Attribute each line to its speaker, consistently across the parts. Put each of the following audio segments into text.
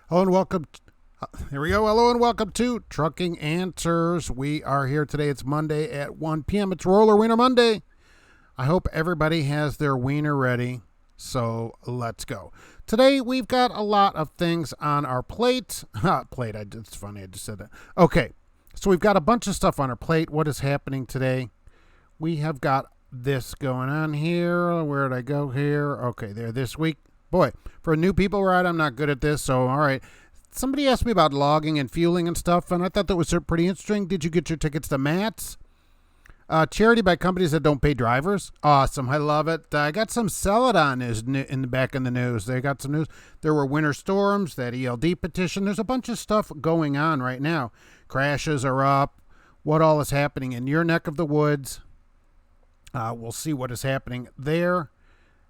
Speaker 1: Hello and welcome. Here we go. Hello and welcome to Trucking Answers. We are here today. It's Monday at 1 p.m. It's Roller Wiener Monday. I hope everybody has their wiener ready. So let's go. Today we've got a lot of things on our plate. It's funny. I just said that. Okay. So we've got a bunch of stuff on our plate. What is happening today? We have got this going on here. Where did I go here? Okay, there this week. Boy, for new people, right, I'm not good at this, so all right. Somebody asked me about logging and fueling and stuff, and I thought that was pretty interesting. Did you get your tickets to MATS? Charity by companies that don't pay drivers. Awesome. I love it. I got some Celadon is in the back in the news. They got some news. There were winter storms, that ELD petition. There's a bunch of stuff going on right now. Crashes are up. What all is happening in your neck of the woods. We'll see what is happening there.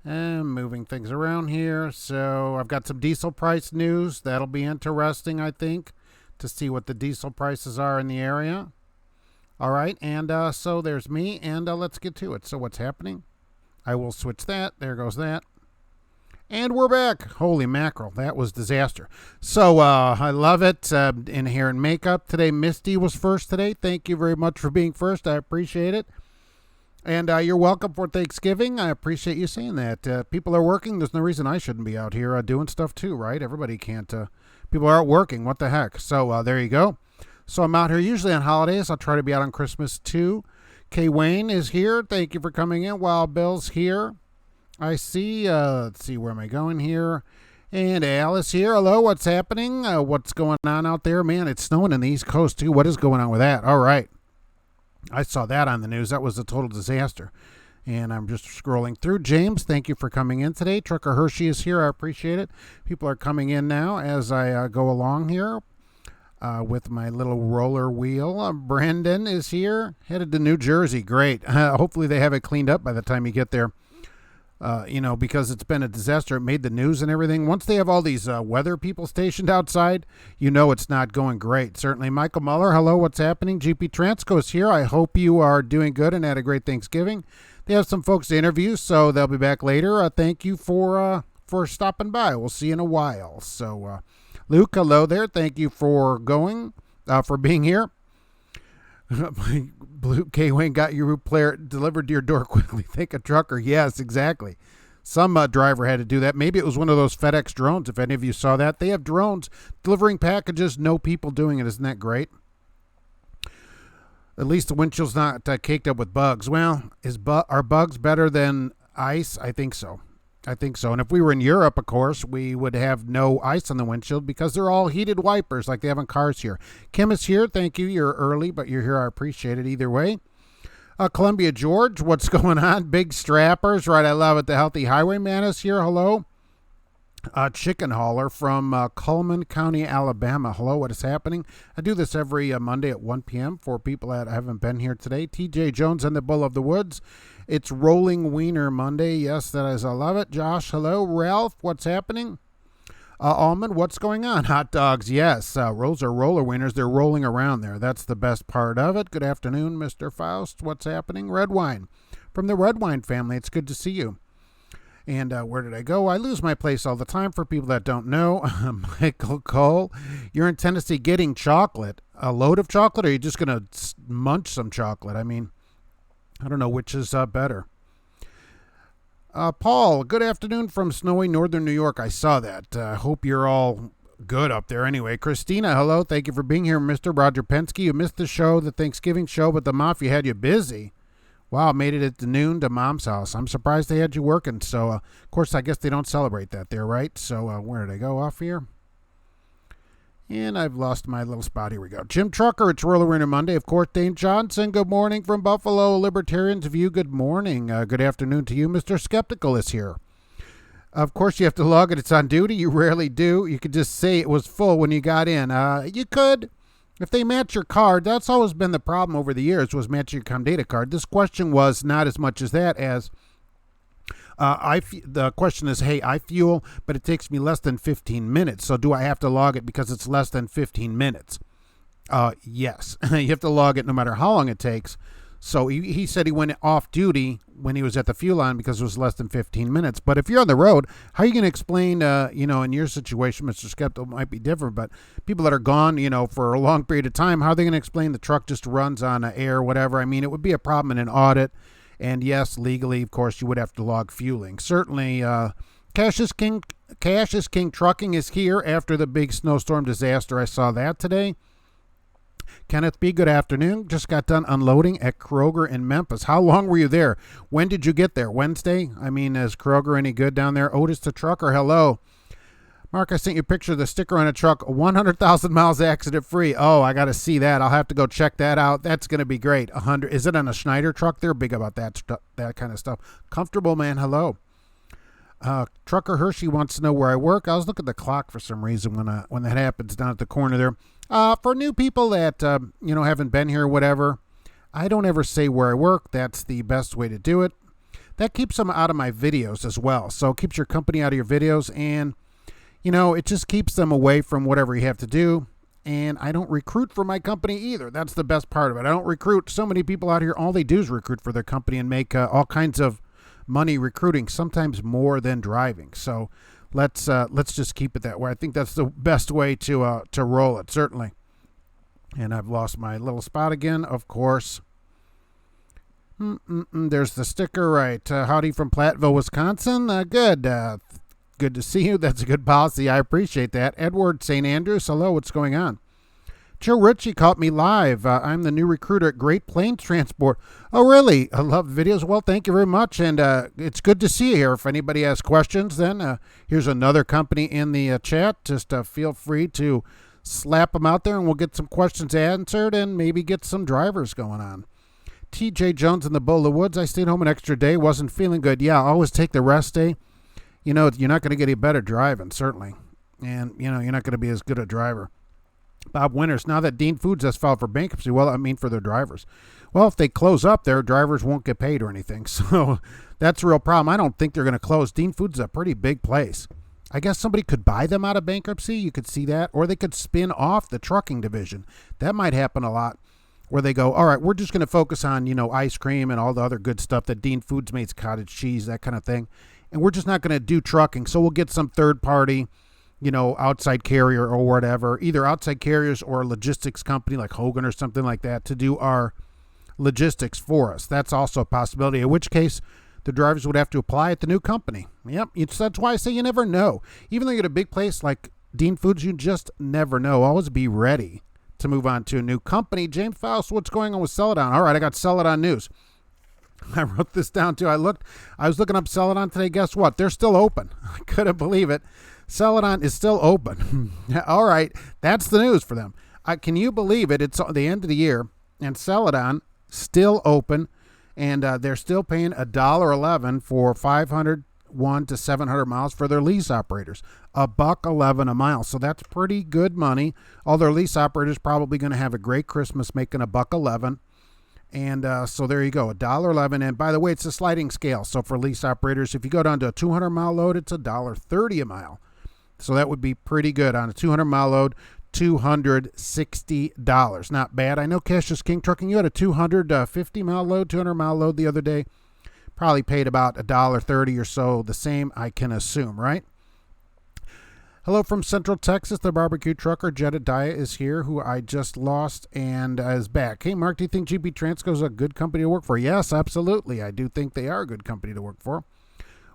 Speaker 1: And moving things around here. So I've got some diesel price news. That'll be interesting, I think, to see what the diesel prices are in the area. All right. And so there's me. And let's get to it. So what's happening? I will switch that. There goes that. And we're back. Holy mackerel. That was disaster. So I love it. In hair and makeup today. Misty was first today. Thank you very much for being first. I appreciate it. And you're welcome for Thanksgiving. I appreciate you saying that. People are working. There's no reason I shouldn't be out here doing stuff too, right? Everybody can't. People are out working. What the heck? So there you go. So I'm out here usually on holidays. I'll try to be out on Christmas too. Kay Wayne is here. Thank you for coming in. Wild Bill's here. I see. Let's see. Where am I going here? And Alice here. Hello. What's happening? What's going on out there? Man, it's snowing in the East Coast too. What is going on with that? All right. I saw that on the news. That was a total disaster. And I'm just scrolling through. James, thank you for coming in today. Trucker Hershey is here. I appreciate it. People are coming in now as I go along here with my little roller wheel. Brandon is here. Headed to New Jersey. Great. Hopefully they have it cleaned up by the time you get there. Because it's been a disaster. It made the news and everything. Once they have all these weather people stationed outside, it's not going great. Certainly. Michael Muller, hello, what's happening? GP Transco is here. I hope you are doing good and had a great Thanksgiving. They have some folks to interview, so they'll be back later. Thank you for stopping by. We'll see you in a while. So, Luke, hello there. Thank you for being here. Blue K Wayne got your root player delivered to your door quickly. Think a trucker. Yes, exactly. Some driver had to do that. Maybe it was one of those FedEx drones. If any of you saw that, they have drones delivering packages. No people doing it. Isn't that great? At least the windshield's not caked up with bugs. Well, are bugs better than ice? I think so. And if we were in Europe, of course, we would have no ice on the windshield because they're all heated wipers like they have on cars here. Kim is here. Thank you. You're early, but you're here. I appreciate it either way. Columbia George, what's going on? Big strappers, right? I love it. The Healthy Highwayman is here. Hello. Chicken hauler from Cullman County, Alabama. Hello, what is happening? I do this every Monday at 1 p.m. for people that haven't been here today. TJ Jones and the Bull of the Woods. It's Rolling Wiener Monday. Yes, that is. I love it. Josh, hello. Ralph, what's happening? Almond, what's going on? Hot dogs, yes. Those are roller wieners. They're rolling around there. That's the best part of it. Good afternoon, Mr. Faust. What's happening? Red wine. From the Red Wine family, it's good to see you. And where did I go? I lose my place all the time for people that don't know. Michael Cole, you're in Tennessee getting chocolate. A load of chocolate, or are you just going to munch some chocolate? I mean, I don't know which is better. Paul, good afternoon from snowy northern New York. I saw that. Hope you're all good up there anyway. Christina, hello. Thank you for being here, Mr. Roger Penske. You missed the show, the Thanksgiving show, but the Mafia had you busy. Wow, made it at the noon to Mom's house. I'm surprised they had you working. So, of course, I guess they don't celebrate that there, right? So, where did I go off here? And I've lost my little spot. Here we go. Jim Trucker, it's Roller Winter Monday. Of course, Dane Johnson, good morning from Buffalo. Libertarians View, good morning. Good afternoon to you. Mr. Skeptical is here. Of course, you have to log it. It's on duty. You rarely do. You could just say it was full when you got in. You could. If they match your card, that's always been the problem over the years, was matching your Comdata card. This question was not as much as that as the question is, hey, I fuel, but it takes me less than 15 minutes. So do I have to log it because it's less than 15 minutes? Yes. You have to log it no matter how long it takes. So he said he went off duty when he was at the fuel line because it was less than 15 minutes. But if you're on the road, how are you going to explain, in your situation, Mr. Skeptical might be different, but people that are gone, for a long period of time, how are they going to explain the truck just runs on air, whatever? I mean, it would be a problem in an audit. And yes, legally, of course, you would have to log fueling. Certainly, Cash is King Trucking is here after the big snowstorm disaster. I saw that today. Kenneth B., good afternoon. Just got done unloading at Kroger in Memphis. How long were you there? When did you get there? Wednesday? I mean, is Kroger any good down there? Otis the Trucker, hello. Mark, I sent you a picture of the sticker on a truck, 100,000 miles accident-free. Oh, I got to see that. I'll have to go check that out. That's going to be great. 100. Is it on a Schneider truck? They're big about that kind of stuff. Comfortable, man, hello. Trucker Hershey wants to know where I work. I was looking at the clock for some reason when that happens down at the corner there. For new people that, haven't been here or whatever, I don't ever say where I work. That's the best way to do it. That keeps them out of my videos as well. So it keeps your company out of your videos, and, it just keeps them away from whatever you have to do. And I don't recruit for my company either. That's the best part of it. I don't recruit. So many people out here, all they do is recruit for their company and make all kinds of money recruiting, sometimes more than driving. So let's just keep it that way. I think that's the best way to roll it, certainly. And I've lost my little spot again, of course. There's the sticker, right? Howdy from Platteville, Wisconsin. Good to see you. That's a good policy. I appreciate that. Edward St. Andrews, hello. What's going on? Joe Ritchie caught me live. I'm the new recruiter at Great Plains Transport. Oh, really? I love videos. Well, thank you very much. And it's good to see you here. If anybody has questions, then here's another company in the chat. Just feel free to slap them out there and we'll get some questions answered and maybe get some drivers going on. TJ Jones in the Bowl of Woods. I stayed home an extra day. Wasn't feeling good. Yeah, I always take the rest day. You're not going to get any better driving, certainly. And, you're not going to be as good a driver. Bob Winters, now that Dean Foods has filed for bankruptcy, well, I mean for their drivers. Well, if they close up, their drivers won't get paid or anything. So that's a real problem. I don't think they're going to close. Dean Foods is a pretty big place. I guess somebody could buy them out of bankruptcy. You could see that. Or they could spin off the trucking division. That might happen a lot, where they go, all right, we're just going to focus on, ice cream and all the other good stuff that Dean Foods makes, cottage cheese, that kind of thing. And we're just not going to do trucking. So we'll get some third party, outside carrier or whatever, either outside carriers or a logistics company like Hogan or something like that to do our logistics for us. That's also a possibility, in which case the drivers would have to apply at the new company. Yep, that's why I say you never know. Even though you're at a big place like Dean Foods, you just never know. Always be ready to move on to a new company. James Faust, what's going on with Celadon? All right, I got Celadon news. I wrote this down too. I was looking up Celadon today. Guess what? They're still open. I couldn't believe it. Celadon is still open. All right. That's the news for them. Can you believe it? It's the end of the year and Celadon still open, and they're still paying $1.11 for 501 to 700 miles for their lease operators. $1.11 a mile. So that's pretty good money. All their lease operators probably going to have a great Christmas making $1.11. And so there you go, $1.11. And by the way, it's a sliding scale. So for lease operators, if you go down to a 200-mile load, it's $1.30 a mile. So that would be pretty good on a 200-mile load, $260. Not bad. I know Cash is King Trucking. You had a 250-mile load, 200-mile load the other day. Probably paid about $1.30 or so, the same, I can assume, right? Hello from Central Texas. The barbecue trucker Jedediah is here, who I just lost and is back. Hey, Mark, do you think GP Transco is a good company to work for? Yes, absolutely. I do think they are a good company to work for.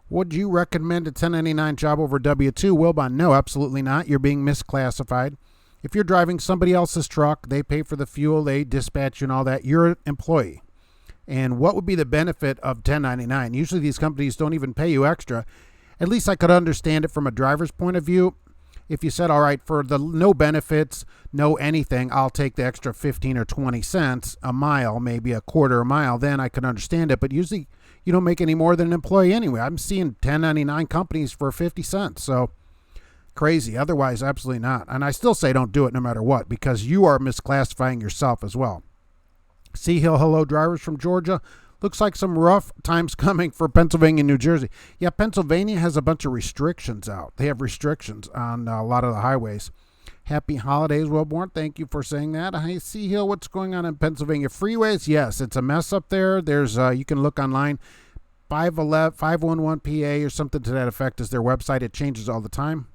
Speaker 1: Would you recommend a 1099 job over W-2? Wilbon, no, absolutely not. You're being misclassified. If you're driving somebody else's truck, they pay for the fuel, they dispatch you and all that, you're an employee. And what would be the benefit of 1099? Usually these companies don't even pay you extra. At least I could understand it from a driver's point of view. If you said, all right, for the no benefits, no anything, I'll take the extra 15 or 20 cents a mile, maybe a quarter a mile, then I could understand it. But usually you don't make any more than an employee anyway. I'm seeing 1099 companies for 50 cents. So crazy. Otherwise, absolutely not. And I still say don't do it no matter what, because you are misclassifying yourself as well. Sea Hill, hello, drivers from Georgia. Looks like some rough times coming for Pennsylvania and New Jersey. Yeah, Pennsylvania has a bunch of restrictions out. They have restrictions on a lot of the highways. Happy holidays, Wilborn. Thank you for saying that. Hi, Sea Hill. What's going on in Pennsylvania freeways? Yes, it's a mess up there. There's you can look online. 511 PA or something to that effect is their website. It changes all the time.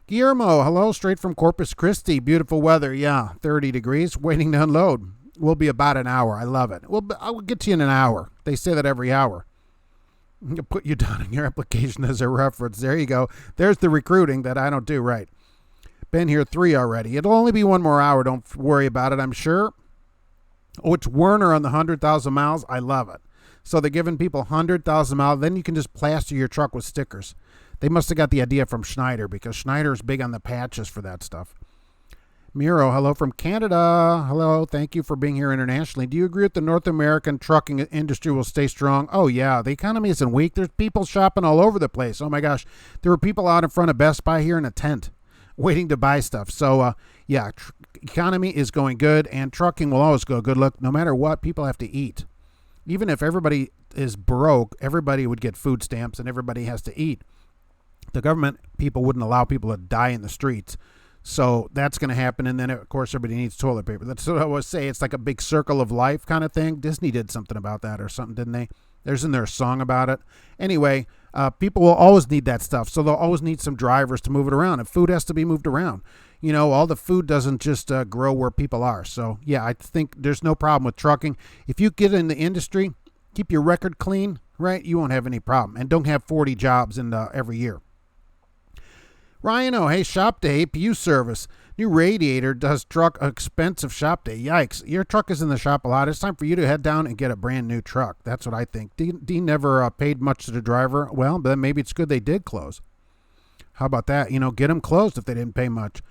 Speaker 1: Guillermo, hello, straight from Corpus Christi. Beautiful weather. Yeah, 30 degrees. Waiting to unload. Will be about an hour. I love it. Well, I will get to you in an hour. They say that every hour. I'll put you down in your application as a reference. There you go. There's the recruiting that I don't do right. Been here 3 already. It'll only be 1 more hour. Don't worry about it, I'm sure. Oh, it's Werner on the 100,000 miles. I love it. So they're giving people 100,000 miles. Then you can just plaster your truck with stickers. They must have got the idea from Schneider because Schneider is big on the patches for that stuff. Miro, hello from Canada. Hello, thank you for being here internationally. Do you agree that the North American trucking industry will stay strong? Oh, yeah. The economy isn't weak. There's people shopping all over the place. Oh, my gosh. There were people out in front of Best Buy here in a tent waiting to buy stuff. So, yeah, economy is going good, and trucking will always go good. Look, no matter what, people have to eat. Even if everybody is broke, everybody would get food stamps, and everybody has to eat. The government people wouldn't allow people to die in the streets. So that's going to happen. And then, of course, everybody needs toilet paper. That's what I always say. It's like a big circle of life kind of thing. Disney did something about that or something, didn't they? Isn't there a song about it? Anyway, people will always need that stuff. So they'll always need some drivers to move it around. And food has to be moved around. You know, all the food doesn't just grow where people are. So, yeah, I think there's no problem with trucking. If you get in the industry, keep your record clean, right? You won't have any problem. And don't have 40 jobs in every year. Ryan, oh, hey, shop day, APU service. New radiator does truck expensive shop day. Yikes. Your truck is in the shop a lot. It's time for you to head down and get a brand new truck. That's what I think. Dean never paid much to the driver. Well, then maybe it's good they did close. How about that? You know, get them closed if they didn't pay much.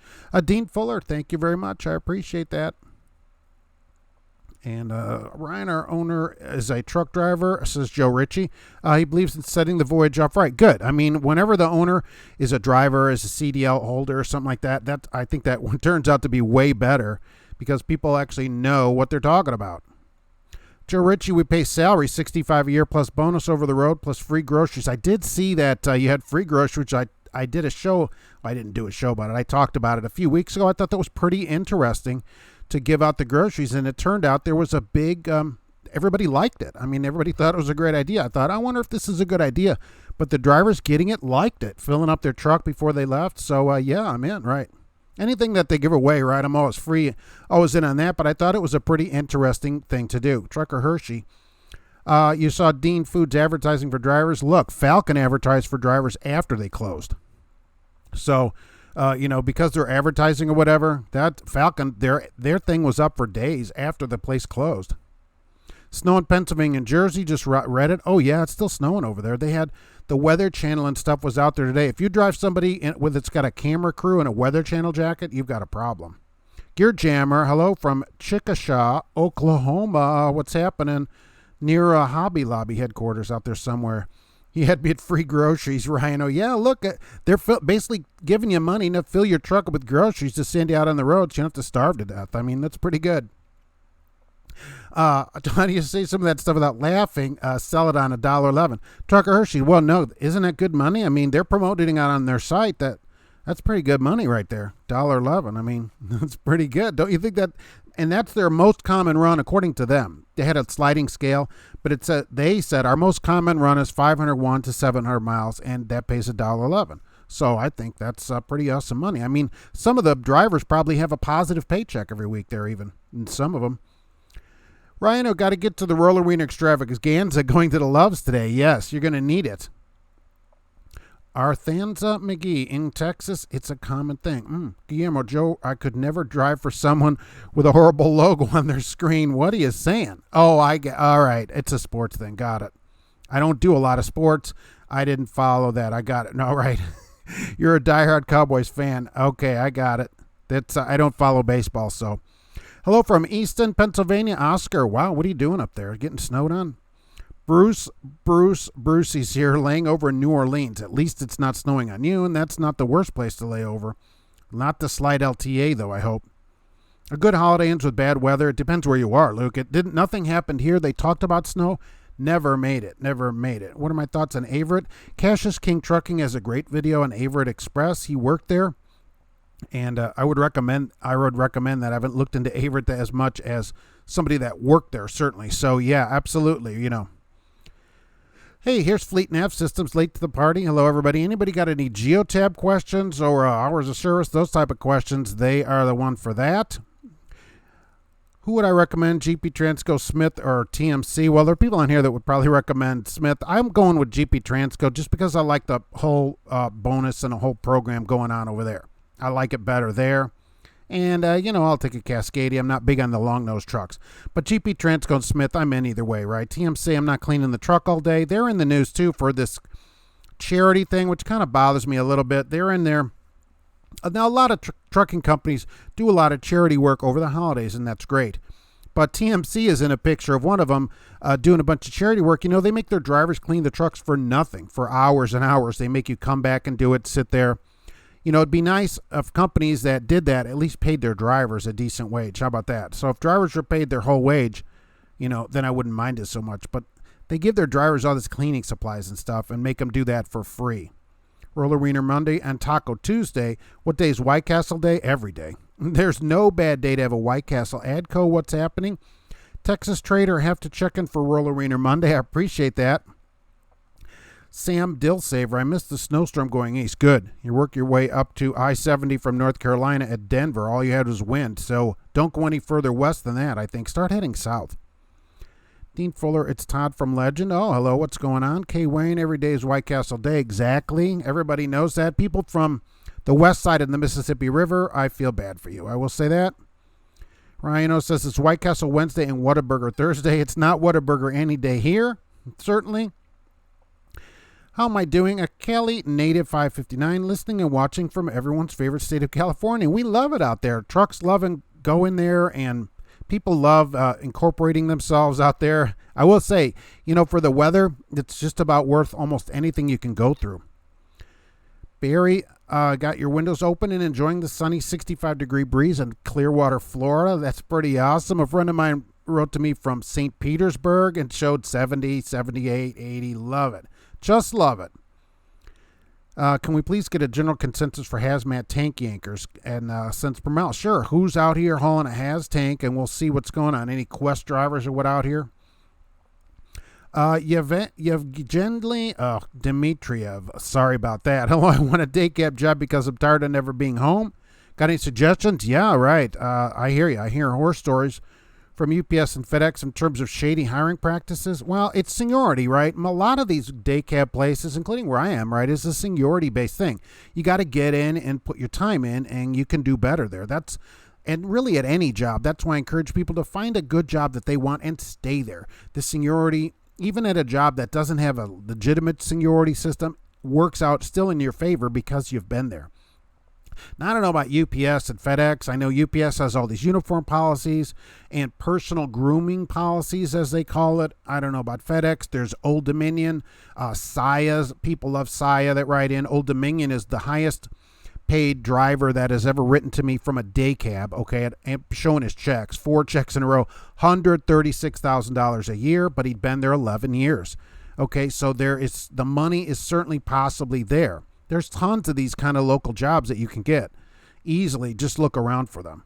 Speaker 1: Dean Fuller, thank you very much. I appreciate that. And Ryan, our owner, is a truck driver, says Joe Ritchie. He believes in setting the voyage up right. Good. I mean, whenever the owner is a driver, is a CDL holder or something like that, I think that one turns out to be way better because people actually know what they're talking about. Joe Ritchie, we pay salary, $65 a year plus bonus over the road plus free groceries. I did see that you had free groceries, which I did a show. I didn't do a show about it. I talked about it a few weeks ago. I thought that was pretty interesting to give out the groceries, and it turned out there was a big everybody liked it. I mean, everybody thought it was a great idea. I thought, I wonder if this is a good idea, but the drivers getting it liked it, filling up their truck before they left. So yeah, I'm in. Right, anything that they give away, right, I'm always free, always in on that. But I thought it was a pretty interesting thing to do. Trucker Hershey, you saw Dean Foods advertising for drivers. Look, Falcon advertised for drivers after they closed. So you know, because they're advertising or whatever, that Falcon, their thing was up for days after the place closed. Snow in Pennsylvania and Jersey, just read it. Oh, yeah, it's still snowing over there. They had the Weather Channel and stuff was out there today. If you drive somebody it's got a camera crew and a Weather Channel jacket, you've got a problem. Gear Jammer, hello from Chickasha, Oklahoma. What's happening near Hobby Lobby headquarters out there somewhere? He had me at free groceries, Ryan. Oh, yeah, look, they're basically giving you money to fill your truck with groceries to send you out on the road so you don't have to starve to death. I mean, that's pretty good. How do you say some of that stuff without laughing? Celadon, $1.11. Trucker Hershey, well, no, isn't that good money? I mean, they're promoting it on their site. That's pretty good money right there, $1.11. I mean, that's pretty good. Don't you think that? And that's their most common run, according to them. They had a sliding scale, but they said our most common run is 501 to 700 miles, and that pays $1.11. So I think that's pretty awesome money. I mean, some of the drivers probably have a positive paycheck every week there, even, and some of them. Ryan, I've got to get to the Roller Arena Extravaganza going to the Loves today. Yes, you're going to need it. Arthanza McGee in Texas, it's a common thing. Guillermo, Joe, I could never drive for someone with a horrible logo on their screen. What are you saying? Oh, all right. It's a sports thing. Got it. I don't do a lot of sports. I didn't follow that. I got it. No, right. You're a diehard Cowboys fan. Okay, I got it. I don't follow baseball, so. Hello from Easton, Pennsylvania. Oscar, wow, what are you doing up there? Getting snowed on? Brucey's here laying over in New Orleans. At least it's not snowing on you, and that's not the worst place to lay over. Not the slight LTA, though, I hope. A good holiday ends with bad weather. It depends where you are, Luke. Nothing happened here. They talked about snow. Never made it. What are my thoughts on Averett? Cassius King Trucking has a great video on Averett Express. He worked there. And I would recommend that. I haven't looked into Averett as much as somebody that worked there, certainly. So yeah, absolutely. Hey, here's Fleet Nav Systems late to the party. Hello, everybody. Anybody got any Geotab questions or hours of service? Those type of questions, they are the one for that. Who would I recommend, GP Transco, Smith, or TMC? Well, there are people on here that would probably recommend Smith. I'm going with GP Transco just because I like the whole bonus and the whole program going on over there. I like it better there. And, I'll take a Cascadia. I'm not big on the long-nosed trucks. But GP Transco and Smith, I'm in either way, right? TMC, I'm not cleaning the truck all day. They're in the news, too, for this charity thing, which kind of bothers me a little bit. They're in there. Now, a lot of trucking companies do a lot of charity work over the holidays, and that's great. But TMC is in a picture of one of them doing a bunch of charity work. They make their drivers clean the trucks for nothing, for hours and hours. They make you come back and do it, sit there. It'd be nice if companies that did that at least paid their drivers a decent wage. How about that? So if drivers were paid their whole wage, then I wouldn't mind it so much. But they give their drivers all this cleaning supplies and stuff and make them do that for free. Roller Wiener Monday and Taco Tuesday. What day is White Castle Day? Every day. There's no bad day to have a White Castle. ADCO, what's happening? Texas Trader, have to check in for Roller Wiener Monday. I appreciate that. Sam Dillsaver, I missed the snowstorm going east. Good. You work your way up to I-70 from North Carolina at Denver. All you had was wind, so don't go any further west than that, I think. Start heading south. Dean Fuller, it's Todd from Legend. Oh, hello, what's going on? Kay Wayne, every day is White Castle Day. Exactly. Everybody knows that. People from the west side of the Mississippi River, I feel bad for you. I will say that. Ryan says it's White Castle Wednesday and Whataburger Thursday. It's not Whataburger any day here, certainly. How am I doing? A Cali native 559, listening and watching from everyone's favorite state of California. We love it out there. Trucks love and go in there, and people love incorporating themselves out there. I will say, for the weather, it's just about worth almost anything you can go through. Barry, got your windows open and enjoying the sunny 65-degree breeze in Clearwater, Florida. That's pretty awesome. A friend of mine wrote to me from St. Petersburg and showed 70, 78, 80. Love it. Just love it. Can we please get a general consensus for hazmat tank yankers and cents per mile? Sure. Who's out here hauling a haz tank, and we'll see what's going on. Any Quest drivers or what out here? Yevgeny Dmitriev. Sorry about that. Hello, I want a day cab job because I'm tired of never being home. Got any suggestions? Yeah, right. I hear you. I hear horror stories from UPS and FedEx in terms of shady hiring practices. Well, it's seniority, right? A lot of these day cab places, including where I am, right, is a seniority-based thing. You got to get in and put your time in, and you can do better there. And really at any job, that's why I encourage people to find a good job that they want and stay there. The seniority, even at a job that doesn't have a legitimate seniority system, works out still in your favor because you've been there. Now, I don't know about UPS and FedEx. I know UPS has all these uniform policies and personal grooming policies, as they call it. I don't know about FedEx. There's Old Dominion, Saya's. People love Saya that write in. Old Dominion is the highest paid driver that has ever written to me from a day cab, okay, and showing his checks, 4 checks in a row, $136,000 a year, but he'd been there 11 years. Okay, so the money is certainly possibly there. There's tons of these kind of local jobs that you can get easily. Just look around for them.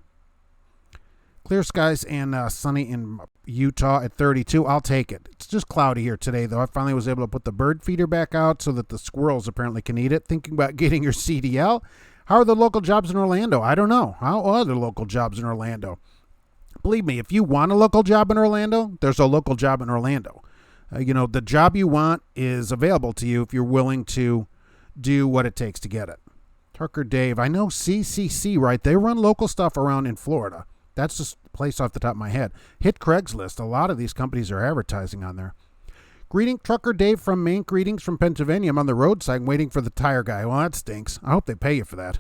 Speaker 1: Clear skies and sunny in Utah at 32. I'll take it. It's just cloudy here today, though. I finally was able to put the bird feeder back out so that the squirrels apparently can eat it. Thinking about getting your CDL. How are the local jobs in Orlando? I don't know. How are the local jobs in Orlando? Believe me, if you want a local job in Orlando, there's a local job in Orlando. The job you want is available to you if you're willing to do what it takes to get it. Tucker Dave, I know CCC, right? They run local stuff around in Florida. That's just a place off the top of my head. Hit Craigslist. A lot of these companies are advertising on there. Greeting Trucker Dave from Maine. Greetings from Pennsylvania. I'm on the roadside waiting for the tire guy. Well, that stinks. I hope they pay you for that.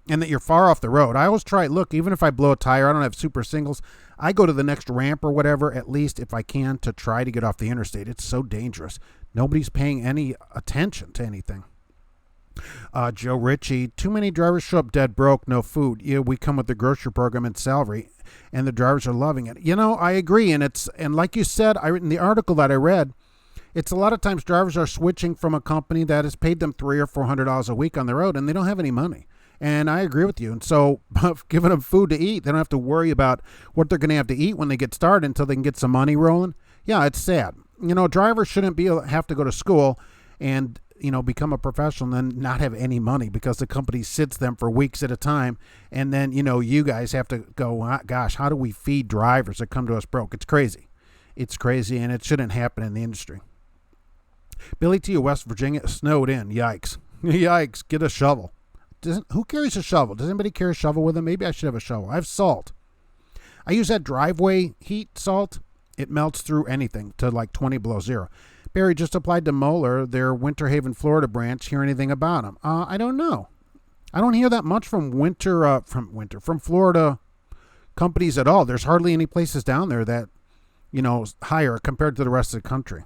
Speaker 1: And that you're far off the road. I always try, look, even if I blow a tire, I don't have super singles. I go to the next ramp or whatever, at least if I can, to try to get off the interstate. It's so dangerous. Nobody's paying any attention to anything. Joe Ritchie, too many drivers show up dead broke, no food. Yeah, we come with the grocery program and salary, and the drivers are loving it. I agree, and like you said, in the article that I read, it's a lot of times drivers are switching from a company that has paid them $300 or $400 a week on the road, and they don't have any money. And I agree with you. And so giving them food to eat, they don't have to worry about what they're going to have to eat when they get started until they can get some money rolling. Yeah, it's sad. Drivers shouldn't have to go to school and, become a professional and then not have any money because the company sits them for weeks at a time. And then, you guys have to go, gosh, how do we feed drivers that come to us broke? It's crazy. It's crazy, and it shouldn't happen in the industry. Billy T of West Virginia, snowed in. Yikes. Yikes. Get a shovel. Who carries a shovel? Does anybody carry a shovel with them? Maybe I should have a shovel. I have salt. I use that driveway heat salt. It melts through anything to like 20 below zero. Barry just applied to Moeller, their Winter Haven, Florida branch. Hear anything about them? I don't know. I don't hear that much from Florida companies at all. There's hardly any places down there that, hire compared to the rest of the country.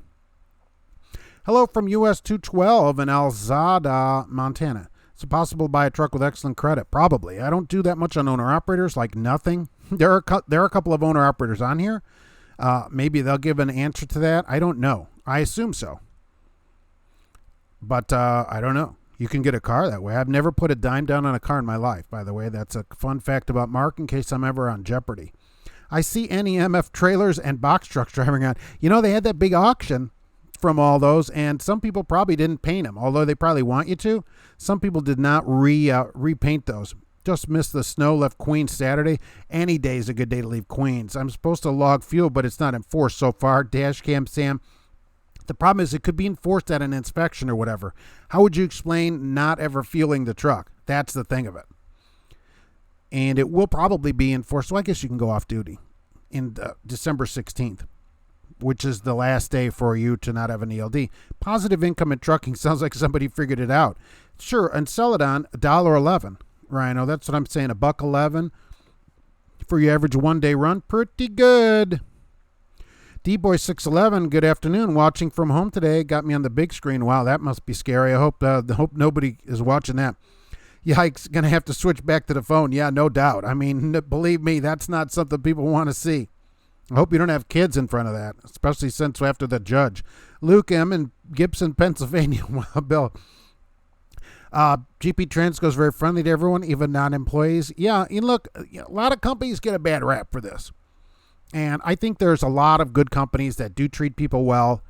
Speaker 1: Hello from US 212 in Alzada, Montana. Is it possible to buy a truck with excellent credit? Probably. I don't do that much on owner-operators, like nothing. There are a couple of owner-operators on here. Maybe they'll give an answer to that. I don't know. I assume so. But I don't know. You can get a car that way. I've never put a dime down on a car in my life, by the way. That's a fun fact about Mark in case I'm ever on Jeopardy. I see NEMF trailers and box trucks driving around. They had that big auction from all those, and some people probably didn't paint them, although they probably want you to. Some people did not repaint those. Just missed the snow, left Queens Saturday. Any day is a good day to leave Queens. I'm supposed to log fuel, but it's not enforced so far. Dash cam Sam. The problem is it could be enforced at an inspection or whatever. How would you explain not ever fueling the truck? That's the thing of it. And it will probably be enforced. So I guess you can go off duty in December 16th. Which is the last day for you to not have an ELD. Positive income in trucking sounds like somebody figured it out. Sure, and Celadon, $1.11. Rhino, that's what I'm saying, $1.11 for your average one-day run. Pretty good. D-Boy611, good afternoon. Watching from home today. Got me on the big screen. Wow, that must be scary. I hope nobody is watching that. Yikes, going to have to switch back to the phone. Yeah, no doubt. I mean, believe me, that's not something people want to see. I hope you don't have kids in front of that, especially since after the judge. Luke M. in Gibson, Pennsylvania. Wow, Bill. GP Trans goes very friendly to everyone, even non-employees. Yeah, and look, a lot of companies get a bad rap for this. And I think there's a lot of good companies that do treat people well.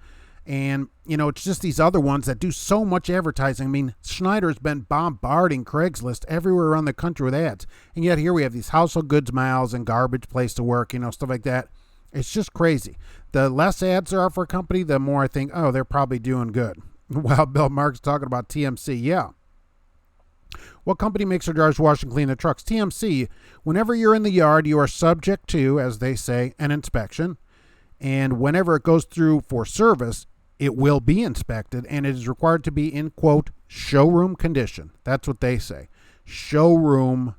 Speaker 1: And, it's just these other ones that do so much advertising. I mean, Schneider's been bombarding Craigslist everywhere around the country with ads. And yet here we have these household goods miles and garbage place to work, stuff like that. It's just crazy. The less ads there are for a company, the more I think, oh, they're probably doing good. Well, Bill Mark's talking about TMC. Yeah. What company makes their drivers wash and clean their trucks? TMC. Whenever you're in the yard, you are subject to, as they say, an inspection. And whenever it goes through for service, it will be inspected, and it is required to be in, quote, showroom condition. That's what they say. Showroom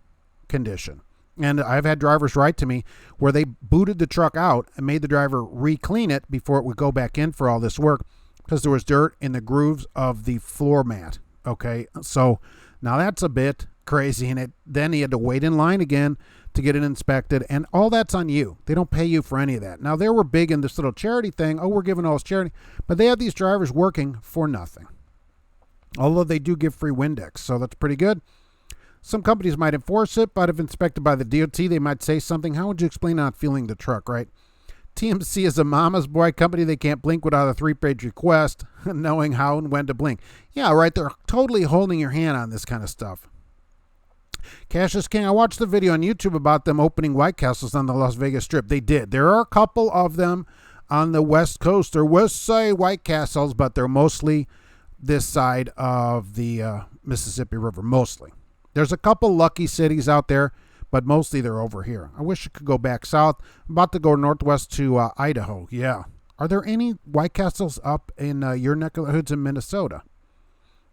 Speaker 1: condition. And I've had drivers write to me where they booted the truck out and made the driver re-clean it before it would go back in for all this work because there was dirt in the grooves of the floor mat. Okay, so now that's a bit crazy. And then he had to wait in line again to get it inspected. And all that's on you. They don't pay you for any of that. Now, they were big in this little charity thing. Oh, we're giving all this charity. But they have these drivers working for nothing. Although they do give free Windex, so that's pretty good. Some companies might enforce it, but if inspected by the DOT, they might say something. How would you explain not fueling the truck, right? TMC is a mama's boy company. They can't blink without a 3-page request, knowing how and when to blink. Yeah, right. They're totally holding your hand on this kind of stuff. Cash is King. I watched the video on YouTube about them opening White Castles on the Las Vegas Strip. They did. There are a couple of them on the West Coast. There was, say, White Castles, but they're mostly this side of the Mississippi River, mostly. There's a couple lucky cities out there, but mostly they're over here. I wish I could go back south. I'm about to go northwest to Idaho. Yeah. Are there any White Castles up in your neck of the hoods in Minnesota?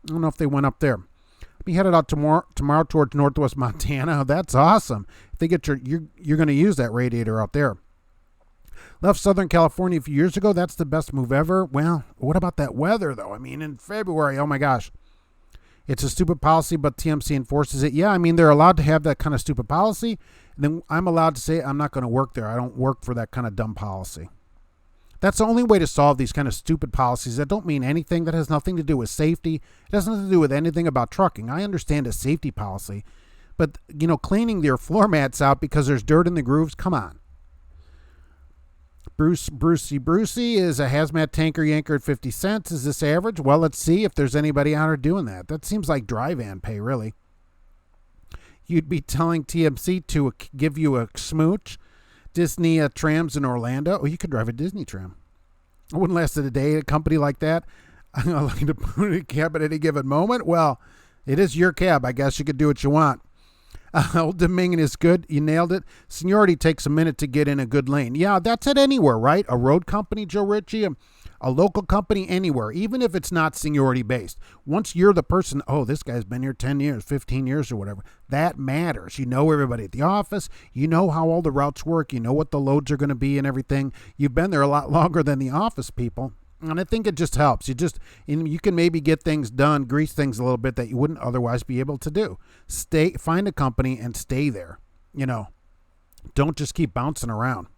Speaker 1: I don't know if they went up there. I'll be headed out tomorrow towards northwest Montana. That's awesome. If they get you're going to use that radiator out there. Left Southern California a few years ago. That's the best move ever. Well, what about that weather, though? I mean, in February, oh my gosh. It's a stupid policy, but TMC enforces it. Yeah, I mean, they're allowed to have that kind of stupid policy. And then I'm allowed to say I'm not going to work there. I don't work for that kind of dumb policy. That's the only way to solve these kind of stupid policies that don't mean anything, that has nothing to do with safety. It has nothing to do with anything about trucking. I understand a safety policy. But, cleaning your floor mats out because there's dirt in the grooves, come on. Brucey is a hazmat tanker yanker at 50 cents. Is this average? Well, let's see if there's anybody out there doing that. That seems like dry van pay, really. You'd be telling TMC to give you a smooch. Disney trams in Orlando. Oh, you could drive a Disney tram. It wouldn't last a day at a company like that. I'm looking to put a cab at any given moment. Well, it is your cab. I guess you could do what you want. Old Dominion is good. You nailed it. Seniority takes a minute to get in a good lane. Yeah, that's it anywhere, right? A road company, Joe Ritchie, a local company, anywhere, even if it's not seniority based. Once you're the person, oh, this guy's been here 10 years, 15 years or whatever, that matters. You know everybody at the office. You know how all the routes work. You know what the loads are going to be and everything. You've been there a lot longer than the office people. And I think it just helps. You can maybe get things done, grease things a little bit that you wouldn't otherwise be able to do. Find a company and stay there. Don't just keep bouncing around.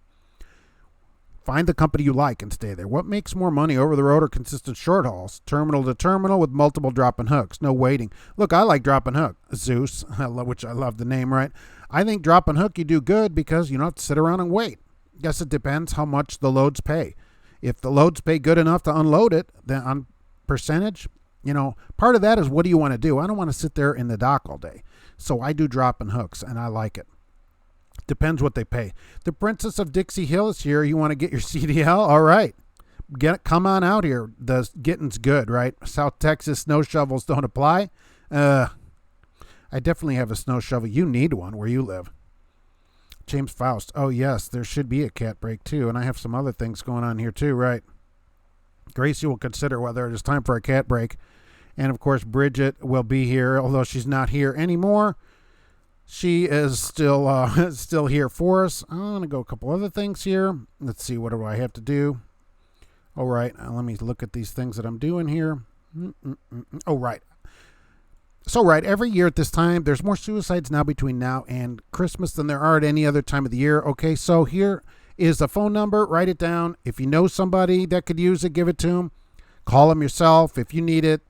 Speaker 1: Find the company you like and stay there. What makes more money, over the road or consistent short hauls? Terminal to terminal with multiple drop and hooks. No waiting. Look, I like drop and hook. Zeus, which I love the name, right? I think drop and hook you do good because you don't have to sit around and wait. Guess it depends how much the loads pay. If the loads pay good enough to unload it, then on percentage, part of that is what do you want to do? I don't want to sit there in the dock all day. So I do drop and hooks, and I like it. Depends what they pay. The Princess of Dixie Hill is here. You want to get your CDL? All right. Come on out here. The getting's good, right? South Texas snow shovels don't apply. I definitely have a snow shovel. You need one where you live. James Faust. Oh, yes, there should be a cat break, too. And I have some other things going on here, too, right? Gracie will consider whether it is time for a cat break. And, of course, Bridget will be here, although she's not here anymore. She is still here for us. I'm going to go a couple other things here. Let's see, what do I have to do? All right, let me look at these things that I'm doing here. Oh, right. So, right, every year at this time, there's more suicides now between now and Christmas than there are at any other time of the year. Okay, so here is a phone number. Write it down. If you know somebody that could use it, give it to them. Call them yourself. If you need it,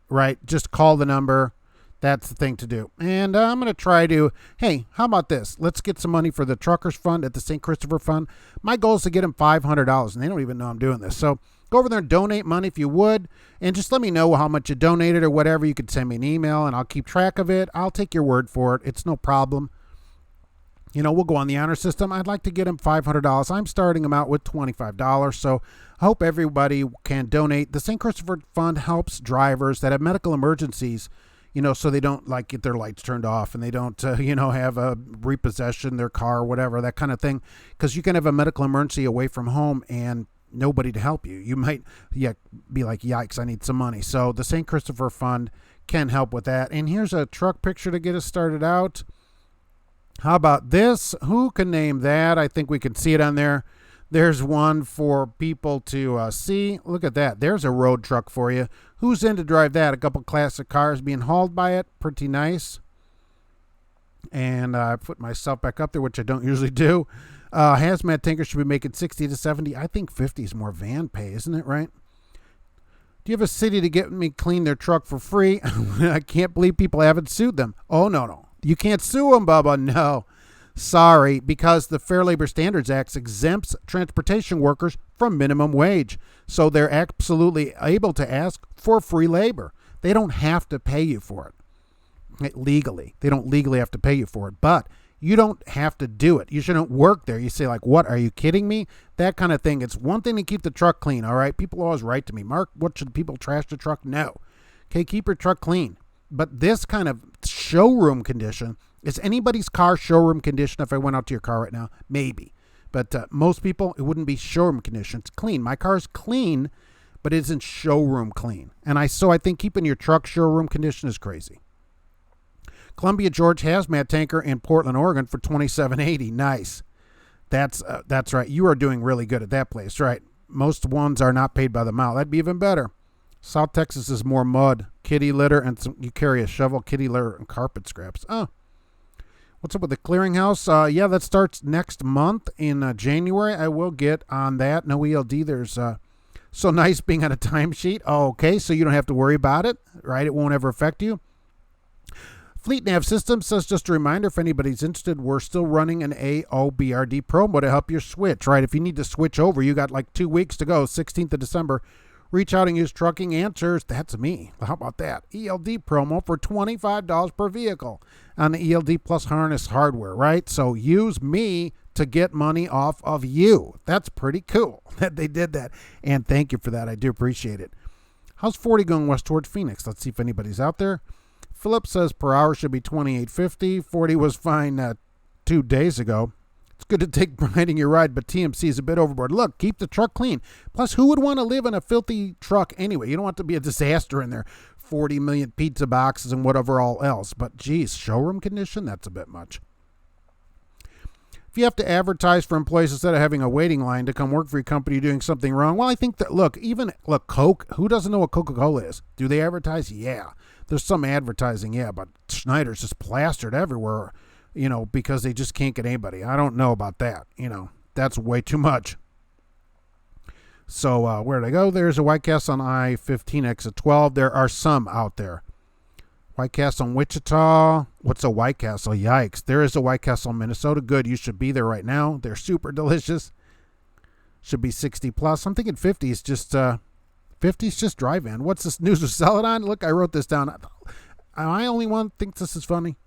Speaker 1: right, just call the number. That's the thing to do. And I'm going to try to, hey, how about this? Let's get some money for the Truckers Fund at the St. Christopher Fund. My goal is to get them $500, and they don't even know I'm doing this. So go over there and donate money if you would, and just let me know how much you donated or whatever. You could send me an email, and I'll keep track of it. I'll take your word for it. It's no problem. We'll go on the honor system. I'd like to get them $500. I'm starting them out with $25, so I hope everybody can donate. The St. Christopher Fund helps drivers that have medical emergencies, so they don't get their lights turned off and they don't, have a repossession their car or whatever, that kind of thing. Because you can have a medical emergency away from home and nobody to help you. You might be like, yikes, I need some money. So the St. Christopher Fund can help with that. And here's a truck picture to get us started out. How about this? Who can name that? I think we can see it on there. There's one for people to see. Look at that. There's a road truck for you. Who's in to drive that? A couple classic cars being hauled by it. Pretty nice. And I put myself back up there, which I don't usually do. Hazmat tanker should be making 60 to 70. I think 50 is more van pay, isn't it, right? Do you have a city to get me clean their truck for free? I can't believe people haven't sued them. Oh, no. You can't sue them, Bubba. No. Sorry, because the Fair Labor Standards Act exempts transportation workers from minimum wage. So they're absolutely able to ask for free labor. They don't have to pay you for it legally. They don't legally have to pay you for it, but you don't have to do it. You shouldn't work there. You say, what, are you kidding me? That kind of thing. It's one thing to keep the truck clean, all right? People always write to me, Mark, what should people trash the truck? No. Okay, keep your truck clean. But this kind of showroom condition, is anybody's car showroom condition if I went out to your car right now? Maybe. But most people, it wouldn't be showroom condition. It's clean. My car is clean, but it isn't showroom clean. And I think keeping your truck showroom condition is crazy. Columbia George hazmat tanker in Portland, Oregon for $27.80. Nice. That's right. You are doing really good at that place, right? Most ones are not paid by the mile. That'd be even better. South Texas is more mud, kitty litter, and you carry a shovel, kitty litter, and carpet scraps. Oh. What's up with the clearinghouse? Yeah, that starts next month in January. I will get on that. No ELD. There's so nice being on a timesheet. Oh, okay, so you don't have to worry about it, right? It won't ever affect you. Fleet Nav Systems says, just a reminder, if anybody's interested, we're still running an AOBRD promo to help you switch, right? If you need to switch over, you got like 2 weeks to go, 16th of December. Reach out and use Trucking Answers. That's me. How about that? ELD promo for $25 per vehicle on the ELD Plus harness hardware, right? So use me to get money off of you. That's pretty cool that they did that. And thank you for that. I do appreciate it. How's 40 going west towards Phoenix? Let's see if anybody's out there. Philip says per hour should be $28.50. 40 was fine 2 days ago. It's good to take pride in your ride, but TMC is a bit overboard. Look, keep the truck clean. Plus, who would want to live in a filthy truck anyway? You don't want to be a disaster in there. 40 million pizza boxes and whatever all else. But, geez, showroom condition? That's a bit much. If you have to advertise for employees instead of having a waiting line to come work for your company doing something wrong, well, I think that, look, Coke, who doesn't know what Coca-Cola is? Do they advertise? Yeah. There's some advertising, yeah, but Schneider's just plastered everywhere, because they just can't get anybody. I don't know about that. That's way too much. So where did I go? There's a White Castle on I-15 exit 12. There are some out there. White Castle in Wichita. What's a White Castle? Yikes. There is a White Castle in Minnesota. Good. You should be there right now. They're super delicious. Should be 60 plus. I'm thinking 50 is just 50's just drive-in. What's this news with Celadon? Look, I wrote this down. Am I only one thinks this is funny?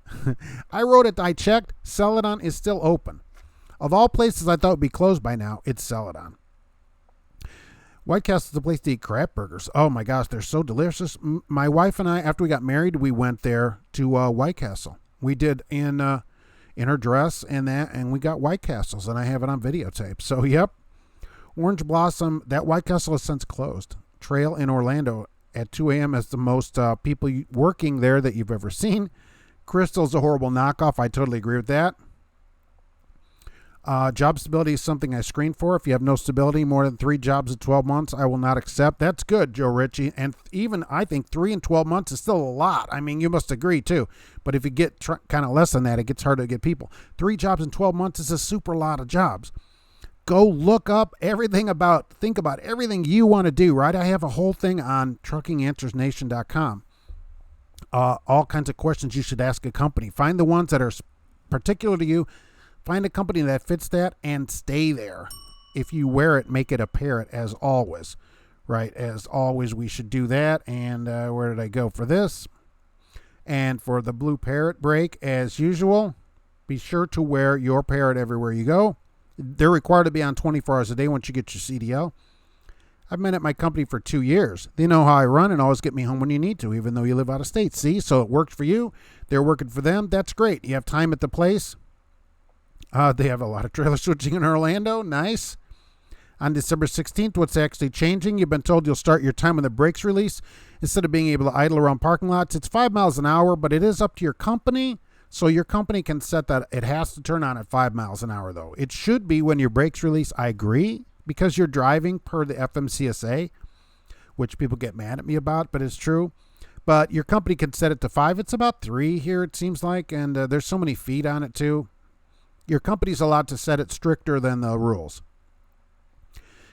Speaker 1: I wrote it. I checked. Celadon is still open. Of all places I thought would be closed by now, it's Celadon. White Castle is the place to eat crab burgers. Oh my gosh, they're so delicious. My wife and I, after we got married, we went there to White Castle. We did in her dress and we got White Castles, and I have it on videotape. So, yep. Orange Blossom, that White Castle has since closed. Trail in Orlando at 2 a.m. has the most people working there that you've ever seen. Crystal's a horrible knockoff. I totally agree with that. Job stability is something I screen for. If you have no stability, more than 3 jobs in 12 months, I will not accept. That's good, Joe Ritchie. And even I think 3 in 12 months is still a lot. I mean, you must agree too. But if you get kind of less than that, it gets harder to get people. 3 jobs in 12 months is a super lot of jobs. Go look up think about everything you want to do, right? I have a whole thing on truckinganswersnation.com. All kinds of questions you should ask a company. Find the ones that are particular to you. Find a company that fits that and stay there. If you wear it, make it a parrot as always, right? As always, we should do that. And where did I go for this? And for the blue parrot break, as usual, be sure to wear your parrot everywhere you go. They're required to be on 24 hours a day once you get your CDL. I've been at my company for 2 years. They know how I run and always get me home when you need to, even though you live out of state. See, so it works for you. They're working for them. That's great. You have time at the place. They have a lot of trailer switching in Orlando. Nice. On December 16th, what's actually changing? You've been told you'll start your time when the brakes release. Instead of being able to idle around parking lots, it's 5 miles an hour, but it is up to your company. So your company can set that. It has to turn on at 5 miles an hour, though. It should be when your brakes release. I agree, because you're driving per the FMCSA, which people get mad at me about, but it's true. But your company can set it to 5. It's about 3 here, it seems like, and there's so many feet on it, too. Your company's allowed to set it stricter than the rules.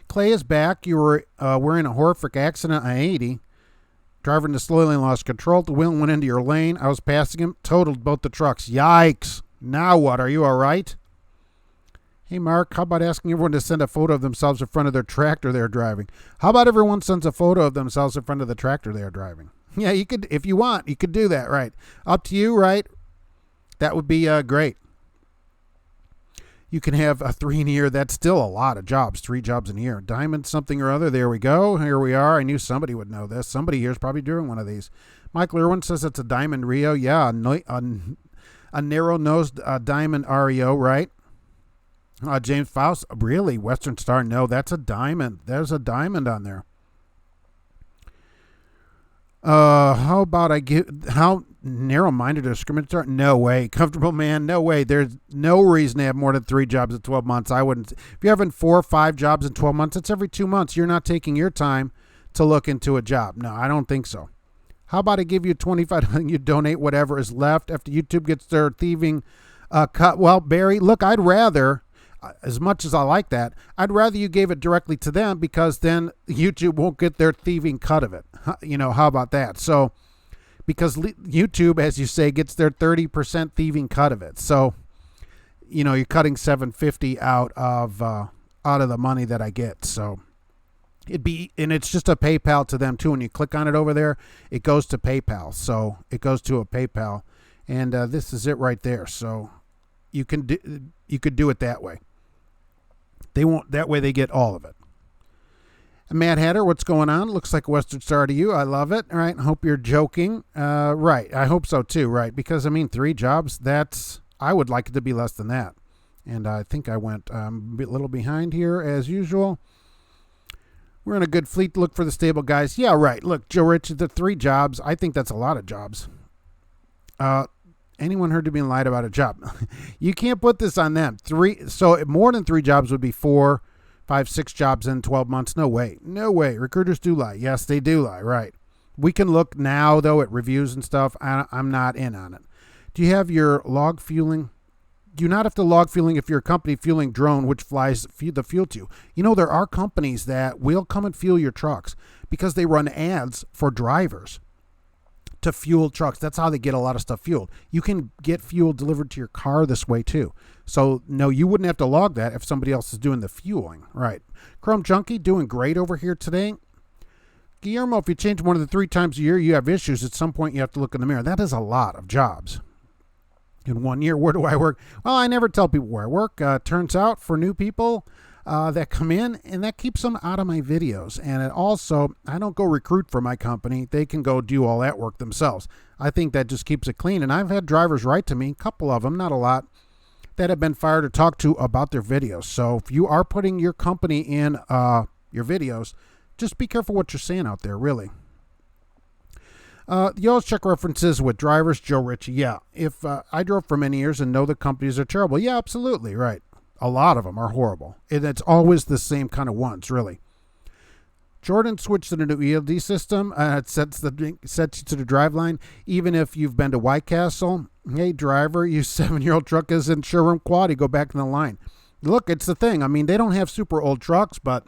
Speaker 1: Clay is back. You were in a horrific accident on 80. Driver in the slow lane lost control. The wheel went into your lane. I was passing him. Totaled both the trucks. Yikes. Now what? Are you all right? Hey, Mark, how about asking everyone to send a photo of themselves in front of their tractor they're driving? How about everyone sends a photo of themselves in front of the tractor they're driving? Yeah, you could, if you want, you could do that, right? Up to you, right? That would be great. You can have 3 in a year. That's still a lot of jobs, 3 jobs in a year. Diamond something or other. There we go. Here we are. I knew somebody would know this. Somebody here is probably doing one of these. Michael Irwin says it's a Diamond Rio. Yeah, a narrow-nosed Diamond REO, right? James Faust, really? Western Star? No, that's a diamond. There's a diamond on there. How about how narrow-minded or discriminatory? No way. Comfortable man? No way. There's no reason to have more than 3 jobs in 12 months. I wouldn't. If you're having 4 or 5 jobs in 12 months, it's every 2 months. You're not taking your time to look into a job. No, I don't think so. How about I give you $25 and you donate whatever is left after YouTube gets their thieving cut? Well, Barry, look, I'd rather, as much as I like that, I'd rather you gave it directly to them, because then YouTube won't get their thieving cut of it. You know, how about that? So because YouTube, as you say, gets their 30% thieving cut of it. So, you're cutting $750 out of the money that I get. So and it's just a PayPal to them too. When you click on it over there, it goes to PayPal. So it goes to a PayPal, and this is it right there. So you could do it that way. That way they get all of it. Mad Hatter, what's going on? Looks like a Western Star to you. I love it. All right. I hope you're joking. Right. I hope so too. Right. Because 3 jobs, I would like it to be less than that. And I think I went a little behind here as usual. We're in a good fleet. Look for the stable guys. Yeah, right. Look, Joe Rich, the 3 jobs. I think that's a lot of jobs. Anyone heard of being lied about a job? You can't put this on them. 3. So more than 3 jobs would be 4, 5, 6 jobs in 12 months. No way. No way. Recruiters do lie. Yes, they do lie. Right. We can look now, though, at reviews and stuff. I'm not in on it. Do you have your log fueling? Do you not have to log fueling if you're a company fueling drone, which flies the fuel to you? There are companies that will come and fuel your trucks because they run ads for drivers to fuel trucks. That's how they get a lot of stuff fueled. You can get fuel delivered to your car this way too. So no, you wouldn't have to log that if somebody else is doing the fueling. Right. Chrome Junkie doing great over here today. Guillermo, if you change more than 3 times a year, you have issues. At some point you have to look in the mirror. That is a lot of jobs. In 1 year, where do I work? Well, I never tell people where I work. Turns out for new people that come in, and that keeps them out of my videos. And it also, I don't go recruit for my company. They can go do all that work themselves. I think that just keeps it clean. And I've had drivers write to me, a couple of them, not a lot, that have been fired or talked to about their videos. So if you are putting your company in your videos, just be careful what you're saying out there, really. You always check references with drivers. Joe Ritchie, yeah. If I drove for many years and know the companies are terrible, yeah, absolutely, right. A lot of them are horrible. And it's always the same kind of ones, really. Jordan switched to the new ELD system. It sets you to the drive line. Even if you've been to White Castle, hey, driver, your 7-year-old truck is in showroom quality. Go back in the line. Look, it's the thing. They don't have super old trucks, but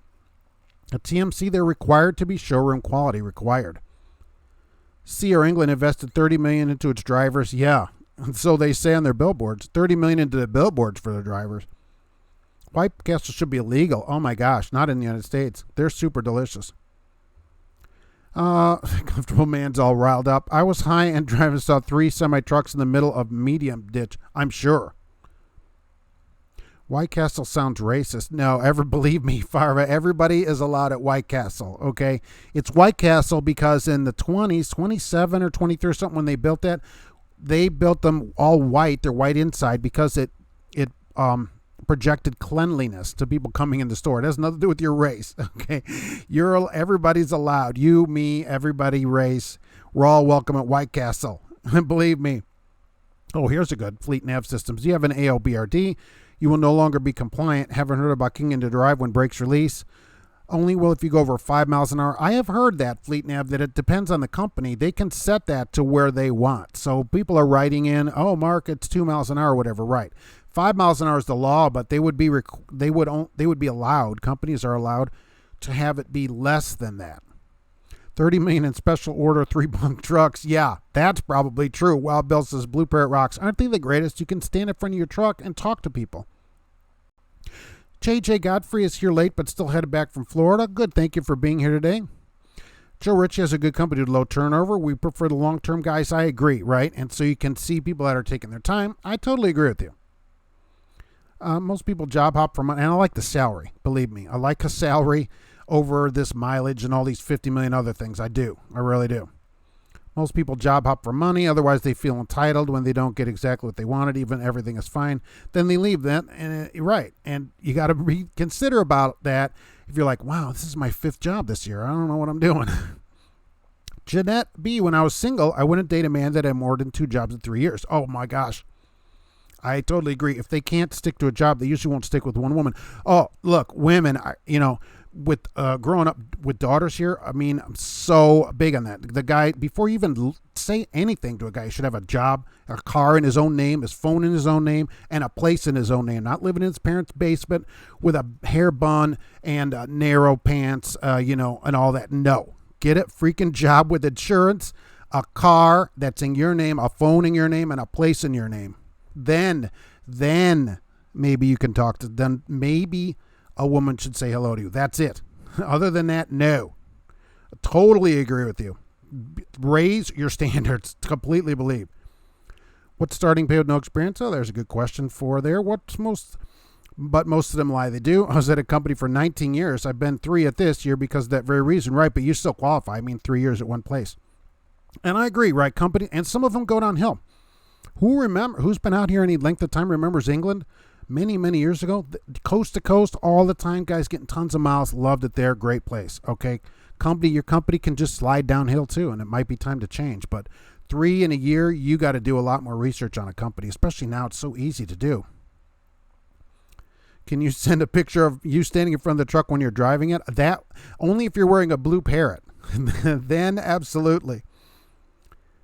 Speaker 1: at TMC, they're required to be showroom quality, required. Sierra England invested $30 million into its drivers. Yeah, and so they say on their billboards. $30 million into the billboards for their drivers. White Castle should be illegal. Oh my gosh, not in the United States. They're super delicious. Comfortable man's all riled up. I was high and driving, saw 3 semi-trucks in the middle of medium ditch. I'm sure. White Castle sounds racist. No, believe me, Farva, everybody is allowed at White Castle, okay? It's White Castle because in the 20s, 27 or 23 or something, when they built that, they built them all white. They're white inside because it projected cleanliness to people coming in the store. It has nothing to do with your race, okay? Everybody's allowed. You, me, everybody, race. We're all welcome at White Castle. Believe me. Oh, here's a good Fleet Nav Systems. You have an AOBRD. You will no longer be compliant. Haven't heard about King into Drive when brakes release. Only will if you go over 5 miles an hour. I have heard that, Fleet Nav, that it depends on the company. They can set that to where they want. So people are writing in, oh, Mark, it's 2 miles an hour, whatever. Right. 5 miles an hour is the law, but they would be allowed. Companies are allowed to have it be less than that. $30 million in special order 3 bunk trucks. Yeah, that's probably true. Wild Bill says Blue Parrot rocks. Aren't they the greatest? You can stand in front of your truck and talk to people. JJ Godfrey is here late, but still headed back from Florida. Good. Thank you for being here today. Joe Ritchie has a good company with low turnover. We prefer the long-term guys. I agree, right? And so you can see people that are taking their time. I totally agree with you. Most people job hop for money, and I like the salary. Believe me, I like a salary over this mileage and all these 50 million other things. I do. I really do. Most people job hop for money. Otherwise, they feel entitled when they don't get exactly what they wanted, even everything is fine. Then they leave that. And right. And you got to reconsider about that. If you're like, wow, this is my 5th job this year. I don't know what I'm doing. Jeanette B., when I was single, I wouldn't date a man that had more than 2 jobs in 3 years. Oh, my gosh. I totally agree. If they can't stick to a job, they usually won't stick with one woman. Oh, look, women, with growing up with daughters here, I'm so big on that. The guy, before you even say anything to a guy, he should have a job, a car in his own name, his phone in his own name, and a place in his own name. Not living in his parents' basement with a hair bun and narrow pants, and all that. No. Get a freaking job with insurance, a car that's in your name, a phone in your name, and a place in your name. Then maybe you can talk to them. Maybe a woman should say hello to you. That's it. Other than that, no. I totally agree with you. Raise your standards. Completely believe. What's starting pay with no experience? Oh, there's a good question for there. But most of them lie. They do. I was at a company for 19 years. I've been 3 at this year because of that very reason, right? But you still qualify. I mean, 3 years at one place. And I agree, right? Company, and some of them go downhill. Who's been out here any length of time remembers England many, many years ago? Coast to coast, all the time, guys getting tons of miles. Loved it there. Great place. Okay. Your company can just slide downhill too, and it might be time to change. But 3 in a year, you got to do a lot more research on a company, especially now it's so easy to do. Can you send a picture of you standing in front of the truck when you're driving it? That only if you're wearing a blue Parrot. Then absolutely.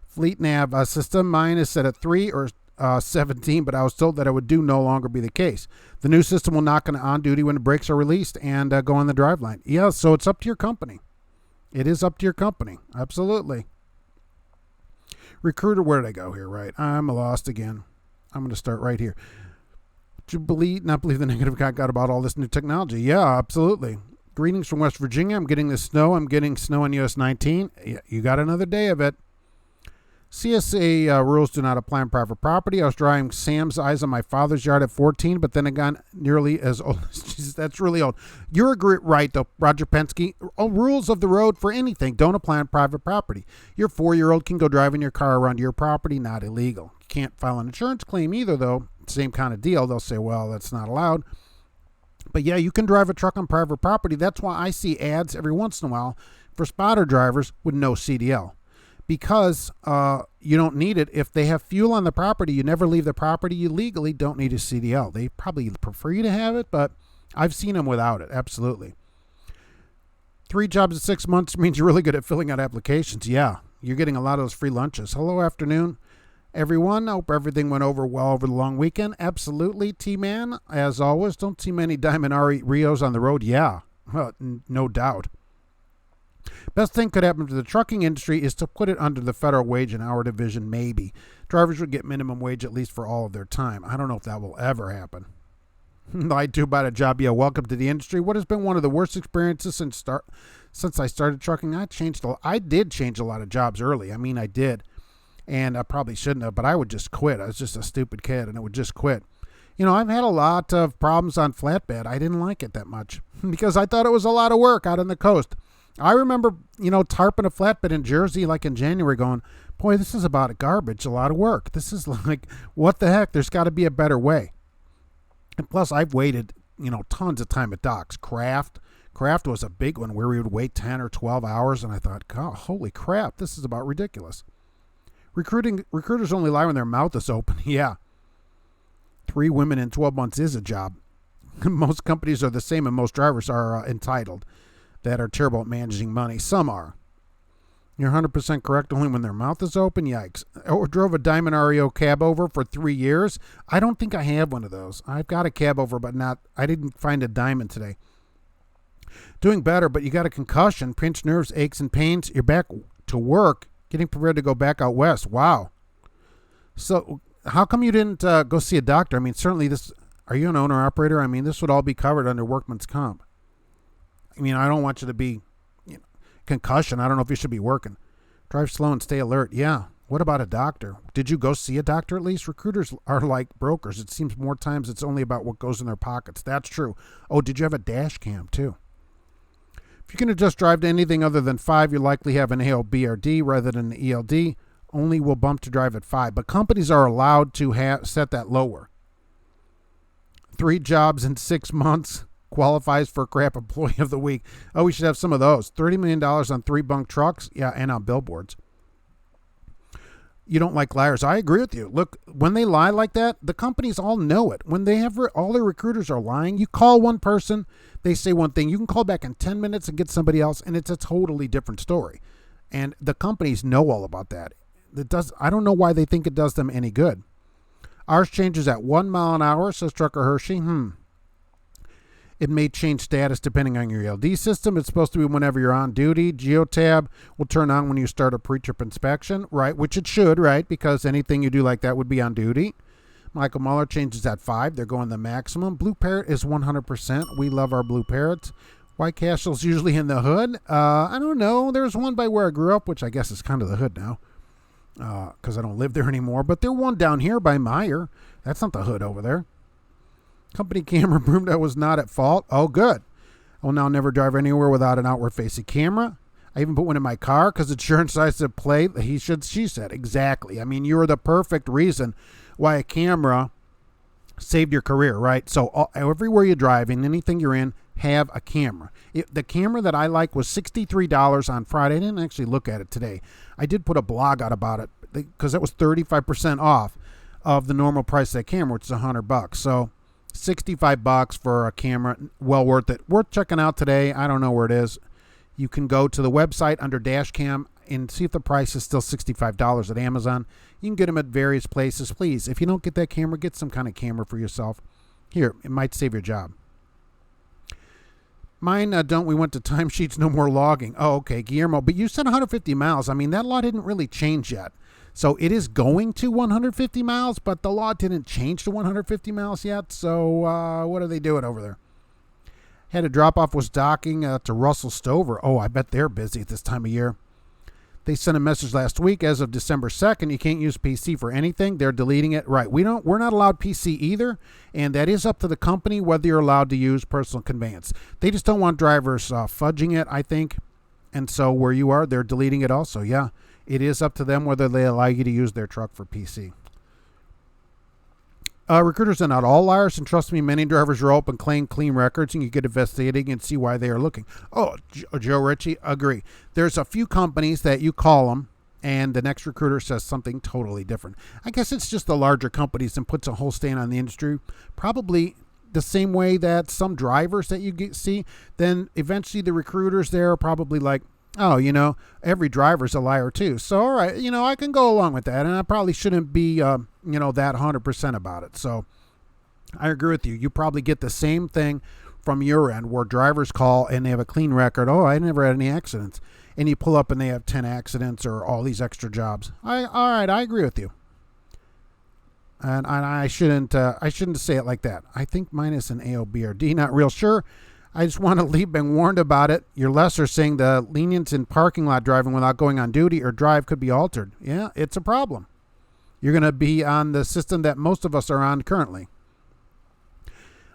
Speaker 1: Fleet nav system, mine is set at 3 or 17, but I was told that it would no longer be the case. The new system will knock on duty when the brakes are released and go on the drive line. Yeah, so it's up to your company. It is up to your company. Absolutely. Recruiter, where did I go here? Right. I'm lost again. I'm going to start right here. Not believe the negative guy got about all this new technology. Yeah, absolutely. Greetings from West Virginia. I'm getting the snow. I'm getting snow on US 19. Yeah, you got another day of it. CSA rules do not apply on private property. I was drying Sam's eyes on my father's yard at 14, but then it got nearly as old. Jesus, that's really old. You're right, though, Roger Penske. Rules of the road for anything don't apply on private property. Your 4-year-old can go driving your car around your property, not illegal. You can't file an insurance claim either, though. Same kind of deal. They'll say, well, that's not allowed. But yeah, you can drive a truck on private property. That's why I see ads every once in a while for spotter drivers with no CDL. Because you don't need it. If they have fuel on the property, you never leave the property, you legally don't need a CDL. They probably prefer you to have it, but I've seen them without it. Absolutely. 3 jobs in 6 months means you're really good at filling out applications. Yeah, you're getting a lot of those free lunches. Hello, afternoon, everyone. I hope everything went over well over the long weekend. Absolutely, T-Man. As always, don't see many Diamond Rios on the road. Yeah, no doubt. Best thing could happen to the trucking industry is to put it under the federal wage and hour division, maybe. Drivers would get minimum wage at least for all of their time. I don't know if that will ever happen. Lied to about a job. Yeah, welcome to the industry. What has been one of the worst experiences since I started trucking? I did change a lot of jobs early. I mean, I did. And I probably shouldn't have, but I would just quit. I was just a stupid kid, and I would just quit. You know, I've had a lot of problems on flatbed. I didn't like it that much because I thought it was a lot of work out on the coast. I remember, tarping a flatbed in Jersey like in January going, boy, this is about garbage, a lot of work. This is like, what the heck? There's got to be a better way. And plus, I've waited, tons of time at docks. Craft was a big one where we would wait 10 or 12 hours, and I thought, God, holy crap, this is about ridiculous. Recruiters only lie when their mouth is open. Yeah. 3 women in 12 months is a job. Most companies are the same, and most drivers are entitled. That are terrible at managing money. Some are. You're 100% correct. Only when their mouth is open. Yikes. Or drove a Diamond REO cab over for 3 years. I don't think I have one of those. I've got a cab over, but I didn't find a Diamond today. Doing better, but you got a concussion, pinched nerves, aches, and pains. You're back to work, getting prepared to go back out west. Wow. So how come you didn't go see a doctor? I mean, certainly are you an owner-operator? I mean, this would all be covered under workman's comp. I mean, I don't want you to be concussion. I don't know if you should be working. Drive slow and stay alert. Yeah. What about a doctor? Did you go see a doctor at least? Recruiters are like brokers. It seems more times it's only about what goes in their pockets. That's true. Oh, did you have a dash cam too? If you can adjust drive to anything other than 5, you likely have an ALBRD rather than an ELD. Only will bump to drive at 5. But companies are allowed to set that lower. 3 jobs in 6 months. Qualifies for crap employee of the week. Oh, we should have some of those. $30 million on 3 bunk trucks. Yeah, and on billboards. You don't like liars. I agree with you. Look, when they lie like that, the companies all know it. When they have all their recruiters are lying, you call one person, they say one thing. You can call back in 10 minutes and get somebody else, and it's a totally different story. And the companies know all about that. I don't know why they think it does them any good. Ours changes at 1 mile an hour, says Trucker Hershey. It may change status depending on your ELD system. It's supposed to be whenever you're on duty. Geotab will turn on when you start a pre-trip inspection, right? Which it should, right? Because anything you do like that would be on duty. Michael Muller changes at 5. They're going the maximum. Blue Parrot is 100%. We love our Blue Parrots. White Castle's usually in the hood. I don't know. There's one by where I grew up, which I guess is kind of the hood now because I don't live there anymore. But there's one down here by Meyer. That's not the hood over there. Company camera boom that was not at fault. Oh, good. I will now never drive anywhere without an outward-facing camera. I even put one in my car because insurance decides to play. She said. Exactly. I mean, you're the perfect reason why a camera saved your career, right? So everywhere you drive and anything you're in, have a camera. The camera that I like was $63 on Friday. I didn't actually look at it today. I did put a blog out about it because that was 35% off of the normal price of that camera, which is $100. So $65 for a camera, well worth it. Worth checking out today. I don't know where it is. You can go to the website under Dashcam and see if the price is still $65 at Amazon. You can get them at various places. Please, if you don't get that camera, get some kind of camera for yourself. Here, it might save your job. Mine don't. We went to timesheets, no more logging. Oh, okay, Guillermo. But you said 150 miles. I mean, that law didn't really change yet. So it is going to 150 miles, but the law didn't change to 150 miles yet. So what are they doing over there? Had a drop-off was docking to Russell Stover. Oh, I bet they're busy at this time of year. They sent a message last week as of December 2nd. You can't use PC for anything. They're deleting it. Right. We're not allowed PC either. And that is up to the company whether you're allowed to use personal conveyance. They just don't want drivers fudging it, I think. And so where you are, they're deleting it also. Yeah. It is up to them whether they allow you to use their truck for PC. Recruiters are not all liars, and trust me, many drivers roll up and claim clean records, and you get investigating and see why they are looking. Oh, Joe Ritchie, agree. There's a few companies that you call them, and the next recruiter says something totally different. I guess it's just the larger companies and puts a whole stain on the industry. Probably the same way that some drivers that you see, then eventually the recruiters there are probably like, oh, every driver's a liar too. So, all right, I can go along with that. And I probably shouldn't be, that 100% about it. So I agree with you. You probably get the same thing from your end where drivers call and they have a clean record. Oh, I never had any accidents. And you pull up and they have 10 accidents or all these extra jobs. All right, I agree with you. And I shouldn't say it like that. I think mine is an A, O, B, or D. Not real sure. I just want to leave being warned about it. Your lesser saying the lenience in parking lot driving without going on duty or drive could be altered. Yeah, it's a problem. You're going to be on the system that most of us are on currently.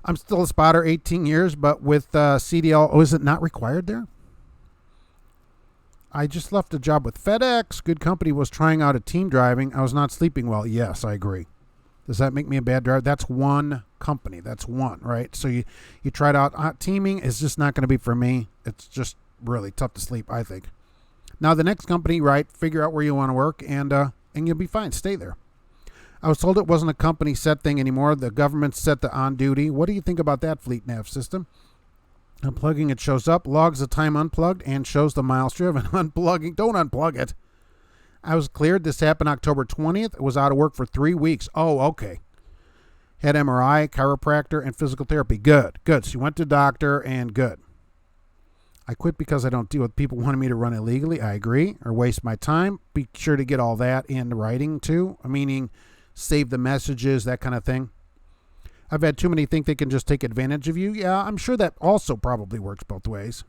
Speaker 1: I'm still a spotter, 18 years, but with CDL, is it not required there? I just left a job with FedEx. Good company, was trying out a team driving. I was not sleeping well. Yes, I agree. Does that make me a bad driver? That's one company. That's one, right? So you tried out teaming. It's just not going to be for me. It's just really tough to sleep, I think. Now the next company, right? Figure out where you want to work, and you'll be fine. Stay there. I was told it wasn't a company set thing anymore. The government set the on duty. What do you think about that fleet nav system? Unplugging, it shows up, logs the time unplugged, and shows the miles driven. Unplugging, don't unplug it. I was cleared. This happened October 20th. I was out of work for 3 weeks. Oh, okay. Had MRI, chiropractor, and physical therapy. Good. So you went to doctor, and good. I quit because I don't deal with people wanting me to run illegally. I agree. Or waste my time. Be sure to get all that in writing, too. Meaning, save the messages, that kind of thing. I've had too many think they can just take advantage of you. Yeah, I'm sure that also probably works both ways.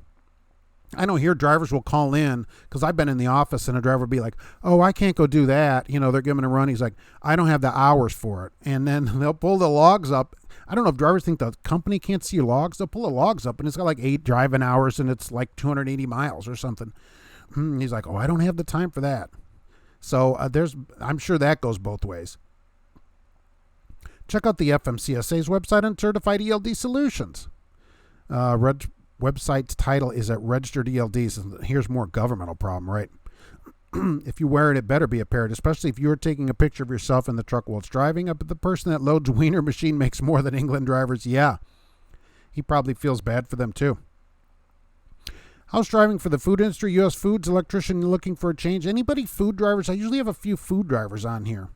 Speaker 1: I know here drivers will call in because I've been in the office and a driver will be like, oh, I can't go do that. They're giving a run. He's like, I don't have the hours for it. And then they'll pull the logs up. I don't know if drivers think the company can't see your logs. They'll pull the logs up and it's got like 8 driving hours and it's like 280 miles or something. He's like, oh, I don't have the time for that. So I'm sure that goes both ways. Check out the FMCSA's website on Certified ELD Solutions. Website's title is at Registered ELDs. Here's more governmental problem, right? If you wear it, it better be apparent, especially if you're taking a picture of yourself in the truck while it's driving. But the person that loads Wiener machine makes more than England drivers. Yeah, he probably feels bad for them too. How's driving for the food industry? U.S. Foods electrician looking for a change. Anybody food drivers? I usually have a few food drivers on here.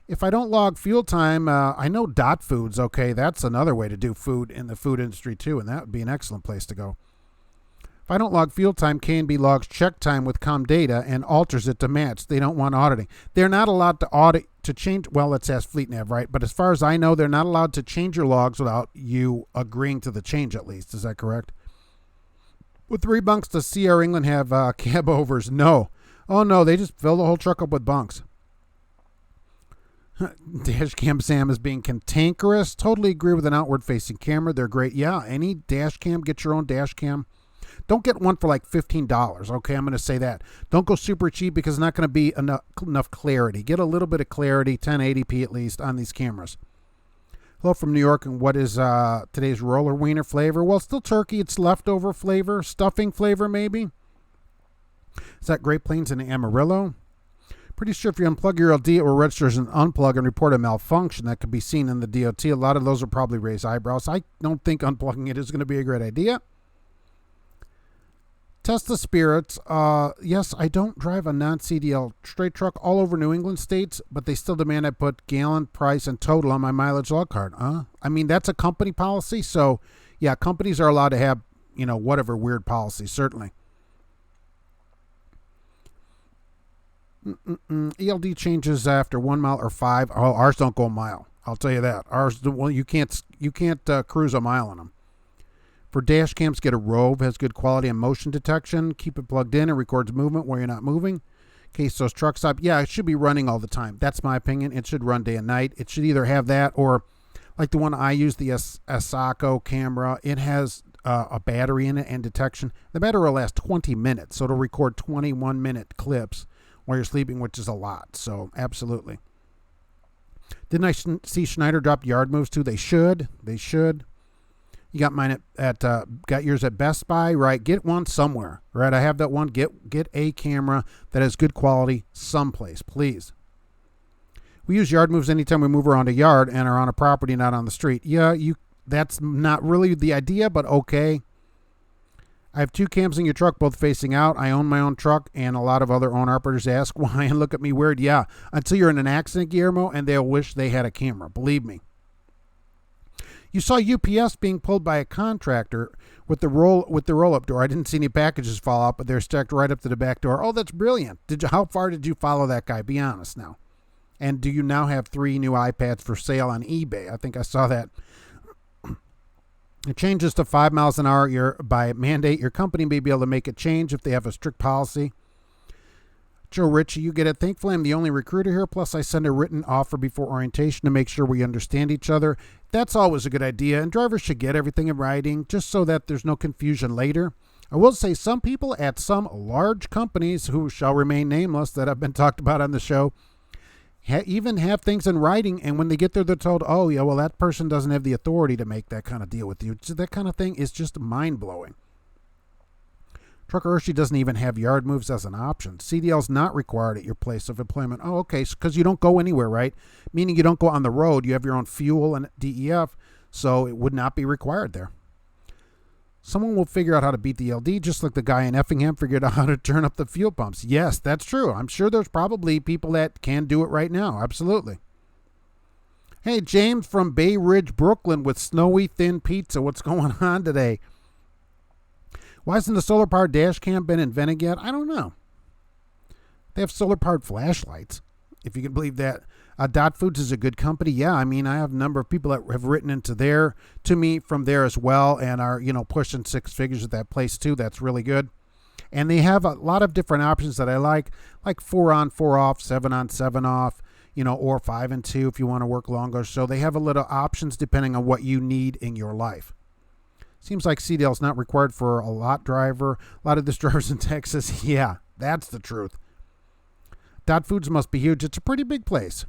Speaker 1: If I don't log fuel time, I know Dot Foods. Okay, that's another way to do food in the food industry too, and that would be an excellent place to go. If I don't log fuel time, K&B logs check time with ComData and alters it to match. They don't want auditing. They're not allowed to audit to change. Well, let's ask FleetNav, right? But as far as I know, they're not allowed to change your logs without you agreeing to the change at least. Is that correct? With 3 bunks, does CR England have cab overs? No. Oh, no, they just fill the whole truck up with bunks. Dashcam Sam is being cantankerous. Totally agree with an outward-facing camera. They're great. Yeah, any dash cam, get your own dash cam. Don't get one for like $15, okay? I'm going to say that. Don't go super cheap because it's not going to be enough clarity. Get a little bit of clarity, 1080p at least, on these cameras. Hello from New York, and what is today's roller wiener flavor? Well, still turkey. It's leftover flavor, stuffing flavor maybe. Is that Great Plains and Amarillo? Pretty sure if you unplug your LD, it will register as an unplug and report a malfunction that could be seen in the DOT. A lot of those will probably raise eyebrows. I don't think unplugging it is going to be a great idea. Test the spirits. Yes, I don't drive a non-CDL straight truck all over New England states, but they still demand I put gallon, price, and total on my mileage log card. I mean, that's a company policy. So, yeah, companies are allowed to have, whatever weird policy, certainly. ELD changes after 1 mile or 5. Oh, ours don't go a mile. I'll tell you that. Ours, well, you can't cruise a mile on them. For dash cams, get a Rove, has good quality and motion detection. Keep it plugged in and records movement while you're not moving. In case those trucks stop, yeah, it should be running all the time. That's my opinion. It should run day and night. It should either have that or, like the one I use, the Asako camera. It has a battery in it and detection. The battery will last 20 minutes, so it'll record 21-minute clips while you're sleeping, which is a lot. So, absolutely. Didn't I see Schneider drop yard moves too? They should. You got mine got yours at Best Buy, right? Get one somewhere, right? I have that one. Get a camera that has good quality someplace, please. We use yard moves anytime we move around a yard and are on a property, not on the street. Yeah, that's not really the idea, but okay. I have 2 cams in your truck, both facing out. I own my own truck, and a lot of other owner-operators ask why and look at me weird. Yeah, until you're in an accident, Guillermo, and they'll wish they had a camera. Believe me. You saw UPS being pulled by a contractor with the roll-up door. I didn't see any packages fall out, but they're stacked right up to the back door. Oh, that's brilliant. How far did you follow that guy? Be honest now. And do you now have 3 new iPads for sale on eBay? I think I saw that. It changes to 5 miles an hour. By mandate, your company may be able to make a change if they have a strict policy. Joe Ritchie, you get it. Thankfully, I'm the only recruiter here. Plus, I send a written offer before orientation to make sure we understand each other. That's always a good idea, and drivers should get everything in writing just so that there's no confusion later. I will say some people at some large companies who shall remain nameless that have been talked about on the show even have things in writing, and when they get there, they're told, oh, yeah, well, that person doesn't have the authority to make that kind of deal with you. So that kind of thing is just mind-blowing. Trucker Hershey doesn't even have yard moves as an option. CDL is not required at your place of employment. Oh, okay, because you don't go anywhere, right? Meaning you don't go on the road. You have your own fuel and DEF, so it would not be required there. Someone will figure out how to beat the LD, just like the guy in Effingham figured out how to turn up the fuel pumps. Yes, that's true. I'm sure there's probably people that can do it right now. Absolutely. Hey, James from Bay Ridge, Brooklyn with snowy thin pizza. What's going on today? Why hasn't the solar-powered dash cam been invented yet? I don't know. They have solar-powered flashlights, if you can believe that. Dot Foods is a good company. Yeah, I mean, I have a number of people that have written to me from there as well and are, pushing 6 figures at that place too. That's really good. And they have a lot of different options that I like 4 on, 4 off, 7 on, 7 off, or 5 and 2 if you want to work longer. So they have a little options depending on what you need in your life. Seems like CDL is not required for a lot driver. A lot of this drivers in Texas. Yeah, that's the truth. Dot Foods must be huge. It's a pretty big place.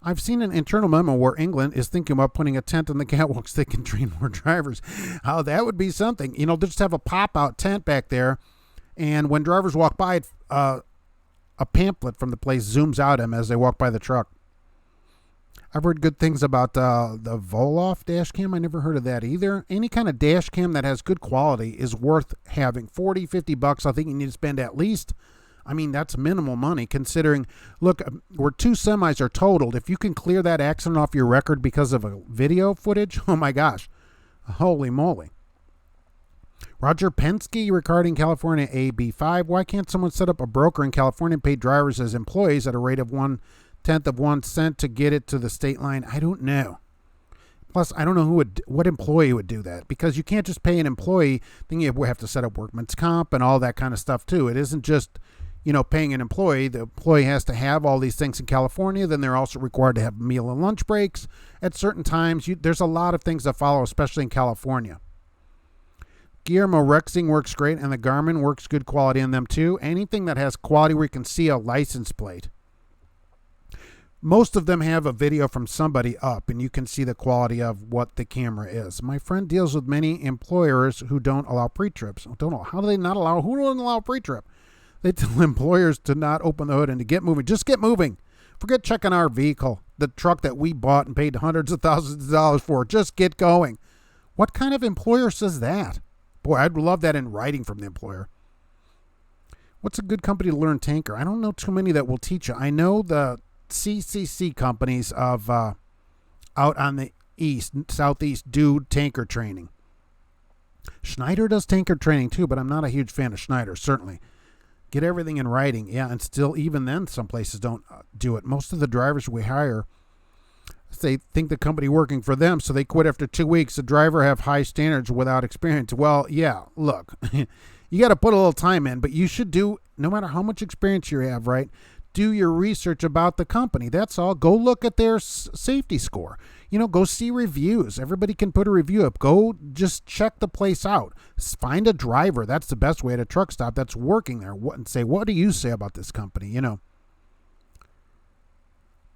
Speaker 1: I've seen an internal memo where England is thinking about putting a tent on the catwalks they can train more drivers. How that would be something. They'll just have a pop-out tent back there, and when drivers walk by, a pamphlet from the place zooms out at them as they walk by the truck. I've heard good things about the Voloff dash cam. I never heard of that either. Any kind of dash cam that has good quality is worth having. $40, $50, I think you need to spend at least I mean, that's minimal money considering, look, where 2 semis are totaled. If you can clear that accident off your record because of a video footage, oh my gosh, holy moly. Roger Penske regarding California AB5. Why can't someone set up a broker in California and pay drivers as employees at a rate of 1/10 of 1 cent to get it to the state line? I don't know. Plus, I don't know what employee would do that, because you can't just pay an employee. Then you have to set up workman's comp and all that kind of stuff too. It isn't just, paying an employee. The employee has to have all these things in California. Then they're also required to have meal and lunch breaks at certain times. There's a lot of things that follow, especially in California. Guillermo Rexing works great, and the Garmin works good quality on them too. Anything that has quality where you can see a license plate. Most of them have a video from somebody up, and you can see the quality of what the camera is. My friend deals with many employers who don't allow pre-trips. Don't know. How do they not allow? Who don't allow pre-trip? They tell employers to not open the hood and to get moving. Just get moving. Forget checking our vehicle, the truck that we bought and paid hundreds of thousands of dollars for. Just get going. What kind of employer says that? Boy, I'd love that in writing from the employer. What's a good company to learn tanker? I don't know too many that will teach you. I know the CCC companies of out on the southeast do tanker training. Schneider does tanker training too, but I'm not a huge fan of Schneider, certainly. Get everything in writing. Yeah, and still, even then, some places don't do it. Most of the drivers we hire, they think the company working for them, so they quit after 2 weeks. The driver have high standards without experience. Well, yeah, look, you got to put a little time in, but you should do, no matter how much experience you have, right? Do your research about the company. That's all. Go look at their safety score. Go see reviews. Everybody can put a review up. Go just check the place out. Find a driver. That's the best way at a truck stop that's working there. And say, what do you say about this company?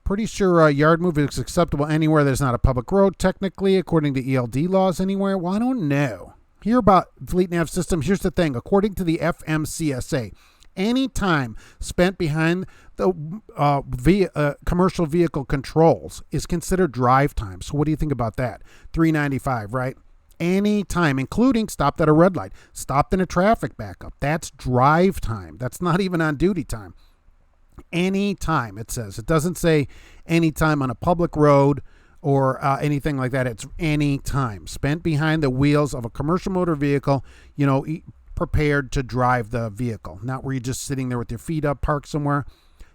Speaker 1: Pretty sure yard move is acceptable anywhere there's not a public road, technically, according to ELD laws anywhere. Well, I don't know. Hear about Fleet Nav system. Here's the thing. According to the FMCSA, any time spent behind the commercial vehicle controls is considered drive time. So what do you think about that? $3.95, right? Any time, including stopped at a red light, stopped in a traffic backup. That's drive time. That's not even on duty time. Any time, it says. It doesn't say any time on a public road or anything like that. It's any time spent behind the wheels of a commercial motor vehicle, prepared to drive the vehicle, not where you're just sitting there with your feet up, parked somewhere.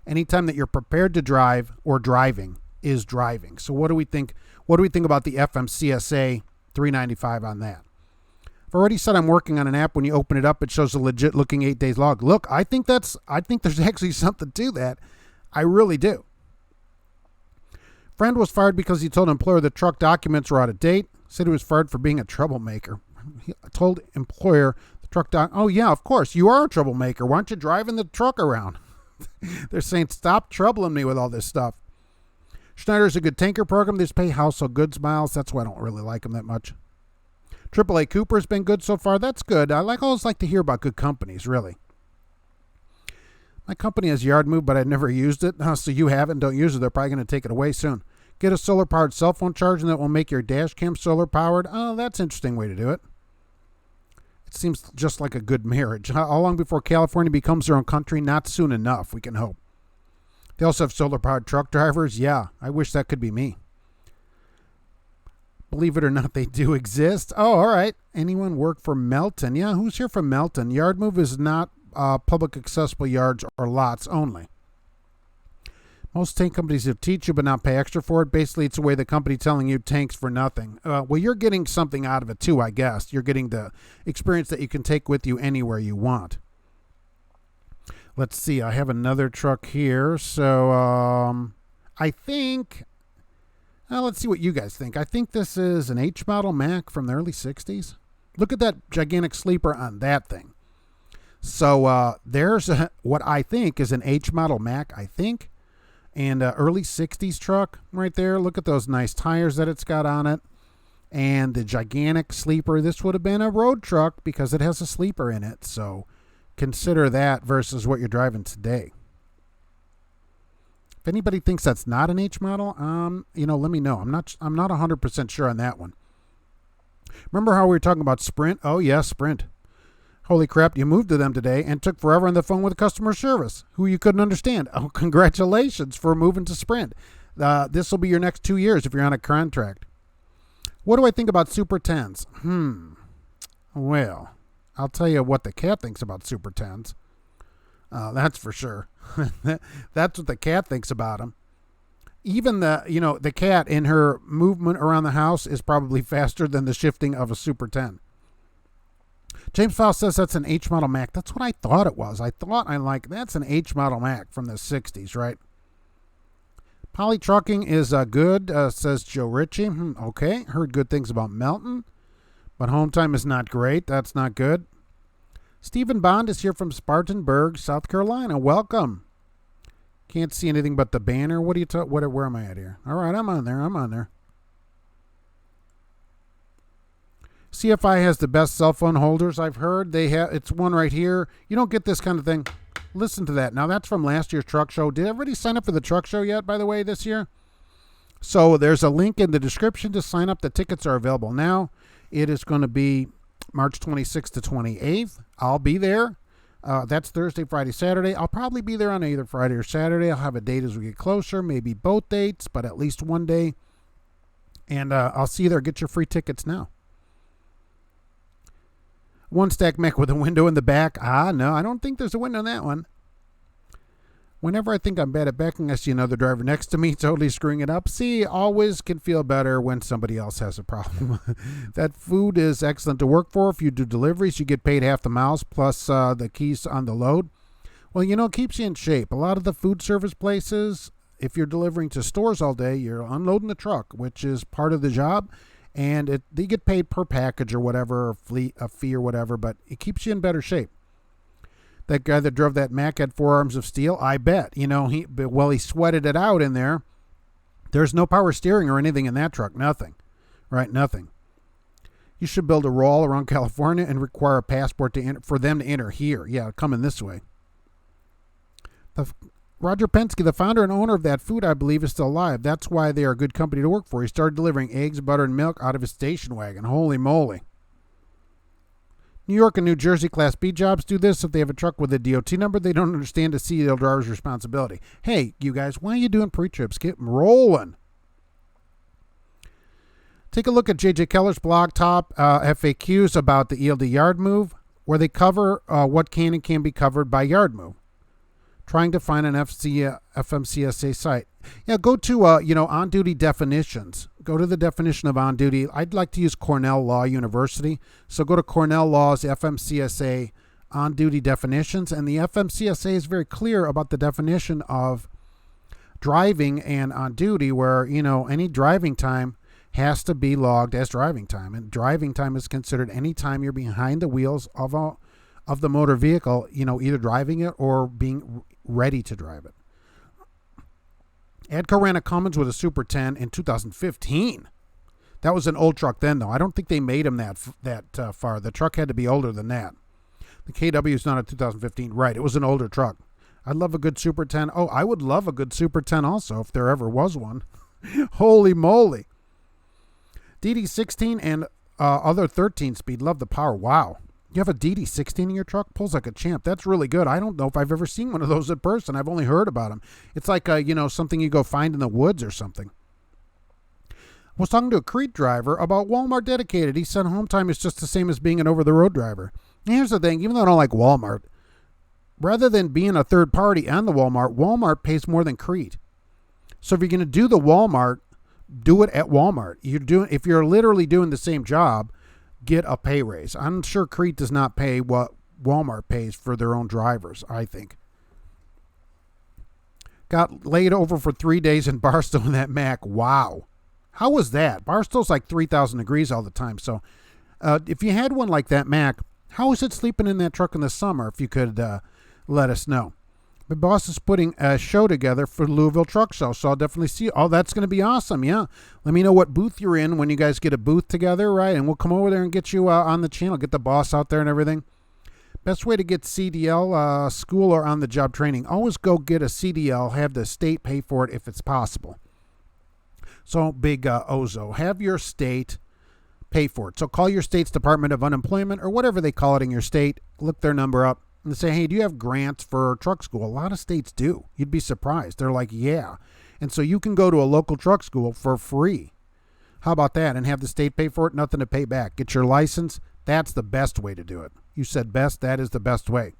Speaker 1: Anytime that you're prepared to drive or driving is driving. So what do we think? What do we think about the FMCSA $3.95 on that? I've already said I'm working on an app. When you open it up, it shows a legit looking 8 days log. Look, I think there's actually something to that. I really do. Friend was fired because he told employer the truck documents were out of date. Said he was fired for being a troublemaker. He told employer the truck oh yeah, of course, you are a troublemaker. Why aren't you driving the truck around? They're saying, stop troubling me with all this stuff. Schneider's a good tanker program. They just pay household goods miles. That's why I don't really like them that much. AAA Cooper's been good so far. That's good. I always like to hear about good companies, really. My company has yard move, but I've never used it. So you haven't, don't use it. They're probably going to take it away soon. Get a solar-powered cell phone charger that will make your dash cam solar-powered. Oh, that's an interesting way to do it. It seems just like a good marriage. How long before California becomes their own country? Not soon enough, we can hope. They also have solar-powered truck drivers. Yeah, I wish that could be me. Believe it or not, they do exist. Oh, all right. Anyone work for Melton? Yeah, who's here from Melton? Yard move is not public accessible yards or lots only. Most tank companies will teach you but not pay extra for it. Basically, it's a way the company telling you tanks for nothing. Well, you're getting something out of it too, I guess. You're getting the experience that you can take with you anywhere you want. Let's see. I have another truck here. So I think, let's see what you guys think. I think this is an H model Mack from the early 60s. Look at that gigantic sleeper on that thing. So there's what I think is an H model Mack, I think. And early 60s truck right there. Look at those nice tires that it's got on it. And the gigantic sleeper. This would have been a road truck because it has a sleeper in it. So consider that versus what you're driving today. If anybody thinks that's not an H model, let me know. I'm not 100% sure on that one. Remember how we were talking about Sprint? Oh, yeah, Sprint. Holy crap, you moved to them today and took forever on the phone with customer service, who you couldn't understand. Oh, congratulations for moving to Sprint. This will be your next 2 years if you're on a contract. What do I think about Super 10s? Well, I'll tell you what the cat thinks about Super 10s. That's for sure. That's what the cat thinks about them. Even the cat in her movement around the house is probably faster than the shifting of a Super 10. James Faust says that's an H model Mac. That's what I thought it was. That's an H model Mac from the 60s, right? Poly Trucking is good, says Joe Ritchie. Okay, heard good things about Melton, but home time is not great. That's not good. Stephen Bond is here from Spartanburg, South Carolina. Welcome. Can't see anything but the banner. What are you where am I at here? All right, I'm on there. CFI has the best cell phone holders I've heard. It's one right here. You don't get this kind of thing. Listen to that. Now, that's from last year's truck show. Did everybody sign up for the truck show yet, by the way, this year? So there's a link in the description to sign up. The tickets are available now. It is going to be March 26th to 28th. I'll be there. That's Thursday, Friday, Saturday. I'll probably be there on either Friday or Saturday. I'll have a date as we get closer, maybe both dates, but at least one day. And I'll see you there. Get your free tickets now. One stack mech with a window in the back. No, I don't think there's a window in that one. Whenever I think I'm bad at backing, I see another driver next to me totally screwing it up. See, always can feel better when somebody else has a problem. That food is excellent to work for. If you do deliveries, you get paid half the miles plus the keys on the load. Well, it keeps you in shape. A lot of the food service places, if you're delivering to stores all day, you're unloading the truck, which is part of the job. And they get paid per package or whatever, a fee or whatever, but it keeps you in better shape. That guy that drove that Mac had 4 arms of steel, I bet. He sweated it out in there. There's no power steering or anything in that truck. Nothing. Right? Nothing. You should build a roll around California and require a passport for them to enter here. Yeah, coming this way. Roger Penske, the founder and owner of that food, I believe, is still alive. That's why they are a good company to work for. He started delivering eggs, butter, and milk out of his station wagon. Holy moly. New York and New Jersey Class B jobs do this. If they have a truck with a DOT number, they don't understand a CDL driver's responsibility. Hey, you guys, why are you doing pre-trips? Get them rolling. Take a look at J.J. Keller's blog top FAQs about the ELD yard move, where they cover what can and can't be covered by yard move. Trying to find an FMCSA site. Yeah, go to, on-duty definitions. Go to the definition of on-duty. I'd like to use Cornell Law University. So go to Cornell Law's FMCSA on-duty definitions. And the FMCSA is very clear about the definition of driving and on-duty, where, any driving time has to be logged as driving time. And driving time is considered any time you're behind the wheels of the motor vehicle, either driving it or being ready to drive it. Adco ran a Cummins with a Super 10 in 2015. That was an old truck then, though. I don't think they made them that far. The truck had to be older than that. The KW is not a 2015. Right, it was an older truck. I'd love a good Super 10. Oh, I would love a good Super 10 also, if there ever was one. Holy moly. DD16 and other 13-speed. Love the power. Wow. You have a DD16 in your truck? Pulls like a champ. That's really good. I don't know if I've ever seen one of those in person. I've only heard about them. It's like, something you go find in the woods or something. I was talking to a Crete driver about Walmart Dedicated. He said home time is just the same as being an over-the-road driver. And here's the thing. Even though I don't like Walmart, rather than being a third party on the Walmart pays more than Crete. So if you're going to do the Walmart, do it at Walmart. If you're literally doing the same job, get a pay raise. I'm sure Crete does not pay what Walmart pays for their own drivers, I think. Got laid over for 3 days in Barstow in that Mac. Wow. How was that? Barstow's like 3,000 degrees all the time. So if you had one like that Mac, how is it sleeping in that truck in the summer? If you could let us know. My boss is putting a show together for the Louisville Truck Show, so I'll definitely see you. Oh, that's going to be awesome, yeah. Let me know what booth you're in when you guys get a booth together, right? And we'll come over there and get you on the channel, get the boss out there and everything. Best way to get CDL, school or on-the-job training. Always go get a CDL. Have the state pay for it if it's possible. So, big Ozo. Have your state pay for it. So call your state's Department of Unemployment or whatever they call it in your state. Look their number up and say, hey, do you have grants for truck school? A lot of states do. You'd be surprised. They're like, yeah. And so you can go to a local truck school for free. How about that? And have the state pay for it, nothing to pay back. Get your license. That's the best way to do it. You said best. That is the best way.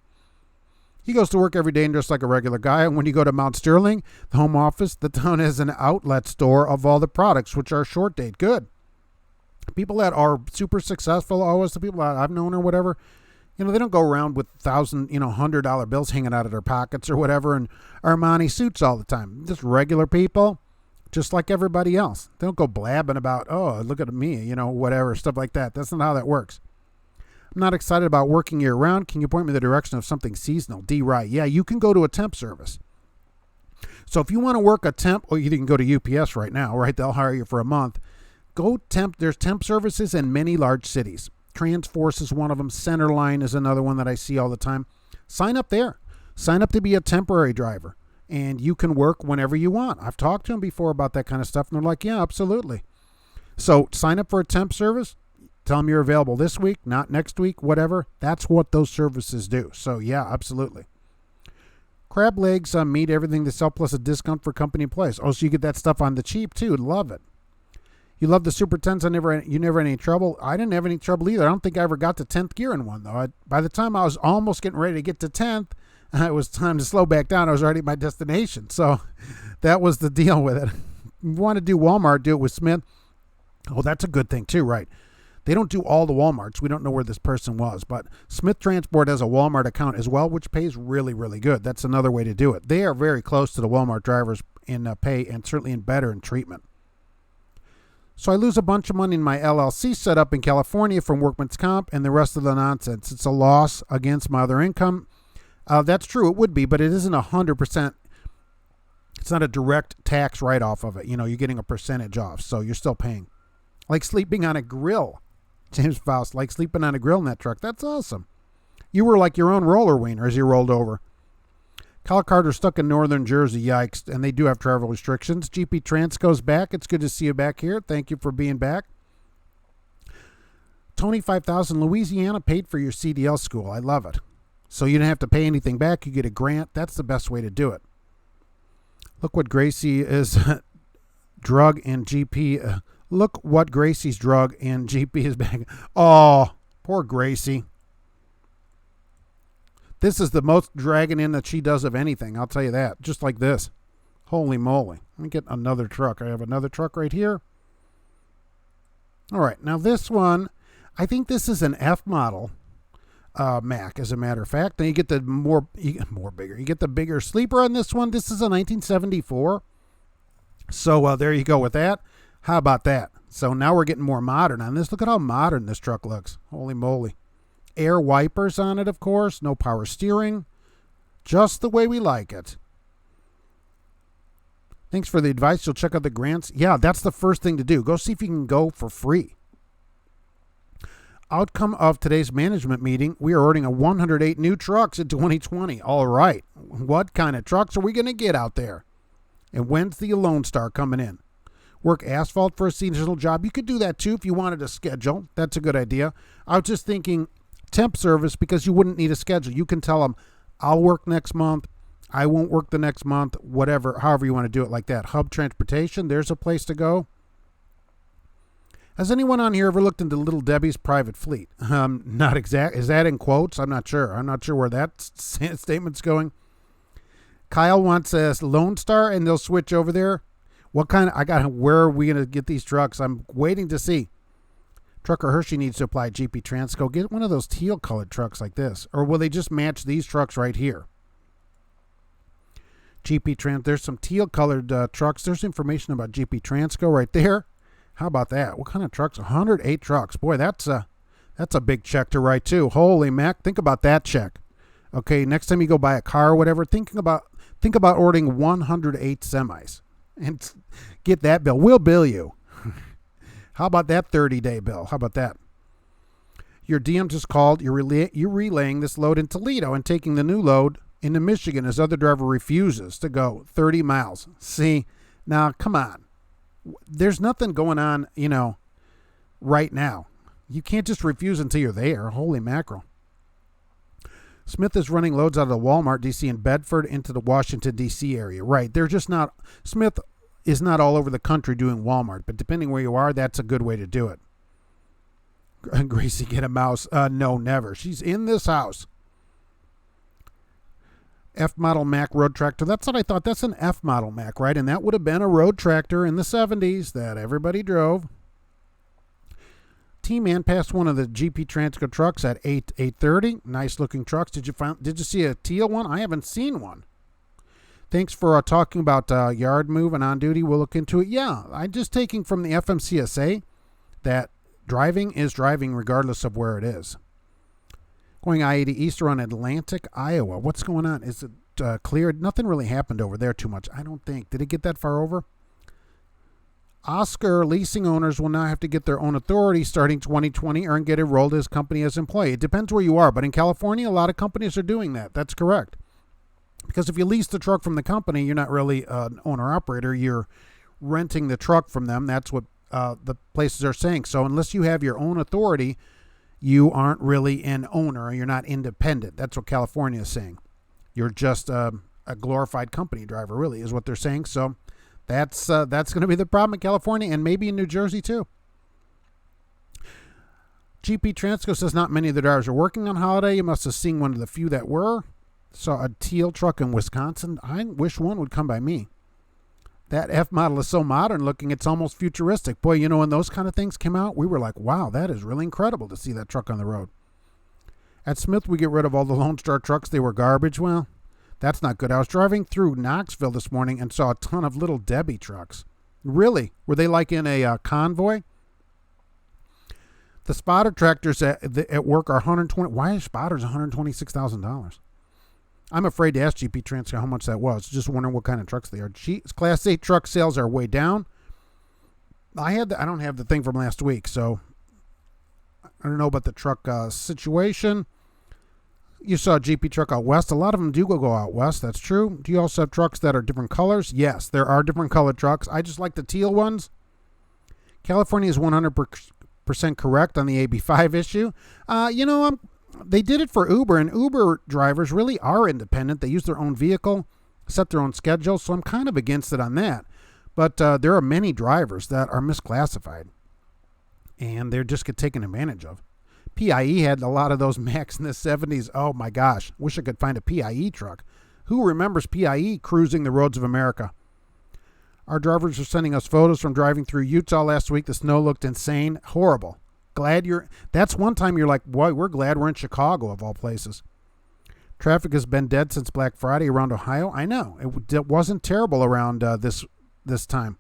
Speaker 1: He goes to work every day and just like a regular guy. And when you go to Mount Sterling, the home office, the town has an outlet store of all the products, which are short date. Good. People that are super successful, always the people that I've known or whatever, they don't go around with $1,000 bills hanging out of their pockets or whatever and Armani suits all the time. Just regular people, just like everybody else. They don't go blabbing about, oh, look at me, whatever, stuff like that. That's not how that works. I'm not excited about working year round. Can you point me in the direction of something seasonal? D. Right. Yeah, you can go to a temp service. So if you want to work a temp, or you can go to UPS right now, right? They'll hire you for a month. Go temp. There's temp services in many large cities. Transforce is one of them. Centerline is another one that I see all the time. Sign up there. Sign up to be a temporary driver, and you can work whenever you want. I've talked to them before about that kind of stuff, and they're like, yeah, absolutely. So sign up for a temp service. Tell them you're available this week, not next week, whatever. That's what those services do. So, yeah, absolutely. Crab legs, meat, everything they sell plus a discount for company employees. Oh, so you get that stuff on the cheap, too. Love it. You love the Super 10s. You never had any trouble. I didn't have any trouble either. I don't think I ever got to 10th gear in one, though. By the time I was almost getting ready to get to 10th, it was time to slow back down. I was already at my destination. So that was the deal with it. If you want to do Walmart, do it with Smith. Oh, that's a good thing, too, right? They don't do all the Walmarts. We don't know where this person was, but Smith Transport has a Walmart account as well, which pays really, really good. That's another way to do it. They are very close to the Walmart drivers in pay and certainly in better in treatment. So I lose a bunch of money in my LLC set up in California from workman's comp and the rest of the nonsense. It's a loss against my other income. That's true. It would be, but it isn't 100%. It's not a direct tax write-off of it. You're getting a percentage off, so you're still paying. Like sleeping on a grill. James Faust, like sleeping on a grill in that truck. That's awesome. You were like your own roller wiener as you rolled over. Kyle Carter stuck in northern Jersey. Yikes. And they do have travel restrictions. GP Transco's back. It's good to see you back here. Thank you for being back. Tony 5000, Louisiana paid for your CDL school. I love it. So you didn't have to pay anything back. You get a grant. That's the best way to do it. Look what Gracie is drug and GP. Look what Gracie's drug and GP is back. Oh, poor Gracie. This is the most dragging in that she does of anything. I'll tell you that. Just like this. Holy moly. Let me get another truck. I have another truck right here. All right. Now this one, I think this is an F model Mac, as a matter of fact. Then you get the bigger. You get the bigger sleeper on this one. This is a 1974. So there you go with that. How about that? So now we're getting more modern on this. Look at how modern this truck looks. Holy moly. Air wipers on it, of course. No power steering. Just the way we like it. Thanks for the advice. You'll check out the grants. Yeah, that's the first thing to do. Go see if you can go for free. Outcome of today's management meeting. We are ordering 108 new trucks in 2020. All right. What kind of trucks are we going to get out there? And when's the Lone Star coming in? Work asphalt for a seasonal job. You could do that too if you wanted a schedule. That's a good idea. I was just thinking temp service because you wouldn't need a schedule. You can tell them, I'll work next month. I won't work the next month. Whatever, however you want to do it like that. Hub Transportation, there's a place to go. Has anyone on here ever looked into Little Debbie's private fleet? Not exact. Is that in quotes? I'm not sure. I'm not sure where that statement's going. Kyle wants a Lone Star and they'll switch over there. Where are we going to get these trucks? I'm waiting to see. Trucker Hershey needs to apply GP Transco. Get one of those teal colored trucks like this. Or will they just match these trucks right here? GP Trans, there's some teal colored trucks. There's information about GP Transco right there. How about that? What kind of trucks? 108 trucks. Boy, that's a big check to write too. Holy mac. Think about that check. Okay, next time you go buy a car or whatever, think about ordering 108 semis. And get that bill. We'll bill you. How about that 30-day bill? How about that? Your DM just called. You're relaying this load in Toledo and taking the new load into Michigan as other driver refuses to go 30 miles. See, now, come on. There's nothing going on, right now. You can't just refuse until you're there. Holy mackerel. Smith is running loads out of the Walmart DC in Bedford into the Washington DC area. Right. They're just not, Smith is not all over the country doing Walmart, but depending where you are, that's a good way to do it. Gracie, get a mouse. No, never. She's in this house. F model Mack road tractor. That's what I thought. That's an F model Mack, right? And that would have been a road tractor in the 70s that everybody drove. T-Man passed one of the GP Transco trucks at 8:30. Nice looking trucks. Did you see a teal one? I haven't seen one. Thanks for talking about yard move and on duty. We'll look into it. Yeah, I'm just taking from the FMCSA that driving is driving regardless of where it is. Going I-80 East around Atlantic, Iowa. What's going on? Is it cleared? Nothing really happened over there too much, I don't think. Did it get that far over? Oscar leasing owners will now have to get their own authority starting 2020 or get enrolled as company as employee. It depends where you are, but in California, a lot of companies are doing that. That's correct. Because if you lease the truck from the company, you're not really an owner-operator. You're renting the truck from them. That's what the places are saying. So unless you have your own authority, you aren't really an owner. You're not independent. That's what California is saying. You're just a glorified company driver, really, is what they're saying. So that's going to be the problem in California and maybe in New Jersey too. GP Transco says not many of the drivers are working on holiday. You must have seen one of the few that were. Saw a teal truck in Wisconsin. I wish one would come by me. That F model is so modern looking, it's almost futuristic. Boy, when those kind of things came out, we were like, wow, that is really incredible to see that truck on the road. At Smith, we get rid of all the Lone Star trucks. They were garbage. Well, that's not good. I was driving through Knoxville this morning and saw a ton of little Debbie trucks. Really? Were they like in a convoy? The spotter tractors at work are 120. Why are spotters $126,000? I'm afraid to ask GP Transco how much that was. Just wondering what kind of trucks they are. Class 8 truck sales are way down. I don't have the thing from last week, so I don't know about the truck situation. You saw a GP truck out west. A lot of them do go out west. That's true. Do you also have trucks that are different colors? Yes, there are different colored trucks. I just like the teal ones. California is 100% correct on the AB5 issue. They did it for Uber, and Uber drivers really are independent. They use their own vehicle, set their own schedule, so I'm kind of against it on that. But there are many drivers that are misclassified, and they're just get taken advantage of. PIE had a lot of those Macs in the 70s. Oh, my gosh. Wish I could find a PIE truck. Who remembers PIE cruising the roads of America? Our drivers are sending us photos from driving through Utah last week. The snow looked insane. Horrible. That's one time you're like, boy, we're glad we're in Chicago, of all places. Traffic has been dead since Black Friday around Ohio. I know. It wasn't terrible around this time.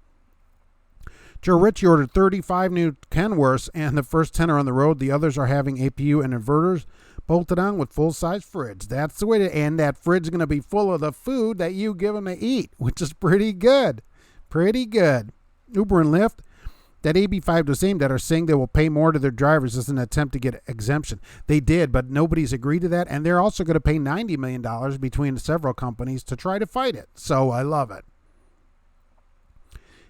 Speaker 1: Joe Ritchie ordered 35 new Kenworths, and the first 10 are on the road. The others are having APU and inverters bolted on with full-size fridge. That's the way to end. That fridge is going to be full of the food that you give them to eat, which is pretty good. Pretty good. Uber and Lyft, that AB5 was aimed at, are saying they will pay more to their drivers as an attempt to get exemption. They did, but nobody's agreed to that, and they're also going to pay $90 million between several companies to try to fight it. So I love it.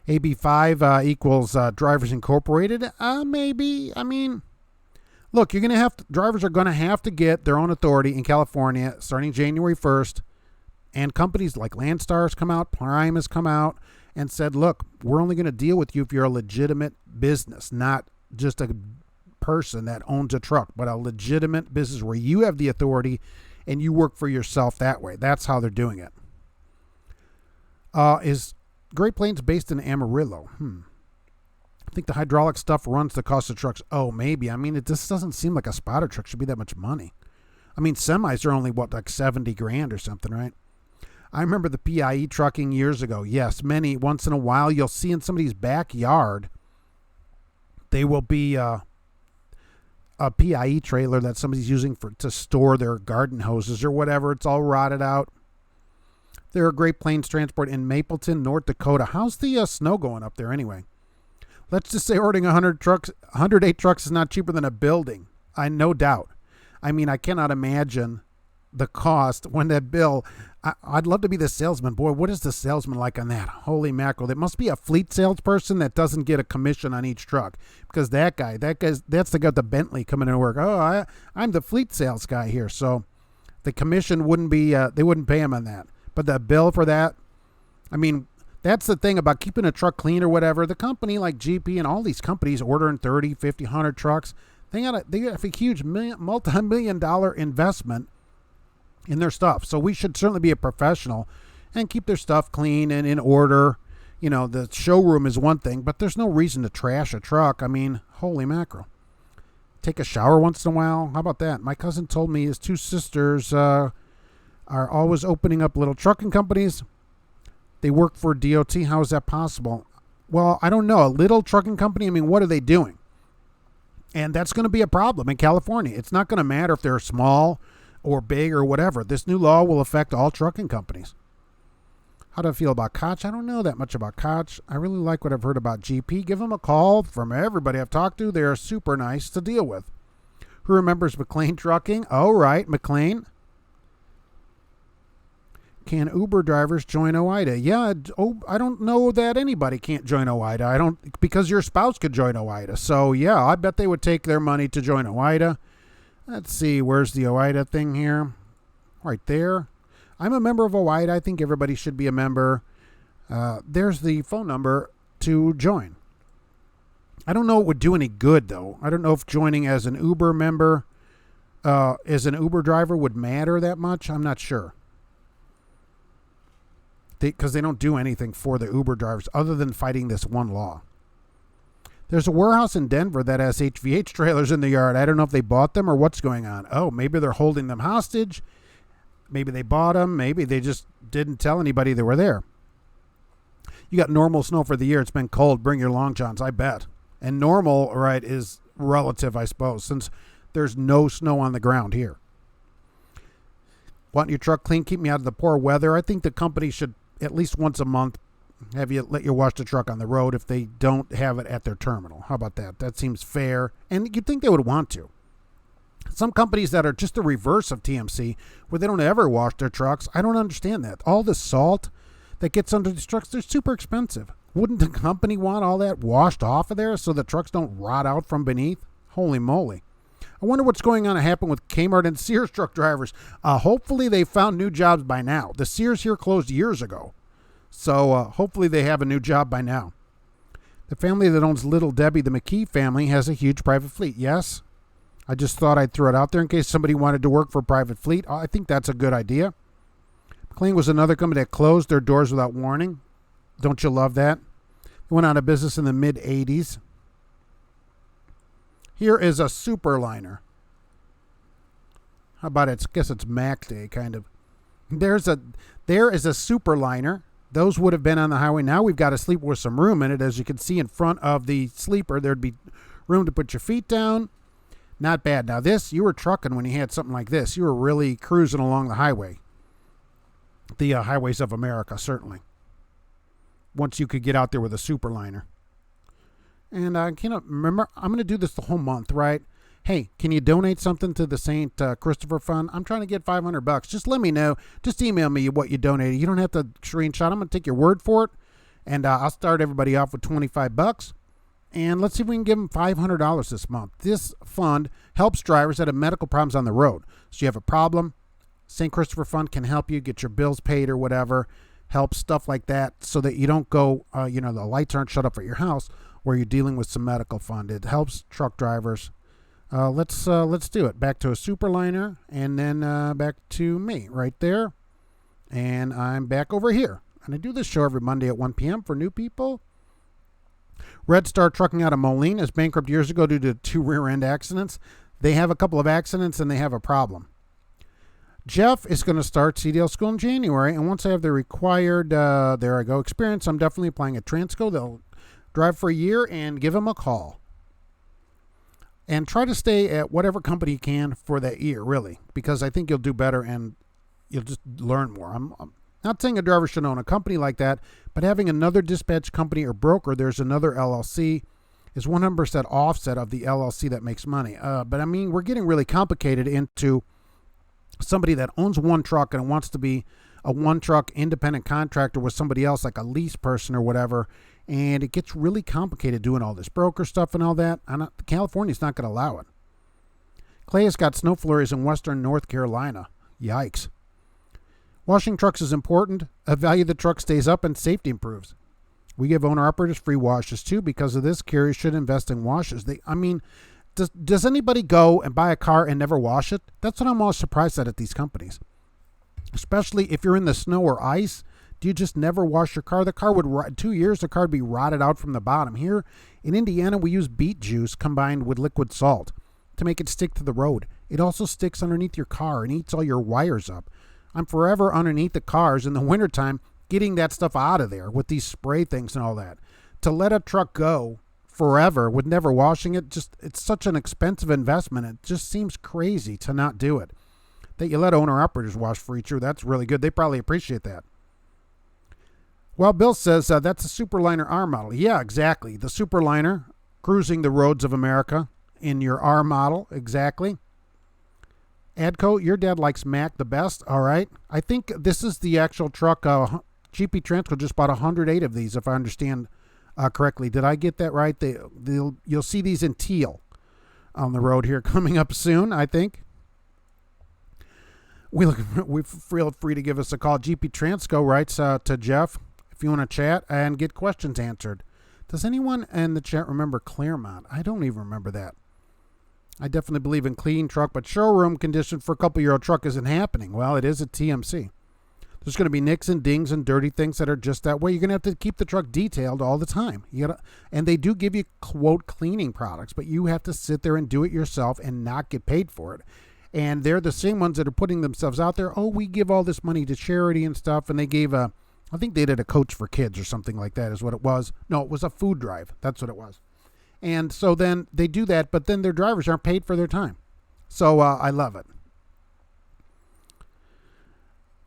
Speaker 1: AB5 equals Drivers Incorporated. Maybe. I mean, look, drivers are going to have to get their own authority in California starting January 1st. And companies like Landstar has come out, Prime has come out and said, look, we're only going to deal with you if you're a legitimate business, not just a person that owns a truck, but a legitimate business where you have the authority and you work for yourself that way. That's how they're doing it. Is Great Plains based in Amarillo? I think the hydraulic stuff runs the cost of trucks. Oh, maybe. I mean, it just doesn't seem like a spotter truck should be that much money. I mean, semis are only, like $70,000 or something, right? I remember the PIE trucking years ago. Yes, once in a while, you'll see in somebody's backyard, they will be a PIE trailer that somebody's using to store their garden hoses or whatever. It's all rotted out. There are Great Plains Transport in Mapleton, North Dakota. How's the snow going up there anyway? Let's just say ordering 108 trucks is not cheaper than a building. No doubt. I mean, I cannot imagine the cost when that bill. I'd love to be the salesman. Boy, what is the salesman like on that? Holy mackerel. There must be a fleet salesperson that doesn't get a commission on each truck, because that's the guy with the Bentley coming to work. Oh, I'm the fleet sales guy here. So the commission wouldn't be, they wouldn't pay him on that. But the bill for that, I mean, that's the thing about keeping a truck clean or whatever. The company like GP and all these companies ordering 30, 50, 100 trucks, they got a huge multi-million dollar investment in their stuff. So we should certainly be a professional and keep their stuff clean and in order. You know, the showroom is one thing, but there's no reason to trash a truck. I mean, holy mackerel. Take a shower once in a while. How about that? My cousin told me his two sisters are always opening up little trucking companies. They work for DOT. How is that possible? Well, I don't know. A little trucking company, I mean, what are they doing? And that's going to be a problem in California. It's not going to matter if they're small or big or whatever. This new law will affect all trucking companies. How do I feel about Koch? I don't know that much about Koch. I really like what I've heard about GP. Give them a call. From everybody I've talked to, they're super nice to deal with. Who remembers McLean Trucking? Oh, right, McLean. Can Uber drivers join OIDA? Yeah, I don't know that anybody can't join OIDA. Because your spouse could join OIDA. So, yeah, I bet they would take their money to join OIDA. Let's see, where's the OIDA thing here? Right there. I'm a member of OIDA. I think everybody should be a member. There's the phone number to join. I don't know it would do any good, though. I don't know if joining as an Uber member, as an Uber driver, would matter that much. I'm not sure. Because they don't do anything for the Uber drivers other than fighting this one law. There's a warehouse in Denver that has HVH trailers in the yard. I don't know if they bought them or what's going on. Oh, maybe they're holding them hostage. Maybe they bought them. Maybe they just didn't tell anybody they were there. You got normal snow for the year. It's been cold. Bring your long johns, I bet. And normal, right, is relative, I suppose, since there's no snow on the ground here. Want your truck clean? Keep me out of the poor weather. I think the company should at least once a month have you let you wash the truck on the road if they don't have it at their terminal. How about that? That seems fair. And you'd think they would want to. Some companies that are just the reverse of TMC, where they don't ever wash their trucks, I don't understand that. All the salt that gets under these trucks, they're super expensive. Wouldn't the company want all that washed off of there so the trucks don't rot out from beneath? Holy moly. I wonder what's going on to happen with Kmart and Sears truck drivers. Hopefully they found new jobs by now. The Sears here closed years ago. So hopefully they have a new job by now. The family that owns Little Debbie, the McKee family, has a huge private fleet. Yes, I just thought I'd throw it out there in case somebody wanted to work for a private fleet. I think that's a good idea. McLean was another company that closed their doors without warning. Don't you love that? They went out of business in the mid-'80s. Here is a superliner. How about it? I guess it's Mac Day, kind of. There is a superliner. Those would have been on the highway. Now we've got a sleeper with some room in it. As you can see in front of the sleeper, there'd be room to put your feet down. Not bad. Now this, you were trucking when you had something like this. You were really cruising along the highway. The highways of America, certainly. Once you could get out there with a superliner. And I cannot remember, I'm going to do this the whole month, right? Hey, can you donate something to the St. Christopher Fund? I'm trying to get $500. Just let me know. Just email me what you donated. You don't have to screenshot. I'm going to take your word for it. And I'll start everybody off with $25. And let's see if we can give them $500 this month. This fund helps drivers that have medical problems on the road. So you have a problem, St. Christopher Fund can help you get your bills paid or whatever. Help stuff like that so that you don't go, the lights aren't shut up at your house where you're dealing with some medical fund. It helps truck drivers. Let's do it. Back to a superliner and then back to me right there. And I'm back over here. And I do this show every Monday at 1 p.m. for new people. Red Star Trucking out of Moline is bankrupt years ago due to 2 rear-end accidents. They have a couple of accidents and they have a problem. Jeff is going to start CDL school in January, and once I have the required, experience, I'm definitely applying at Transco. They'll drive for a year and give them a call. And try to stay at whatever company you can for that year, really, because I think you'll do better and you'll just learn more. I'm not saying a driver should own a company like that, but having another dispatch company or broker, there's another LLC, is 100% offset of the LLC that makes money. But I mean, we're getting really complicated into somebody that owns one truck and wants to be a one truck independent contractor with somebody else, like a lease person or whatever, and it gets really complicated doing all this broker stuff and all that. California's not going to allow it. Clay has got snow flurries in western North Carolina. Yikes. Washing trucks is important. A value of the truck stays up and safety improves. We give owner-operators free washes, too. Because of this, carriers should invest in washes. Does anybody go and buy a car and never wash it? That's what I'm always surprised at these companies. Especially if you're in the snow or ice. Do you just never wash your car? The car would, 2 years, the car would be rotted out from the bottom. Here in Indiana, we use beet juice combined with liquid salt to make it stick to the road. It also sticks underneath your car and eats all your wires up. I'm forever underneath the cars in the wintertime getting that stuff out of there with these spray things and all that. To let a truck go forever with never washing it, it's such an expensive investment. It just seems crazy to not do it. That you let owner-operators wash free, true, that's really good. They probably appreciate that. Well, Bill says that's a Superliner R model. Yeah, exactly. The Superliner cruising the roads of America in your R model. Exactly. Adco, your dad likes Mack the best. All right. I think this is the actual truck. GP Transco just bought 108 of these, if I understand correctly. Did I get that right? You'll see these in teal on the road here coming up soon, I think. We feel free to give us a call. GP Transco writes to Jeff if you want to chat and get questions answered. Does anyone in the chat remember Claremont? I don't even remember that. I definitely believe in clean truck, but showroom condition for a couple-year-old truck isn't happening. Well, it is at TMC. There's going to be nicks and dings and dirty things that are just that way. You're going to have to keep the truck detailed all the time. And they do give you, quote, cleaning products, but you have to sit there and do it yourself and not get paid for it. And they're the same ones that are putting themselves out there. Oh, we give all this money to charity and stuff. And they gave I think they did a Coach for Kids or something like that is what it was. No, it was a food drive. That's what it was. And so then they do that, but then their drivers aren't paid for their time. So I love it.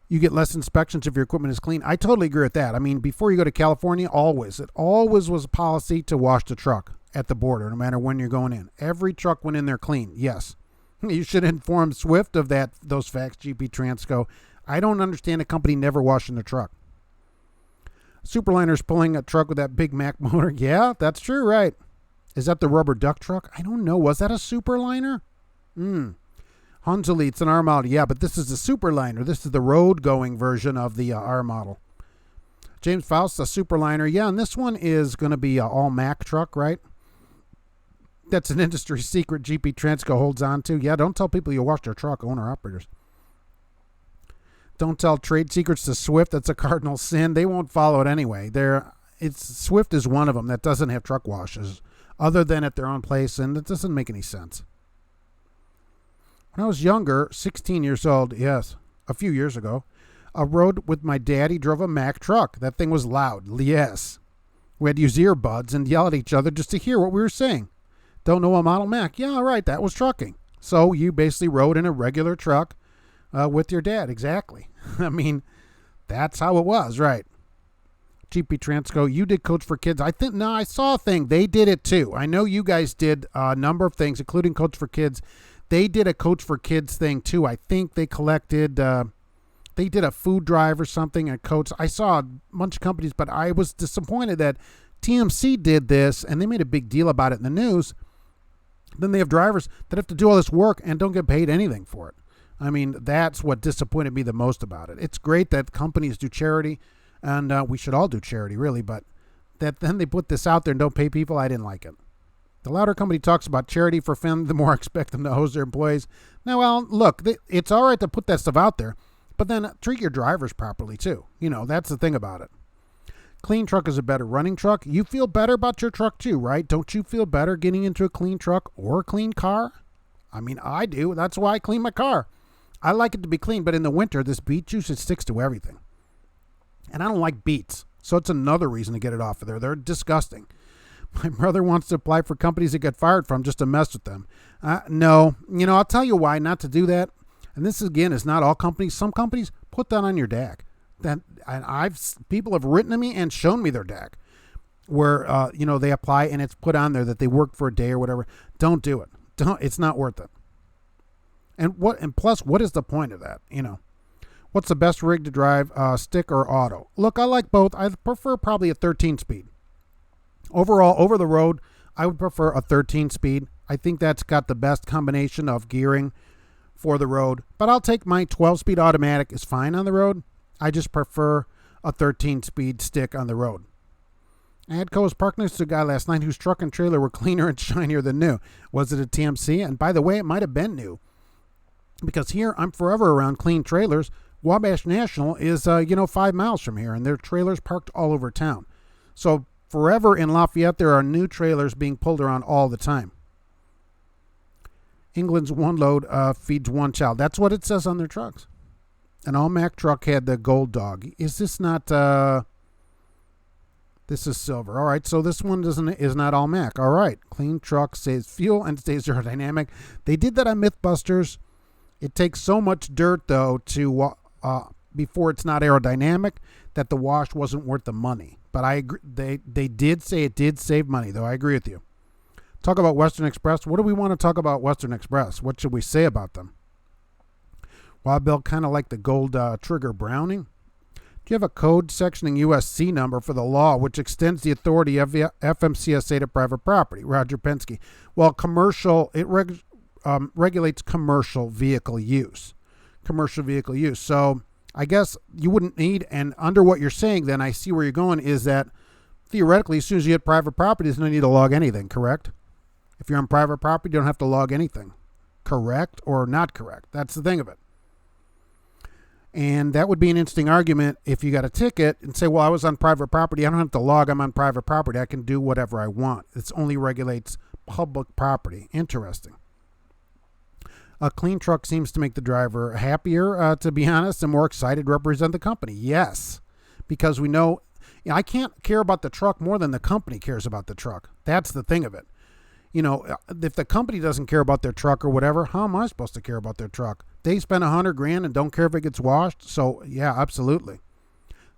Speaker 1: You get less inspections if your equipment is clean. I totally agree with that. I mean, before you go to California, it always was a policy to wash the truck at the border, no matter when you're going in. Every truck went in there clean. Yes. You should inform Swift of those facts, GP Transco. I don't understand a company never washing their truck. Superliner's pulling a truck with that big Mack motor. Yeah, that's true, right? Is that the rubber duck truck? I don't know. Was that a Superliner? Hunzeli, it's an R model. Yeah, but this is the Superliner. This is the road-going version of the R model. James Faust, a Superliner. Yeah, and this one is going to be an all-Mack truck, right? That's an industry secret GP Transco holds on to. Yeah, don't tell people you wash their truck, owner-operators. Don't tell trade secrets to Swift. That's a cardinal sin. They won't follow it anyway. Swift is one of them that doesn't have truck washes other than at their own place, and it doesn't make any sense. When I was younger, 16 years old, yes, a few years ago, I rode with my daddy, drove a Mack truck. That thing was loud, yes. We had to use earbuds and yell at each other just to hear what we were saying. Don't know a model Mack? Yeah, right, that was trucking. So you basically rode in a regular truck with your dad, exactly. I mean, that's how it was, right? GP Transco, you did Coach for Kids. I saw a thing. They did it too. I know you guys did a number of things, including Coach for Kids. They did a Coach for Kids thing too. I think they collected, they did a food drive or something at Coach. I saw a bunch of companies, but I was disappointed that TMC did this and they made a big deal about it in the news. Then they have drivers that have to do all this work and don't get paid anything for it. I mean, that's what disappointed me the most about it. It's great that companies do charity, and we should all do charity, really, but that then they put this out there and don't pay people, I didn't like it. The louder company talks about charity for fun, the more I expect them to hose their employees. Now, well, look, it's all right to put that stuff out there, but then treat your drivers properly, too. You know, that's the thing about it. Clean truck is a better running truck. You feel better about your truck, too, right? Don't you feel better getting into a clean truck or a clean car? I mean, I do. That's why I clean my car. I like it to be clean, but in the winter, this beet juice, it sticks to everything. And I don't like beets, so it's another reason to get it off of there. They're disgusting. My brother wants to apply for companies that get fired from just to mess with them. No, I'll tell you why not to do that. And this, again, is not all companies. Some companies put that on your DAC. People have written to me and shown me their DAC where, they apply and it's put on there that they worked for a day or whatever. Don't do it. It's not worth it. And plus, what is the point of that? What's the best rig to drive, stick or auto? Look, I like both. I prefer probably a 13 speed. Overall, over the road, I would prefer a 13 speed. I think that's got the best combination of gearing for the road. But I'll take my 12 speed automatic is fine on the road. I just prefer a 13 speed stick on the road. Adco was parked next to a guy last night whose truck and trailer were cleaner and shinier than new. Was it a TMC? And by the way, it might have been new. Because here, I'm forever around clean trailers. Wabash National is, 5 miles from here, and there are trailers parked all over town. So forever in Lafayette, there are new trailers being pulled around all the time. England's one load feeds one child. That's what it says on their trucks. An all-Mac truck had the gold dog. Is this not... This is silver. All right, so this one is not all Mac. All right, clean truck saves fuel and stays aerodynamic. They did that on Mythbusters. It takes so much dirt though to before it's not aerodynamic that the wash wasn't worth the money. But I agree. They did say it did save money though. I agree with you. Talk about Western Express. What do we want to talk about Western Express? What should we say about them? Wild Bill kind of like the gold trigger Browning. Do you have a code sectioning USC number for the law which extends the authority of the FMCSA to private property? Roger Penske. Well, commercial, it regulates commercial vehicle use. Commercial vehicle use. So I guess you wouldn't need, and under what you're saying, then I see where you're going, is that theoretically, as soon as you hit private property, there's no need to log anything, correct? If you're on private property, you don't have to log anything. Correct or not correct? That's the thing of it. And that would be an interesting argument if you got a ticket and say, well, I was on private property. I don't have to log. I'm on private property. I can do whatever I want. It only regulates public property. Interesting. A clean truck seems to make the driver happier, to be honest, and more excited to represent the company. Yes, because we know I can't care about the truck more than the company cares about the truck. That's the thing of it. If the company doesn't care about their truck or whatever, how am I supposed to care about their truck? They spend $100,000 and don't care if it gets washed. So yeah, absolutely.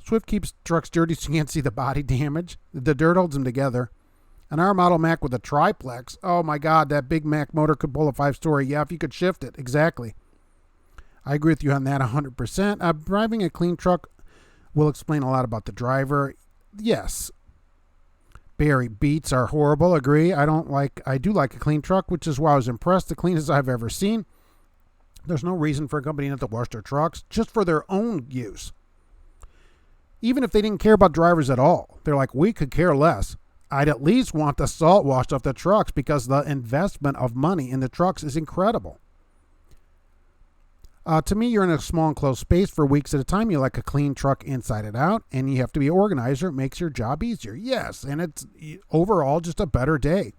Speaker 1: Swift keeps trucks dirty so you can't see the body damage. The dirt holds them together. An R model Mac with a triplex. Oh my God, that big Mac motor could pull a 5-story. Yeah, if you could shift it. Exactly. I agree with you on that 100%. Driving a clean truck will explain a lot about the driver. Yes. Barry, beats are horrible. Agree. I do like a clean truck, which is why I was impressed. The cleanest I've ever seen. There's no reason for a company not to wash their trucks just for their own use. Even if they didn't care about drivers at all, they're like, we could care less. I'd at least want the salt washed off the trucks because the investment of money in the trucks is incredible. To me, you're in a small enclosed space for weeks at a time. You like a clean truck inside and out, and you have to be an organizer. It makes your job easier. Yes, and it's overall just a better day.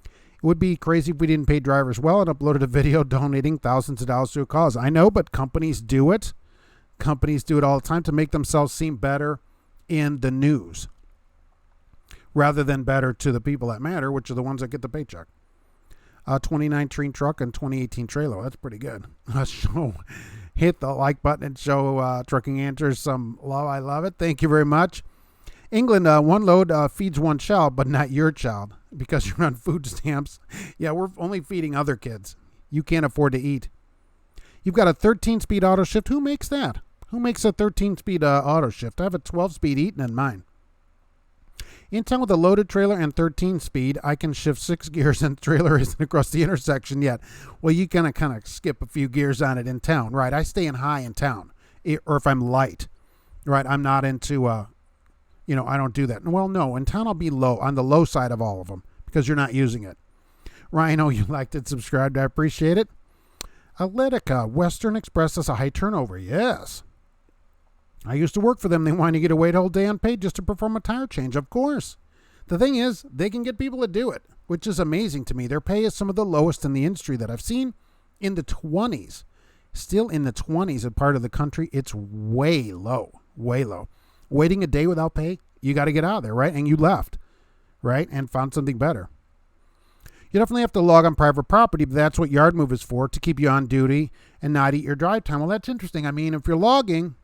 Speaker 1: It would be crazy if we didn't pay drivers well and uploaded a video donating thousands of dollars to a cause. I know, but companies do it. Companies do it all the time to make themselves seem better in the news rather than better to the people that matter, which are the ones that get the paycheck. 2019 truck and 2018 trailer. That's pretty good. Hit the like button and show Trucking Answers some love. I love it. Thank you very much. England, one load feeds one child, but not your child because you're on food stamps. Yeah, we're only feeding other kids. You can't afford to eat. You've got a 13-speed auto shift. Who makes that? Who makes a 13-speed auto shift? I have a 12-speed Eaton in mine. In town with a loaded trailer and 13-speed, I can shift 6 gears and the trailer isn't across the intersection yet. Well, you kind of skip a few gears on it in town, right? I stay in high in town, or if I'm light, right? I'm not into, I don't do that. Well, no, in town I'll be low, on the low side of all of them because you're not using it. Rhino, you liked it, subscribed. I appreciate it. Atletica, Western Express has a high turnover. Yes. I used to work for them. They want you to wait a whole day unpaid just to perform a tire change. Of course. The thing is, they can get people to do it, which is amazing to me. Their pay is some of the lowest in the industry that I've seen, in the 20s. Still in the 20s in part of the country. It's way low, way low. Waiting a day without pay, you got to get out of there, right? And you left, right? And found something better. You definitely have to log on private property, but that's what Yard Move is for, to keep you on duty and not eat your drive time. Well, that's interesting. I mean, if you're logging,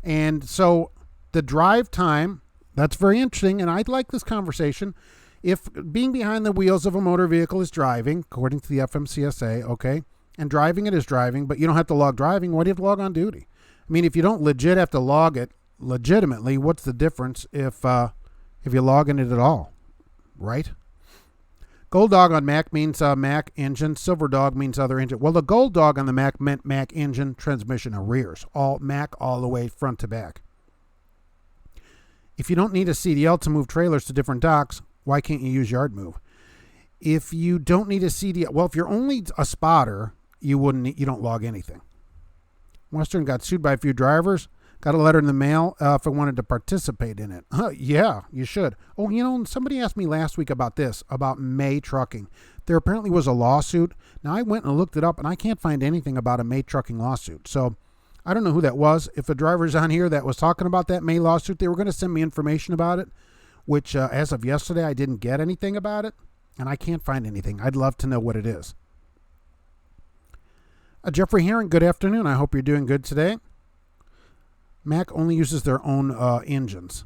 Speaker 1: and so the drive time, that's very interesting, and I'd like this conversation. If being behind the wheels of a motor vehicle is driving, according to the FMCSA, okay, And driving it is driving, but you don't have to log driving. Why do you have to log on duty? I mean, if you don't legit have to log it legitimately, what's the difference if you're logging it at all, right? Gold dog on Mac means Mac engine. Silver dog means other engine. Well, the gold dog on the Mac meant Mac engine, transmission, or rears. All Mac all the way front to back. If you don't need a CDL to move trailers to different docks, why can't you use yard move? If you don't need a CDL, well, if you're only a spotter, you don't log anything. Western got sued by a few drivers. Got a letter in the mail if I wanted to participate in it. Yeah, you should. Oh, somebody asked me last week about this, about May Trucking. There apparently was a lawsuit. Now, I went and looked it up, and I can't find anything about a May Trucking lawsuit. So I don't know who that was. If a driver's on here that was talking about that May lawsuit, they were going to send me information about it, which as of yesterday, I didn't get anything about it, and I can't find anything. I'd love to know what it is. Jeffrey Herring, good afternoon. I hope you're doing good today. Mac only uses their own engines.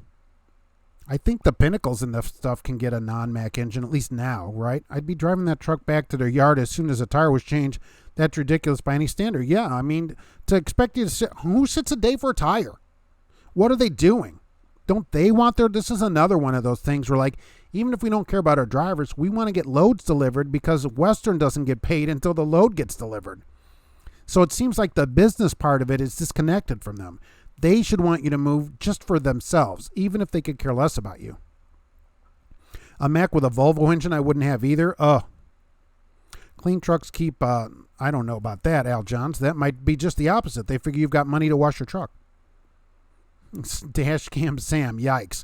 Speaker 1: I think the Pinnacles and the stuff can get a non-Mac engine, at least now, right? I'd be driving that truck back to their yard as soon as a tire was changed. That's ridiculous by any standard. Yeah, I mean, to expect you to sit, who sits a day for a tire? What are they doing? Don't they want this is another one of those things where, like, even if we don't care about our drivers, we want to get loads delivered because Western doesn't get paid until the load gets delivered. So it seems like the business part of it is disconnected from them. They should want you to move just for themselves, even if they could care less about you. A Mac with a Volvo engine I wouldn't have either. Clean trucks keep, I don't know about that, Al Johns. That might be just the opposite. They figure you've got money to wash your truck. Dash cam Sam, yikes.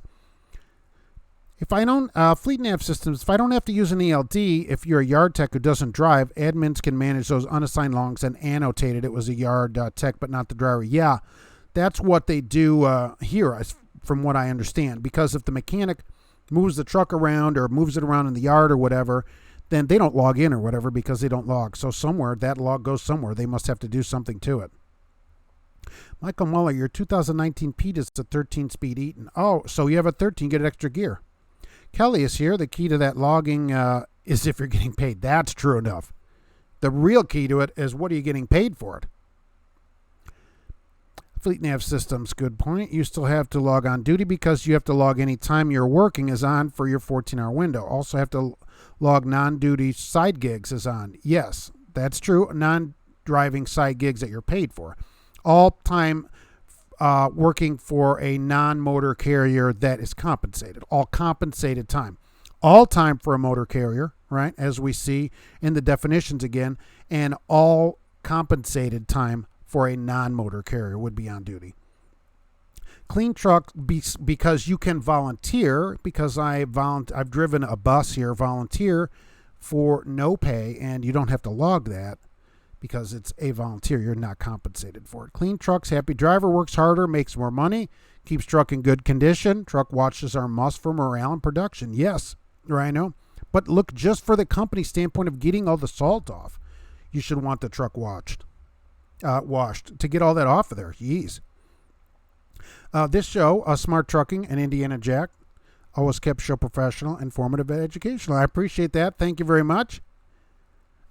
Speaker 1: If I don't, Fleet Nav Systems, if I don't have to use an ELD, if you're a yard tech who doesn't drive, admins can manage those unassigned logs and annotate it was a yard tech, but not the driver. Yeah, that's what they do here, from what I understand. Because if the mechanic moves the truck around or moves it around in the yard or whatever, then they don't log in or whatever because they don't log. So somewhere, that log goes somewhere. They must have to do something to it. Michael Muller, your 2019 Pete is a 13-speed Eaton. Oh, so you have a 13, get an extra gear. Kelly is here. The key to that logging is if you're getting paid. That's true enough. The real key to it is what are you getting paid for it? Fleet Nav Systems, good point. You still have to log on duty because you have to log any time you're working is on for your 14-hour window. Also have to log non-duty side gigs is on. Yes, that's true. Non-driving side gigs that you're paid for. All time working for a non-motor carrier that is compensated. All compensated time. All time for a motor carrier, right, as we see in the definitions again, and all compensated time for a non-motor carrier would be on duty. Clean truck because you can volunteer, because I've driven a bus here, volunteer for no pay, and you don't have to log that because it's a volunteer. You're not compensated for it. Clean trucks, happy driver, works harder, makes more money, keeps truck in good condition. Truck watches are a must for morale and production. Yes, Rhino. But look, just for the company standpoint of getting all the salt off, you should want the truck washed to get all that off of there. Jeez. This show, Smart Trucking and Indiana Jack, always kept show professional, informative, and educational. I appreciate that. Thank you very much.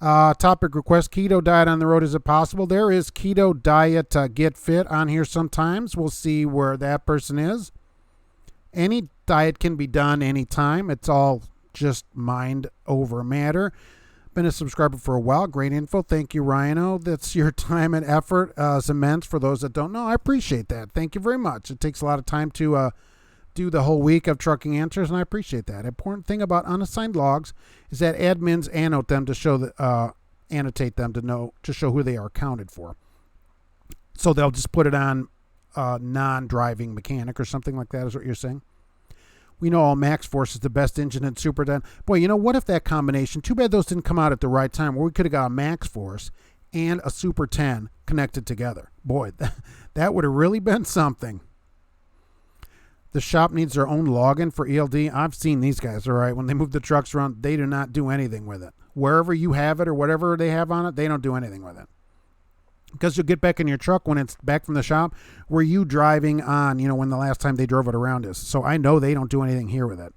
Speaker 1: Topic request, keto diet on the road. Is it possible? There is keto diet get fit on here sometimes. We'll see where that person is. Any diet can be done anytime. It's all just mind over matter. Been a subscriber for a while. Great info. Thank you, Rhino. That's your time and effort is immense. For those that don't know, I appreciate that. Thank you very much. It takes a lot of time to do the whole week of Trucking Answers, and I appreciate that. Important thing about unassigned logs is that admins annotate them to show annotate them to show who they are accounted for. So they'll just put it on non-driving mechanic or something like that. Is what you're saying? We know all Max Force is the best engine in Super 10. Boy, what if that combination? Too bad those didn't come out at the right time, where we could have got a Max Force and a Super 10 connected together. Boy, that would have really been something. The shop needs their own login for ELD. I've seen these guys, all right? When they move the trucks around, they do not do anything with it. Wherever you have it or whatever they have on it, they don't do anything with it. Because you'll get back in your truck when it's back from the shop. Were you driving on, when the last time they drove it around is. So I know they don't do anything here with it.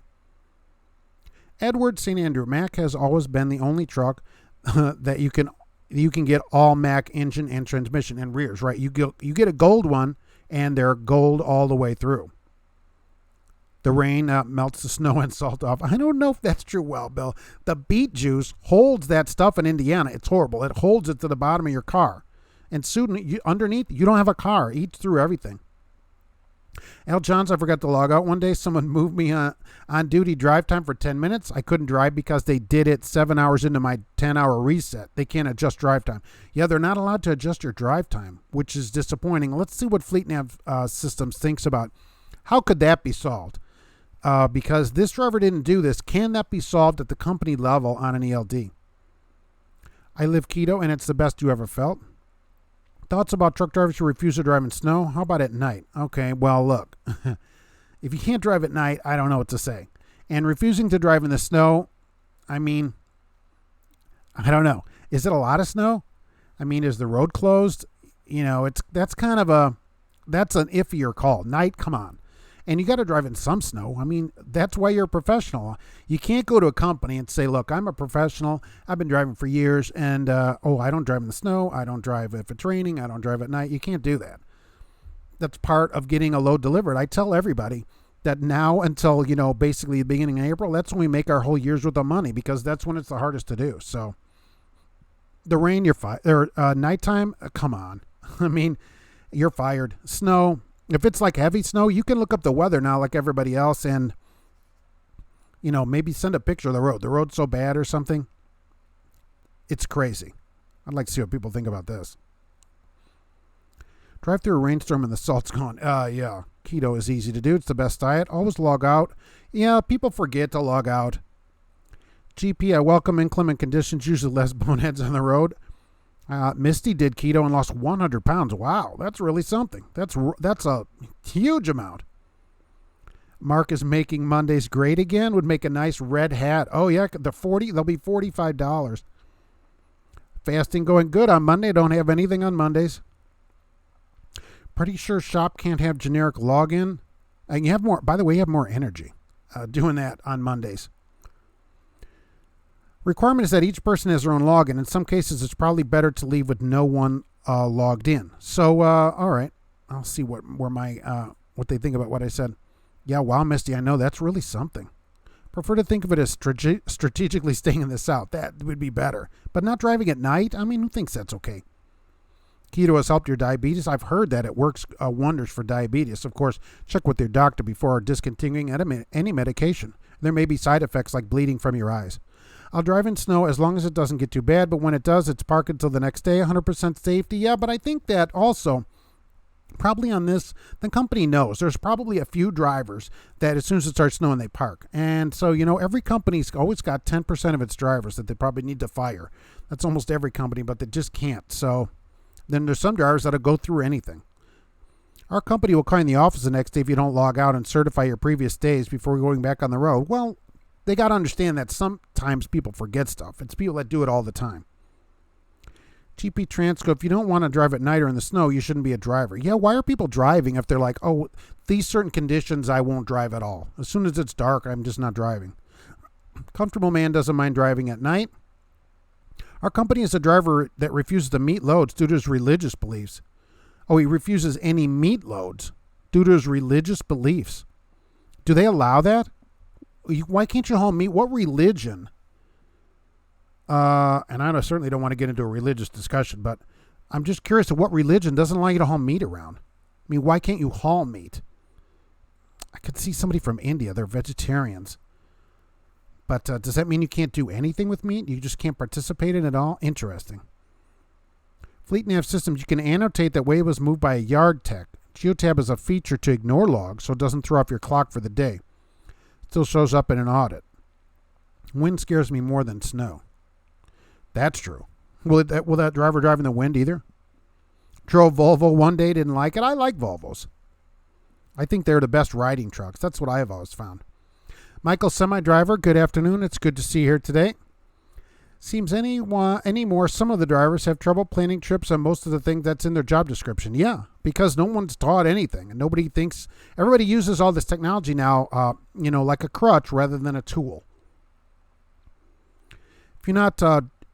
Speaker 1: Edward St. Andrew, Mac has always been the only truck that you can you can get all Mack engine and transmission and rears, right? You get a gold one, and they're gold all the way through. The rain melts the snow and salt off. I don't know if that's true. Well, Bill, the beet juice holds that stuff in Indiana. It's horrible. It holds it to the bottom of your car. And soon, underneath, you don't have a car. It eats through everything. Al Johns, I forgot to log out one day. Someone moved me on duty drive time for 10 minutes. I couldn't drive because they did it 7 hours into my 10-hour reset. They can't adjust drive time. Yeah, they're not allowed to adjust your drive time, which is disappointing. Let's see what FleetNav Systems thinks about. How could that be solved? Because this driver didn't do this. Can that be solved at the company level on an ELD? I live keto, and it's the best you ever felt. Thoughts about truck drivers who refuse to drive in snow? How about at night? Okay, well, look. If you can't drive at night, I don't know what to say. And refusing to drive in the snow, I mean, I don't know. Is it a lot of snow? I mean, is the road closed? You know, that's an iffier call. Night, come on. And you got to drive in some snow. I mean, that's why you're a professional. You can't go to a company and say, look, I'm a professional. I've been driving for years. And, I don't drive in the snow. I don't drive if it's raining. I don't drive at night. You can't do that. That's part of getting a load delivered. I tell everybody that now until, basically the beginning of April, that's when we make our whole year's worth of money, because that's when it's the hardest to do. So the rain, you're fired. Nighttime, come on. I mean, you're fired. Snow. If it's like heavy snow, you can look up the weather now like everybody else and, maybe send a picture of the road. The road's so bad or something. It's crazy. I'd like to see what people think about this. Drive through a rainstorm and the salt's gone. Yeah. Keto is easy to do. It's the best diet. Always log out. Yeah, people forget to log out. GP, I welcome inclement conditions, usually less boneheads on the road. Misty did keto and lost 100 pounds. Wow, that's really something. That's a huge amount. Mark is making Mondays great again. Would make a nice red hat. Oh yeah, they'll be $45. Fasting going good on Monday. Don't have anything on Mondays. Pretty sure shop can't have generic login. And you have more. By the way, you have more energy doing that on Mondays. Requirement is that each person has their own login. In some cases, it's probably better to leave with no one logged in. So, all right. I'll see what they think about what I said. Yeah, wow, Misty, I know that's really something. Prefer to think of it as strategically staying in the South. That would be better. But not driving at night? I mean, who thinks that's okay? Keto has helped your diabetes. I've heard that it works wonders for diabetes. Of course, check with your doctor before discontinuing any medication. There may be side effects like bleeding from your eyes. I'll drive in snow as long as it doesn't get too bad, but when it does, it's parked until the next day, 100% safety. Yeah, but I think that also, probably on this, the company knows. There's probably a few drivers that as soon as it starts snowing, they park. And so, every company's always got 10% of its drivers that they probably need to fire. That's almost every company, but they just can't. So then there's some drivers that'll go through anything. Our company will call in the office the next day if you don't log out and certify your previous days before going back on the road. Well, they got to understand that sometimes people forget stuff. It's people that do it all the time. GP Transco, if you don't want to drive at night or in the snow, you shouldn't be a driver. Yeah, why are people driving if they're like, oh, these certain conditions, I won't drive at all. As soon as it's dark, I'm just not driving. Comfortable man doesn't mind driving at night. Our company is a driver that refuses to meet loads due to his religious beliefs. Oh, he refuses any meat loads due to his religious beliefs. Do they allow that? Why can't you haul meat? What religion? And I certainly don't want to get into a religious discussion, but I'm just curious of what religion doesn't allow you to haul meat around. I mean, why can't you haul meat? I could see somebody from India. They're vegetarians. But does that mean you can't do anything with meat? You just can't participate in it all? Interesting. FleetNav Systems, you can annotate that way was moved by a yard tech. Geotab is a feature to ignore logs so it doesn't throw off your clock for the day. Still shows up in an audit. Wind scares me more than snow. That's true. Will that driver drive in the wind either? Drove Volvo one day, didn't like it. I like Volvos. I think they're the best riding trucks. That's what I have always found. Michael, semi-driver, good afternoon. It's good to see you here today. Seems anymore some of the drivers have trouble planning trips on most of the things that's in their job description. Yeah, because no one's taught anything and everybody uses all this technology now, like a crutch rather than a tool. If you're not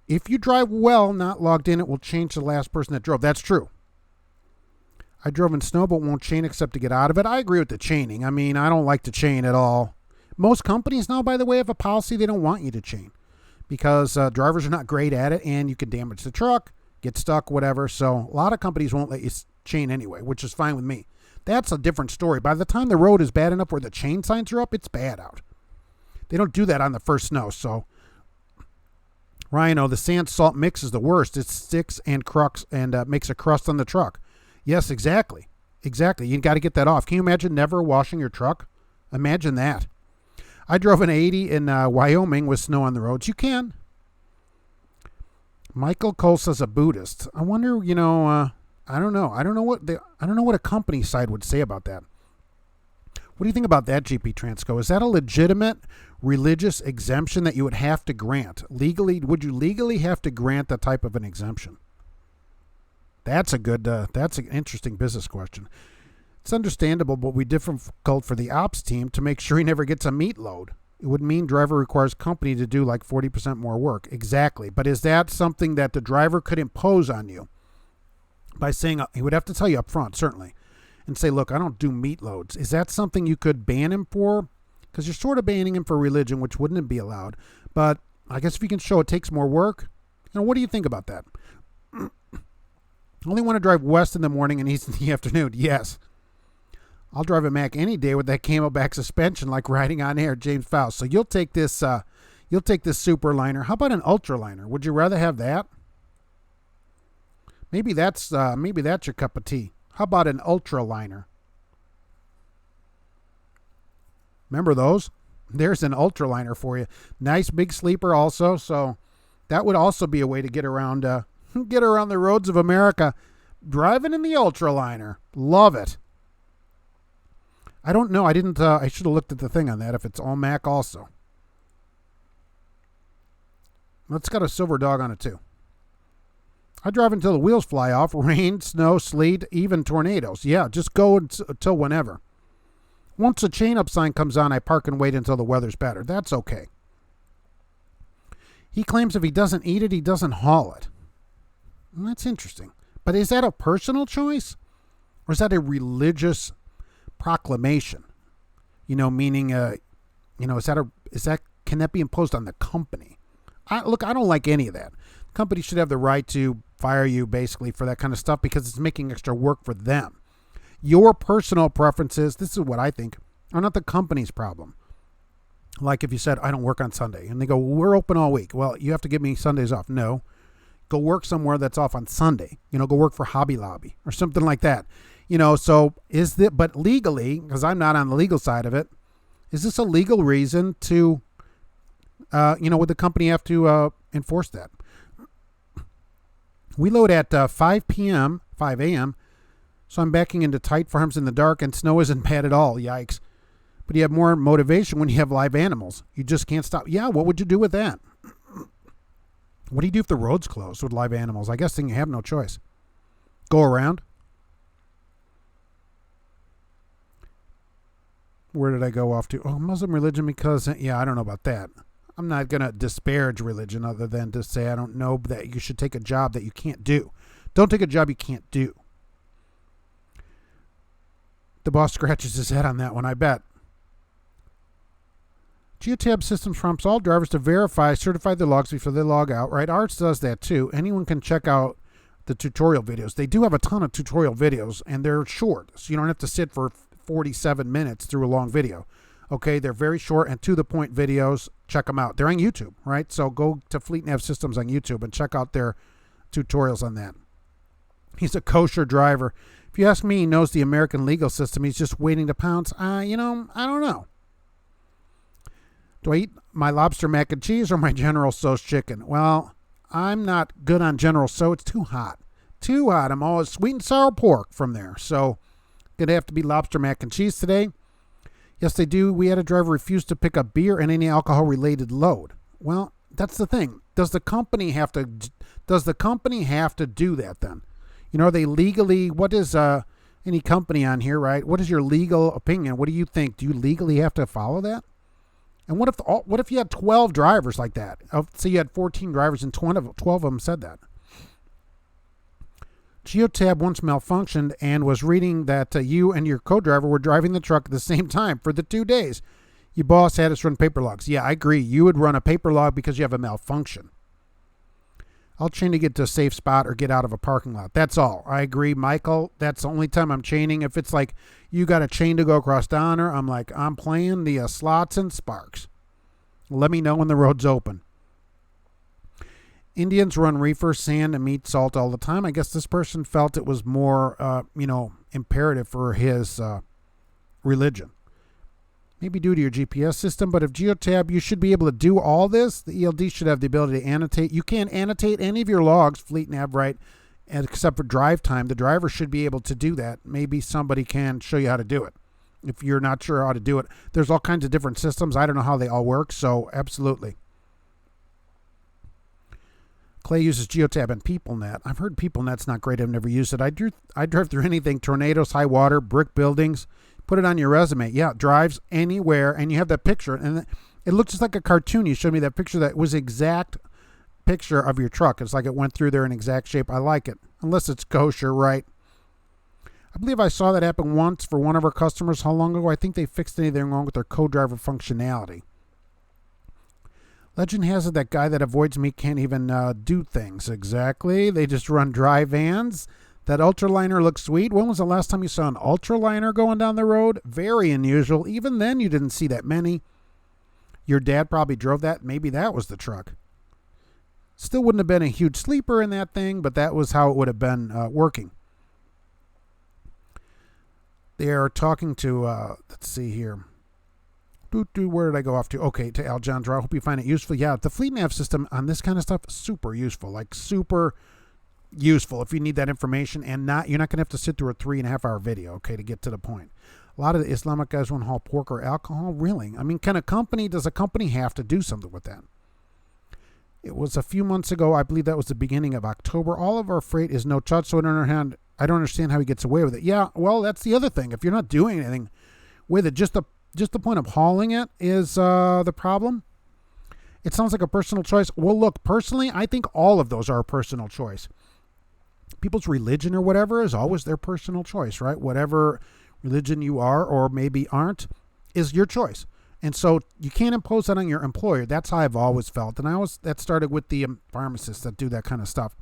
Speaker 1: If you drive well, not logged in, it will change the last person that drove. That's true. I drove in snow but won't chain except to get out of it. I agree with the chaining. I mean, I don't like to chain at all. Most companies now, by the way, have a policy they don't want you to chain because drivers are not great at it and you can damage the truck, get stuck, whatever. So a lot of companies won't let you chain anyway, which is fine with me. That's a different story. By the time the road is bad enough where the chain signs are up, it's bad out. They don't do that on the first snow. So, Rhino, the sand salt mix is the worst. It sticks and crux and makes a crust on the truck. Yes, exactly. Exactly. You got to get that off. Can you imagine never washing your truck? Imagine that. I drove an 80 in Wyoming with snow on the roads. You can. Michael Colsa's a Buddhist. I wonder, I don't know. I don't know what a company side would say about that. What do you think about that, GP Transco? Is that a legitimate religious exemption that you would have to grant? Legally, would you legally have to grant that type of an exemption? That's an interesting business question. It's understandable, but we difficult for the ops team to make sure he never gets a meat load. It would mean driver requires company to do like 40% more work. Exactly. But is that something that the driver could impose on you by saying, he would have to tell you up front, certainly, and say, look, I don't do meat loads. Is that something you could ban him for? Because you're sort of banning him for religion, which wouldn't be allowed. But I guess if you can show it takes more work, what do you think about that? Only want to drive west in the morning and east in the afternoon. Yes. I'll drive a Mac any day with that camelback suspension like riding on air, James Faust. So you'll take this Superliner. How about an Ultraliner? Would you rather have that? Maybe that's your cup of tea. How about an Ultraliner? Remember those? There's an Ultraliner for you. Nice big sleeper also. So that would also be a way to get around the roads of America. Driving in the Ultraliner. Love it. I don't know. I should have looked at the thing on that if it's all Mac also. It's got a silver dog on it too. I drive until the wheels fly off. Rain, snow, sleet, even tornadoes. Yeah, just go until whenever. Once the chain up sign comes on, I park and wait until the weather's better. That's okay. He claims if he doesn't eat it, he doesn't haul it. Well, that's interesting. But is that a personal choice? Or is that a religious proclamation? Meaning, can that be imposed on the company? I don't like any of that. The company should have the right to fire you basically for that kind of stuff because it's making extra work for them. Your personal preferences, this is what I think, are not the company's problem. Like if you said, I don't work on Sunday, and they go, well, we're open all week. Well, you have to give me Sundays off. No. Go work somewhere that's off on Sunday. Go work for Hobby Lobby or something like that. So but legally, because I'm not on the legal side of it, is this a legal reason to, would the company have to enforce that? We load at 5 a.m., so I'm backing into tight farms in the dark and snow isn't bad at all. Yikes. But you have more motivation when you have live animals. You just can't stop. Yeah, what would you do with that? What do you do if the road's closed with live animals? I guess then you have no choice. Go around. Where did I go off to? Oh, Muslim religion because, I don't know about that. I'm not going to disparage religion other than to say I don't know that you should take a job that you can't do. Don't take a job you can't do. The boss scratches his head on that one, I bet. Geotab Systems prompts all drivers to certify their logs before they log out, right? Ours does that too. Anyone can check out the tutorial videos. They do have a ton of tutorial videos, and they're short, so you don't have to sit for 47 minutes through a long video. Okay, they're very short and to the point videos. Check them out. They're on YouTube, right? So go to Fleet Nav Systems on YouTube and check out their tutorials on that. He's a kosher driver. If you ask me, he knows the American legal system. He's just waiting to pounce. I don't know. Do I eat my lobster mac and cheese or my General Tso's chicken? Well, I'm not good on General Tso. It's too hot. Too hot. I'm always sweet and sour pork from there. So, going to have to be lobster mac and cheese today. Yes, they do. We had a driver refuse to pick up beer and any alcohol-related load. Well, that's the thing. Does the company have to do that then? Are they legally, what is any company on here, right? What is your legal opinion? What do you think? Do you legally have to follow that? And what if you had 12 drivers like that? Say you had 14 drivers and 12 of them said that. Geotab once malfunctioned and was reading that you and your co-driver were driving the truck at the same time for the 2 days. Your boss had us run paper logs. Yeah, I agree. You would run a paper log because you have a malfunction. I'll chain to get to a safe spot or get out of a parking lot. That's all. I agree, Michael. That's the only time I'm chaining. If it's like you got a chain to go across Donner, I'm like, I'm playing the slots and sparks. Let me know when the road's open. Indians run reefer, sand, and meat salt all the time. I guess this person felt it was more, imperative for his religion. Maybe due to your GPS system, but if Geotab, you should be able to do all this. The ELD should have the ability to annotate. You can't annotate any of your logs, fleet nav, right, except for drive time. The driver should be able to do that. Maybe somebody can show you how to do it. If you're not sure how to do it, there's all kinds of different systems. I don't know how they all work, so absolutely. Clay uses Geotab and PeopleNet. I've heard PeopleNet's not great. I've never used it. I drive through anything, tornadoes, high water, brick buildings. Put it on your resume. Yeah, it drives anywhere, and you have that picture, and it looks just like a cartoon. You showed me that picture that was exact picture of your truck. It's like it went through there in exact shape. I like it, unless it's kosher, right? I believe I saw that happen once for one of our customers. How long ago? I think they fixed anything wrong with their co-driver functionality. Legend has it that guy that avoids me can't even do things. Exactly. They just run dry vans. That ultraliner looks sweet. When was the last time you saw an ultraliner going down the road? Very unusual. Even then, you didn't see that many. Your dad probably drove that. Maybe that was the truck. Still wouldn't have been a huge sleeper in that thing, but that was how it would have been working. They are talking to, let's see here. Where did I go off to? Okay, to Al Johns. I hope you find it useful. Yeah, the fleet nav system on this kind of stuff, super useful. Like super useful if you need that information, and you're not going to have to sit through a 3.5 hour video, okay, to get to the point. A lot of the Islamic guys won't haul pork or alcohol. Really? I mean, does a company have to do something with that? It was a few months ago. I believe that was the beginning of October. All of our freight is no charge, so I don't understand how he gets away with it. Yeah, well, that's the other thing. If you're not doing anything with it, just the point of hauling it is the problem. It sounds like a personal choice. Well, look, personally, I think all of those are a personal choice. People's religion or whatever is always their personal choice, right? Whatever religion you are or maybe aren't is your choice. And so you can't impose that on your employer. That's how I've always felt. And that started with the pharmacists that do that kind of stuff.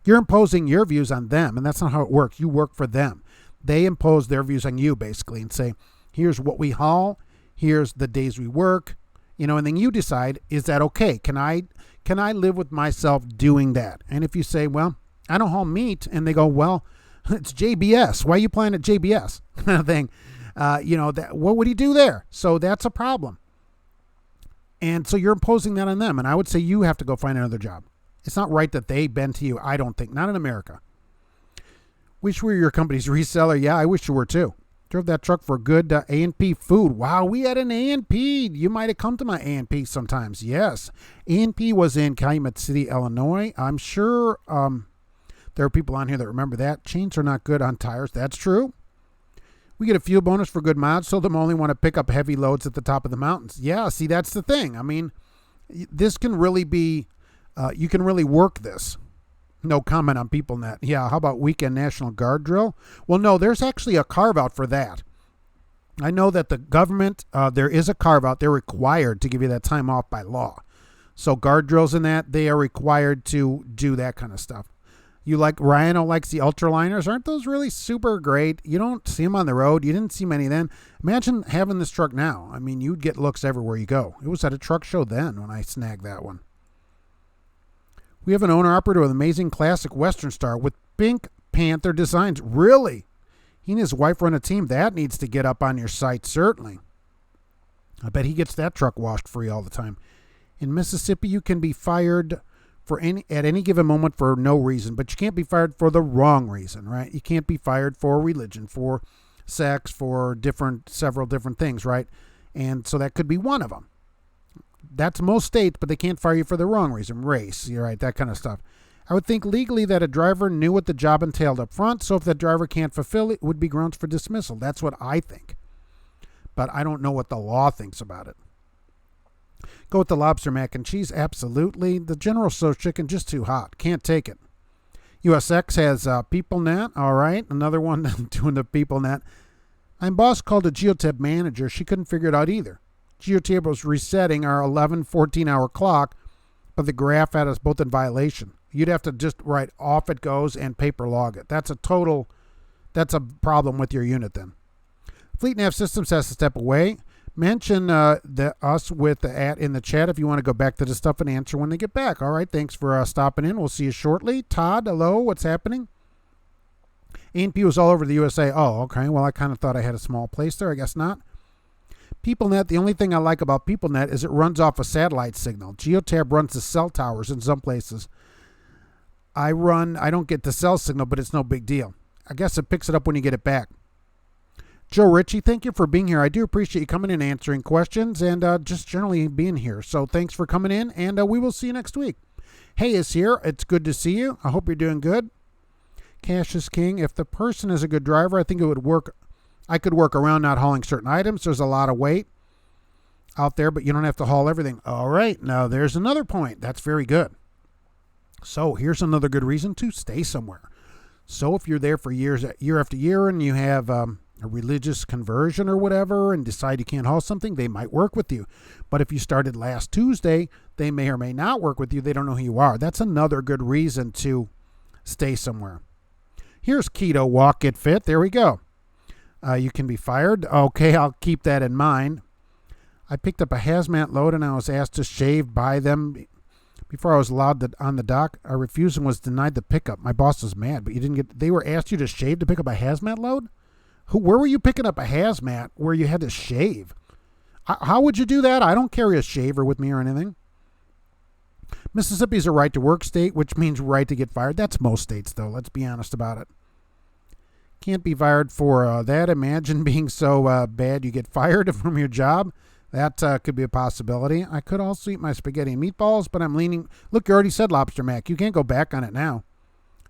Speaker 1: You're imposing your views on them, and that's not how it works. You work for them. They impose their views on you, basically, and say, here's what we haul, here's the days we work, and then you decide, is that okay? Can I live with myself doing that? And if you say, well, I don't haul meat, and they go, well, it's JBS. Why are you playing at JBS? Kind of thing. What would he do there? So that's a problem. And so you're imposing that on them. And I would say you have to go find another job. It's not right that they bend to you. I don't think. Not in America. Wish we were your company's reseller. Yeah, I wish you were too. Drove that truck for good A&P food. Wow, we had an A&P. You might have come to my A&P sometimes. Yes. A&P was in Calumet City, Illinois. I'm sure there are people on here that remember that. Chains are not good on tires. That's true. We get a fuel bonus for good miles, so them only want to pick up heavy loads at the top of the mountains. Yeah, see, that's the thing. I mean, this can really be, you can really work this. No comment on PeopleNet. Yeah, how about weekend National Guard drill? Well, no, there's actually a carve-out for that. I know that the government, there is a carve-out. They're required to give you that time off by law. So guard drills and that, they are required to do that kind of stuff. Ryan likes the ultraliners. Aren't those really super great? You don't see them on the road. You didn't see many then. Imagine having this truck now. I mean, you'd get looks everywhere you go. It was at a truck show then when I snagged that one. We have an owner-operator with amazing classic Western Star with Pink Panther designs. Really? He and his wife run a team. That needs to get up on your site, certainly. I bet he gets that truck washed free all the time. In Mississippi, you can be fired at any given moment for no reason, but you can't be fired for the wrong reason, right? You can't be fired for religion, for sex, for several different things, right? And so that could be one of them. That's most states, but they can't fire you for the wrong reason, race, you're right, that kind of stuff. I would think legally that a driver knew what the job entailed up front, so if that driver can't fulfill it, would be grounds for dismissal. That's what I think. But I don't know what the law thinks about it. Go with the lobster mac and cheese, absolutely. The General Tso's chicken, just too hot. Can't take it. USX has PeopleNet. All right, another one doing the PeopleNet. My boss called a Geotab manager. She couldn't figure it out either. Geotab was resetting our 14-hour clock, but the graph had us both in violation. You'd have to just write off it goes and paper log it. That's a problem with your unit then. Fleet Nav Systems has to step away. Mention us with the @ in the chat if you want to go back to the stuff and answer when they get back. All right, thanks for stopping in. We'll see you shortly. Todd, hello, what's happening? A&P was all over the USA. Oh, okay. Well, I kind of thought I had a small place there. I guess not. PeopleNet, the only thing I like about PeopleNet is it runs off a satellite signal. Geotab runs the cell towers in some places. I don't get the cell signal, but it's no big deal. I guess it picks it up when you get it back. Joe Ritchie, thank you for being here. I do appreciate you coming in, answering questions, and just generally being here. So thanks for coming in, and we will see you next week. Hey is here. It's good to see you. I hope you're doing good. Cash is king. If the person is a good driver, I think it would work. I could work around not hauling certain items. There's a lot of weight out there, but you don't have to haul everything. All right. Now, there's another point. That's very good. So here's another good reason to stay somewhere. So if you're there for year after year, and you have a religious conversion or whatever and decide you can't haul something, they might work with you. But if you started last Tuesday, they may or may not work with you. They don't know who you are. That's another good reason to stay somewhere. Here's Keto Walk Get Fit. There we go. You can be fired. Okay, I'll keep that in mind. I picked up a hazmat load and I was asked to shave by them before I was allowed on the dock. I refused and was denied the pickup. My boss was mad, but they were asked you to shave to pick up a hazmat load? Where were you picking up a hazmat where you had to shave? How would you do that? I don't carry a shaver with me or anything. Mississippi's a right to work state, which means right to get fired. That's most states, though. Let's be honest about it. Can't be fired for that. Imagine being so bad you get fired from your job. That could be a possibility. I could also eat my spaghetti and meatballs, but I'm leaning. Look, you already said lobster mac. You can't go back on it now.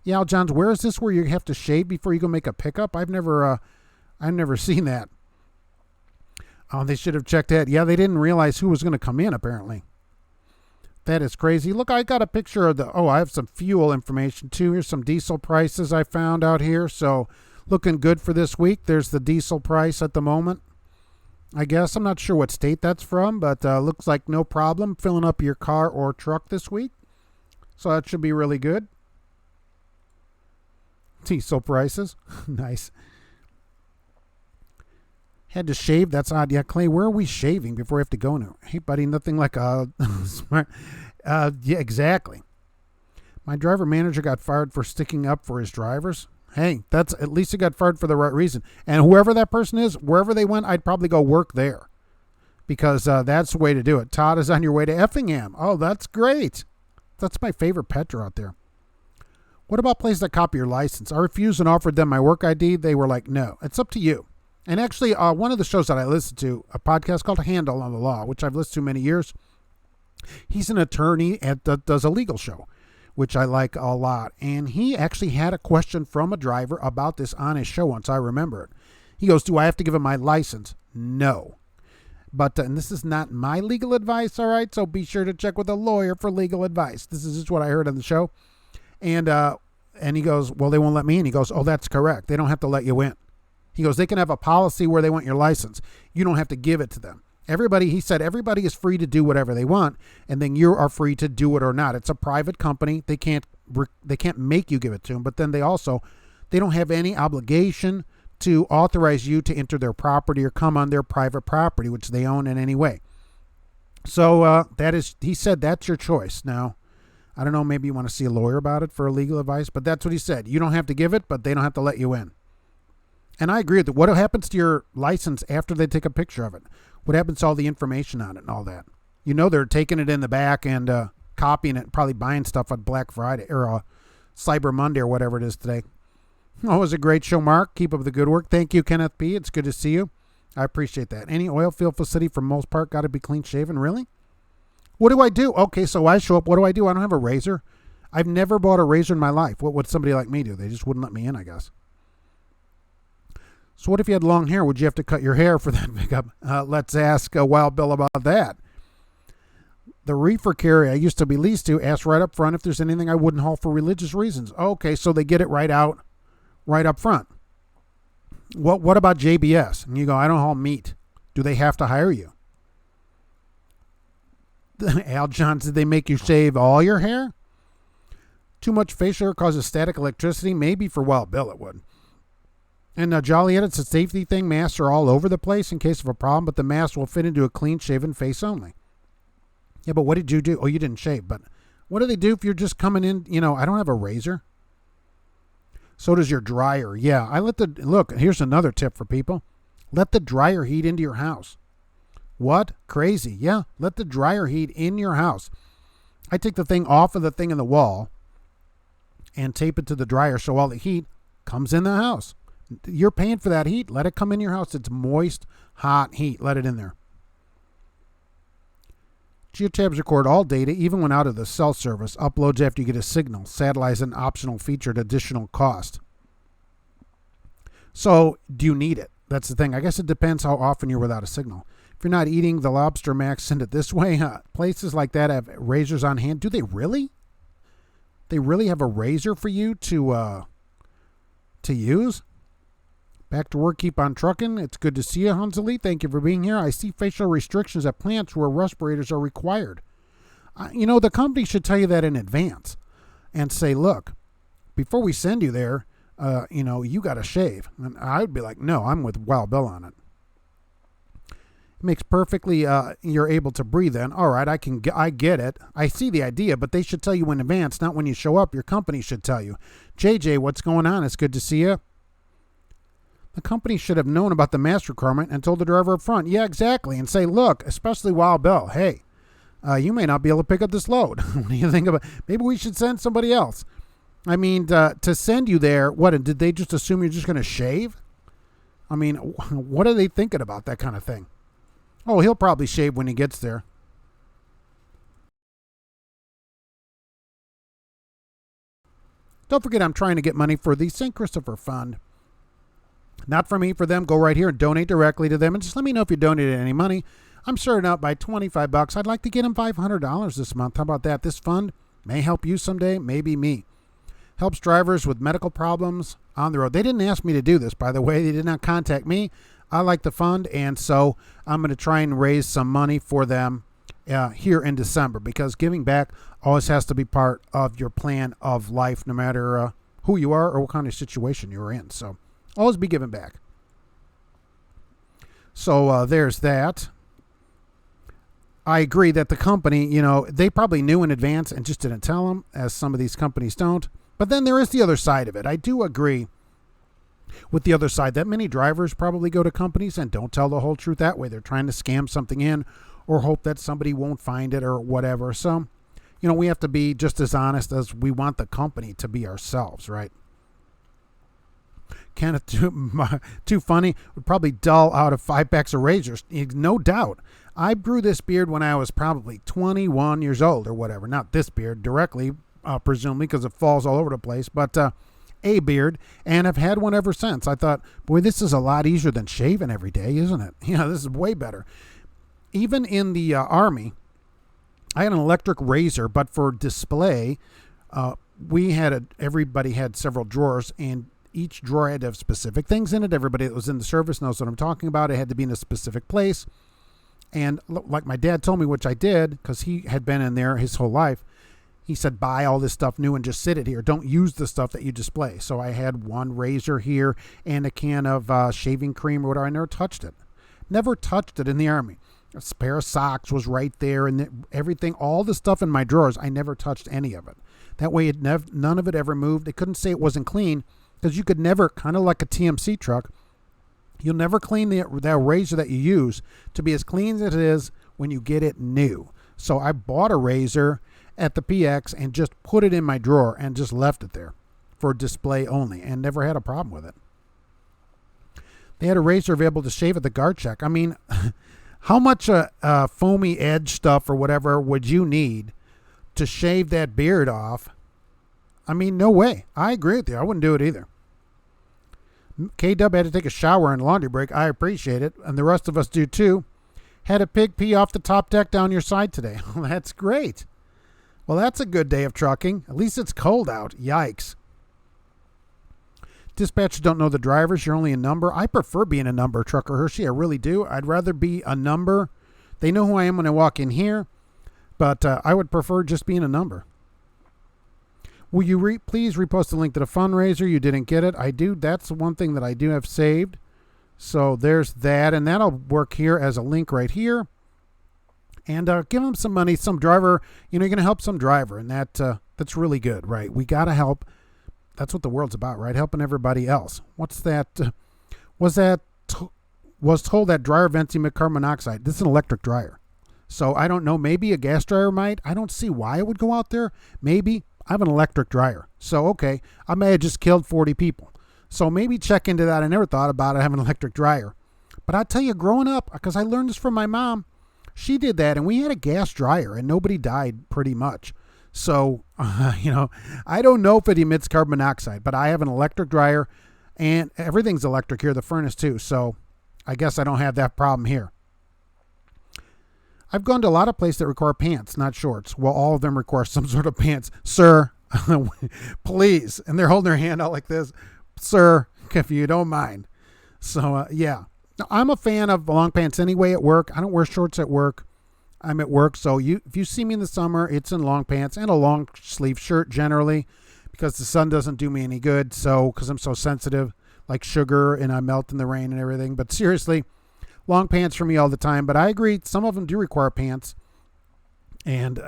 Speaker 1: Yeah, Al Johns, where is this where you have to shave before you go make a pickup? I've never seen that. Oh, they should have checked that. Yeah, they didn't realize who was going to come in, apparently. That is crazy. Look, I got a picture of I have some fuel information, too. Here's some diesel prices I found out here. So, looking good for this week. There's the diesel price at the moment. I guess I'm not sure what state that's from, but looks like no problem filling up your car or truck this week. So that should be really good. Diesel prices. Nice. Had to shave. That's odd. Yeah, Clay, where are we shaving before we have to go now? Hey, buddy, nothing like a smart. Yeah, exactly. My driver manager got fired for sticking up for his drivers. Hey, that's at least he got fired for the right reason. And whoever that person is, wherever they went, I'd probably go work there because that's the way to do it. Todd is on your way to Effingham. Oh, that's great. That's my favorite Petra out there. What about places that copy your license? I refused and offered them my work ID. They were like, no, it's up to you. And actually, one of the shows that I listened to, a podcast called Handle on the Law, which I've listened to many years, he's an attorney that does a legal show, which I like a lot. And he actually had a question from a driver about this on his show once. I remember it. He goes, do I have to give him my license? No. But, and this is not my legal advice, all right? So be sure to check with a lawyer for legal advice. This is just what I heard on the show. And he goes, well, they won't let me in. He goes, oh, that's correct. They don't have to let you in. He goes, they can have a policy where they want your license. You don't have to give it to them. He said, everybody is free to do whatever they want, and then you are free to do it or not. It's a private company. They can't make you give it to them, but then they don't have any obligation to authorize you to enter their property or come on their private property, which they own in any way. So he said, that's your choice. Now, I don't know, maybe you want to see a lawyer about it for legal advice, but that's what he said. You don't have to give it, but they don't have to let you in. And I agree with it. What happens to your license after they take a picture of it? What happens to all the information on it and all that? You know they're taking it in the back and copying it, probably buying stuff on Black Friday or Cyber Monday or whatever it is today. Oh, it was a great show, Mark. Keep up the good work. Thank you, Kenneth B. It's good to see you. I appreciate that. Any oil field facility for most part got to be clean shaven? Really? What do I do? Okay, so I show up. What do? I don't have a razor. I've never bought a razor in my life. What would somebody like me do? They just wouldn't let me in, I guess. So what if you had long hair? Would you have to cut your hair for that pickup? Let's ask Wild Bill about that. The reefer carrier I used to be leased to asked right up front if there's anything I wouldn't haul for religious reasons. Okay, so they get it right up front. What about JBS? And you go, I don't haul meat. Do they have to hire you? Al Johns, did they make you shave all your hair? Too much facial hair causes static electricity? Maybe for Wild Bill it would. And Joliet, it's a safety thing. Masks are all over the place in case of a problem, but the mask will fit into a clean-shaven face only. Yeah, but what did you do? Oh, you didn't shave, but what do they do if you're just coming in? I don't have a razor. So does your dryer. Yeah, look, here's another tip for people. Let the dryer heat into your house. What? Crazy. Yeah, let the dryer heat in your house. I take the thing off of the thing in the wall and tape it to the dryer so all the heat comes in the house. You're paying for that heat. Let it come in your house. It's moist, hot heat. Let it in there. Geotabs record all data, even when out of the cell service. Uploads after you get a signal. Satellite's an optional feature at additional cost. So, do you need it? That's the thing. I guess it depends how often you're without a signal. If you're not eating the lobster max, send it this way. Places like that have razors on hand. Do they really? They really have a razor for you to use? Back to work, keep on trucking. It's good to see you, Hunsley. Thank you for being here. I see facial restrictions at plants where respirators are required. The company should tell you that in advance and say, look, before we send you there, you got to shave. And I would be like, no, I'm with Wild Bill on it. It makes perfectly, you're able to breathe then. All right, I get it. I see the idea, but they should tell you in advance, not when you show up. Your company should tell you. JJ, what's going on? It's good to see you. The company should have known about the mask requirement and told the driver up front. Yeah, exactly. And say, look, especially Wild Bill, hey, you may not be able to pick up this load. What do you think about maybe we should send somebody else? I mean, to send you there, what, did they just assume you're just going to shave? I mean, what are they thinking about that kind of thing? Oh, he'll probably shave when he gets there. Don't forget, I'm trying to get money for the St. Christopher Fund. Not for me, for them. Go right here and donate directly to them. And just let me know if you donated any money. I'm starting out by $25. I'd like to get them $500 this month. How about that? This fund may help you someday, maybe me. Helps drivers with medical problems on the road. They didn't ask me to do this, by the way. They did not contact me. I like the fund, and so I'm going to try and raise some money for them here in December, because giving back always has to be part of your plan of life, no matter who you are or what kind of situation you're in. So always be giving back. So there's that. I agree that the company, they probably knew in advance and just didn't tell them, as some of these companies don't. But then there is the other side of it. I do agree with the other side that many drivers probably go to companies and don't tell the whole truth that way. They're trying to scam something in or hope that somebody won't find it or whatever. So, we have to be just as honest as we want the company to be ourselves, right? Kenneth, too funny, would probably dull out of 5 packs of razors. No doubt. I grew this beard when I was probably 21 years old or whatever. Not this beard directly, presumably, because it falls all over the place, but a beard, and I've had one ever since. I thought, boy, this is a lot easier than shaving every day, isn't it? This is way better. Even in the Army, I had an electric razor, but for display, everybody had several drawers, and each drawer had to have specific things in it. Everybody that was in the service knows what I'm talking about. It had to be in a specific place. And like my dad told me, which I did, because he had been in there his whole life, he said, buy all this stuff new and just sit it here. Don't use the stuff that you display. So I had one razor here and a can of shaving cream or whatever. I never touched it. Never touched it in the Army. A pair of socks was right there, and everything, all the stuff in my drawers, I never touched any of it. That way, none of it ever moved. They couldn't say it wasn't clean, because you could never, kind of like a TMC truck, you'll never clean the razor that you use to be as clean as it is when you get it new. So I bought a razor at the PX and just put it in my drawer and just left it there for display only, and never had a problem with it. They had a razor available to shave at the guard check. I mean, how much foamy edge stuff or whatever would you need to shave that beard off? I mean, no way. I agree with you. I wouldn't do it either. K-Dub had to take a shower and laundry break. I appreciate it, and the rest of us do too. Had a pig pee off the top deck down your side today. Well, that's great. Well, that's a good day of trucking. At least it's cold out. Yikes. Dispatchers don't know the drivers. You're only a number. I prefer being a number, Trucker Hershey. I really do. I'd rather be a number. They know who I am when I walk in here, but I would prefer just being a number. Will you please repost the link to the fundraiser? You didn't get it. I do. That's one thing that I do have saved. So there's that, and that'll work here as a link right here. And give them some money. Some driver, you're going to help some driver, and that's really good, right? We got to help. That's what the world's about, right? Helping everybody else. What's that? Was told that dryer vents emit carbon monoxide. This is an electric dryer. So I don't know. Maybe a gas dryer might. I don't see why it would go out there. Maybe. I have an electric dryer. So, okay, I may have just killed 40 people. So maybe check into that. I never thought about it, having an electric dryer. But I tell you, growing up, because I learned this from my mom, she did that, and we had a gas dryer, and nobody died pretty much. So, I don't know if it emits carbon monoxide, but I have an electric dryer, and everything's electric here, the furnace too. So I guess I don't have that problem here. I've gone to a lot of places that require pants, not shorts. Well, all of them require some sort of pants. Sir, please. And they're holding their hand out like this. Sir, if you don't mind. So, yeah. Now, I'm a fan of long pants anyway at work. I don't wear shorts at work. I'm at work. So if you see me in the summer, it's in long pants and a long sleeve shirt generally because the sun doesn't do me any good. So, because I'm so sensitive, like sugar, and I melt in the rain and everything. But seriously, long pants for me all the time, but I agree. Some of them do require pants, and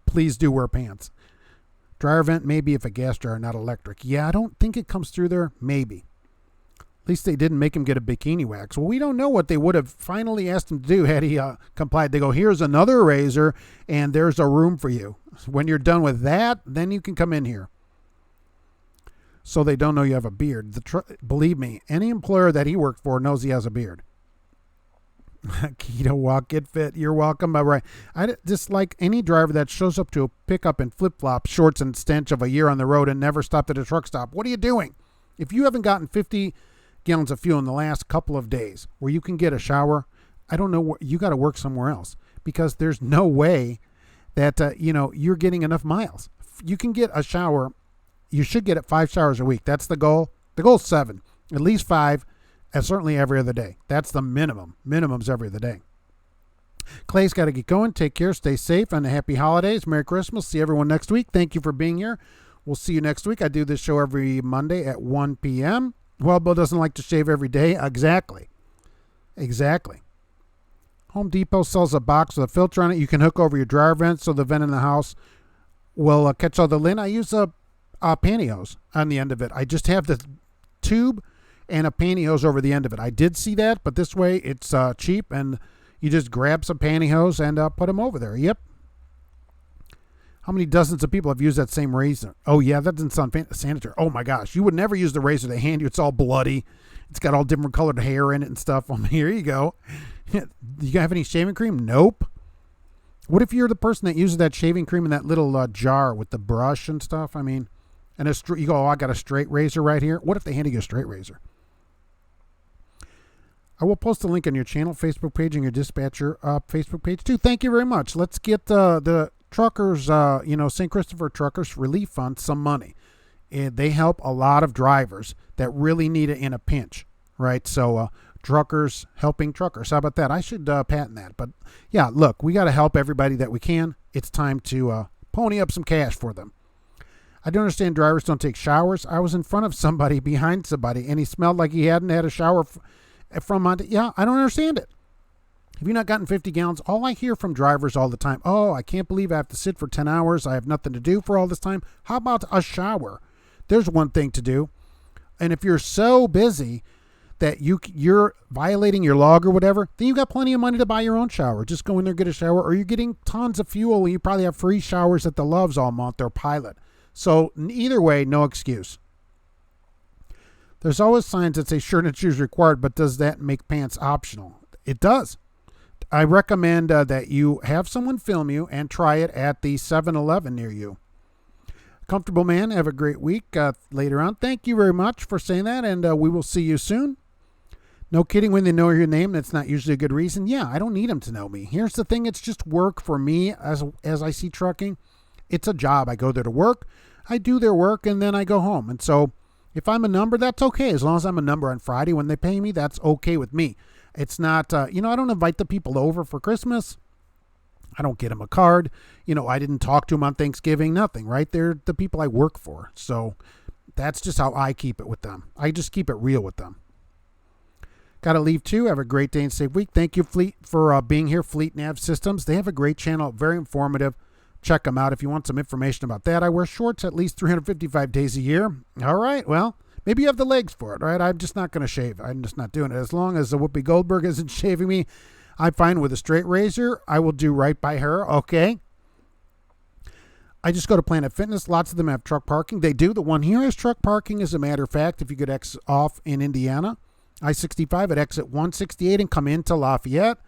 Speaker 1: please do wear pants. Dryer vent, maybe if a gas dryer, not electric. Yeah, I don't think it comes through there. Maybe. At least they didn't make him get a bikini wax. Well, we don't know what they would have finally asked him to do had he complied. They go, here's another razor, and there's a room for you. When you're done with that, then you can come in here. So they don't know you have a beard. Believe me, any employer that he worked for knows he has a beard. Keto walk, get fit. You're welcome. All right. I just like any driver that shows up to a pickup in flip-flops, shorts, and stench of a year on the road and never stopped at a truck stop. What are you doing? If you haven't gotten 50 gallons of fuel in the last couple of days where you can get a shower, I don't know. You got to work somewhere else because there's no way that, you're getting enough miles. You can get a shower. You should get it 5 showers a week. That's the goal. The goal is 7, at least 5. And certainly every other day. That's the minimum. Minimum's every other day. Clay's got to get going. Take care. Stay safe. And happy holidays. Merry Christmas. See everyone next week. Thank you for being here. We'll see you next week. I do this show every Monday at 1 p.m. Well, Bill doesn't like to shave every day. Exactly. Home Depot sells a box with a filter on it. You can hook over your dryer vent so the vent in the house will catch all the lint. I use a pantyhose on the end of it. I just have the tube and a pantyhose over the end of it. I did see that, but this way it's cheap, and you just grab some pantyhose and put them over there. Yep. How many dozens of people have used that same razor? Oh, yeah, that doesn't sound sanitary. Oh, my gosh. You would never use the razor they hand you. It's all bloody. It's got all different colored hair in it and stuff. Well, here you go. Do you have any shaving cream? Nope. What if you're the person that uses that shaving cream in that little jar with the brush and stuff? I mean, and you go, oh, I got a straight razor right here. What if they hand you a straight razor? I will post a link on your channel, Facebook page, and your dispatcher Facebook page, too. Thank you very much. Let's get the truckers, St. Christopher Truckers Relief Fund some money. And they help a lot of drivers that really need it in a pinch, right? So truckers helping truckers. How about that? I should patent that. But, yeah, look, we got to help everybody that we can. It's time to pony up some cash for them. I don't understand drivers don't take showers. I was in front of somebody, behind somebody, and he smelled like he hadn't had a shower from Monday. Yeah, I don't understand it. Have you not gotten 50 gallons? All I hear from drivers all the time, oh, I can't believe I have to sit for 10 hours. I have nothing to do for all this time. How about a shower? There's one thing to do. And if you're so busy that you're violating your log or whatever, then you got plenty of money to buy your own shower. Just go in there, get a shower, or you're getting tons of fuel. And you probably have free showers at the Loves all month or Pilot. So either way, no excuse. There's always signs that say shirt and shoes required, but does that make pants optional? It does. I recommend that you have someone film you and try it at the 7-Eleven near you. Comfortable man, have a great week later on. Thank you very much for saying that, and we will see you soon. No kidding, when they know your name, that's not usually a good reason. Yeah, I don't need them to know me. Here's the thing, it's just work for me as I see trucking. It's a job. I go there to work, I do their work, and then I go home. And so if I'm a number, that's okay. As long as I'm a number on Friday when they pay me, that's okay with me. It's not, I don't invite the people over for Christmas. I don't get them a card. I didn't talk to them on Thanksgiving, nothing, right? They're the people I work for. So that's just how I keep it with them. I just keep it real with them. Got to leave too. Have a great day and safe week. Thank you, Fleet, for being here. Fleet Nav Systems. They have a great channel, very informative. Check them out if you want some information about that. I wear shorts at least 355 days a year. All right, well, maybe you have the legs for it, right? I'm just not going to shave. I'm just not doing it. As long as Whoopi Goldberg isn't shaving me, I'm fine with a straight razor. I will do right by her, okay? I just go to Planet Fitness. Lots of them have truck parking. They do. The one here has truck parking, as a matter of fact, if you could exit off in Indiana. I-65 at exit 168 and come into Lafayette,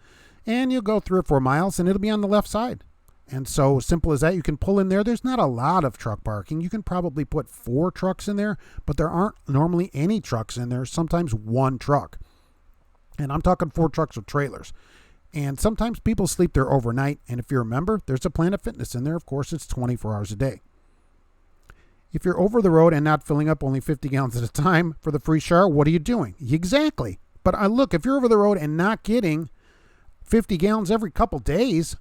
Speaker 1: and you'll go 3 or 4 miles, and it'll be on the left side. And so simple as that, you can pull in there. There's not a lot of truck parking. You can probably put 4 trucks in there, but there aren't normally any trucks in there, sometimes 1 truck. And I'm talking 4 trucks with trailers. And sometimes people sleep there overnight, and if you're a member, there's a Planet Fitness in there. Of course, it's 24 hours a day. If you're over the road and not filling up only 50 gallons at a time for the free shower, what are you doing? Exactly. But look, if you're over the road and not getting 50 gallons every couple days,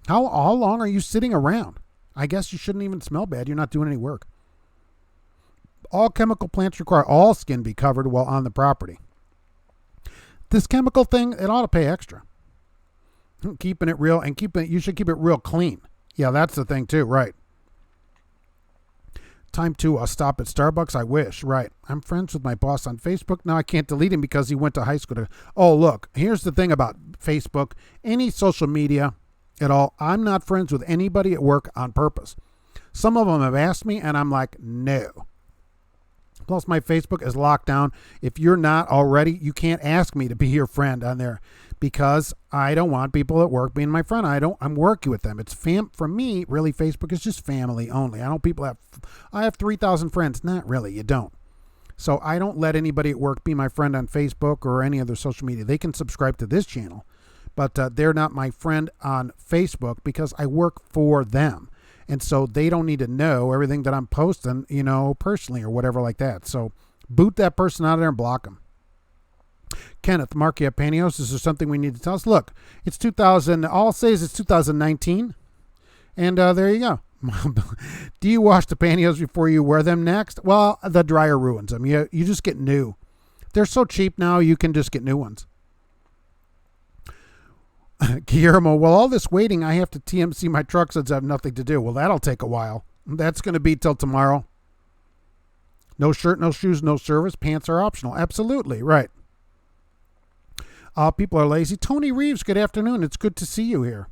Speaker 1: how long are you sitting around? I guess you shouldn't even smell bad. You're not doing any work. All chemical plants require all skin be covered while on the property. This chemical thing, it ought to pay extra. Keeping it real, and you should keep it real clean. Yeah, that's the thing too, right? Time to stop at Starbucks, I wish, right? I'm friends with my boss on Facebook. Now I can't delete him because he went to high school. Oh, look, here's the thing about Facebook. Any social media at all, I'm not friends with anybody at work on purpose. Some of them have asked me, and I'm like, no. Plus, my Facebook is locked down. If you're not already, you can't ask me to be your friend on there because I don't want people at work being my friend. I'm working with them. It's for me, really, Facebook is just family only. I have 3,000 friends. Not really, you don't. So I don't let anybody at work be my friend on Facebook or any other social media. They can subscribe to this channel, but they're not my friend on Facebook because I work for them. And so they don't need to know everything that I'm posting, personally or whatever like that. So boot that person out of there and block them. Kenneth, Markia Panios, is there something we need to tell us? Look, it's 2000. All I'll say is it's 2019. And there you go. Do you wash the pantyhose before you wear them next? Well, the dryer ruins them. You just get new. They're so cheap now, you can just get new ones. Guillermo, well, all this waiting, I have to TMC my truck since I have nothing to do. Well, that'll take a while. That's going to be till tomorrow. No shirt, no shoes, no service. Pants are optional. Absolutely, right. People are lazy. Tony Reeves, good afternoon. It's good to see you here.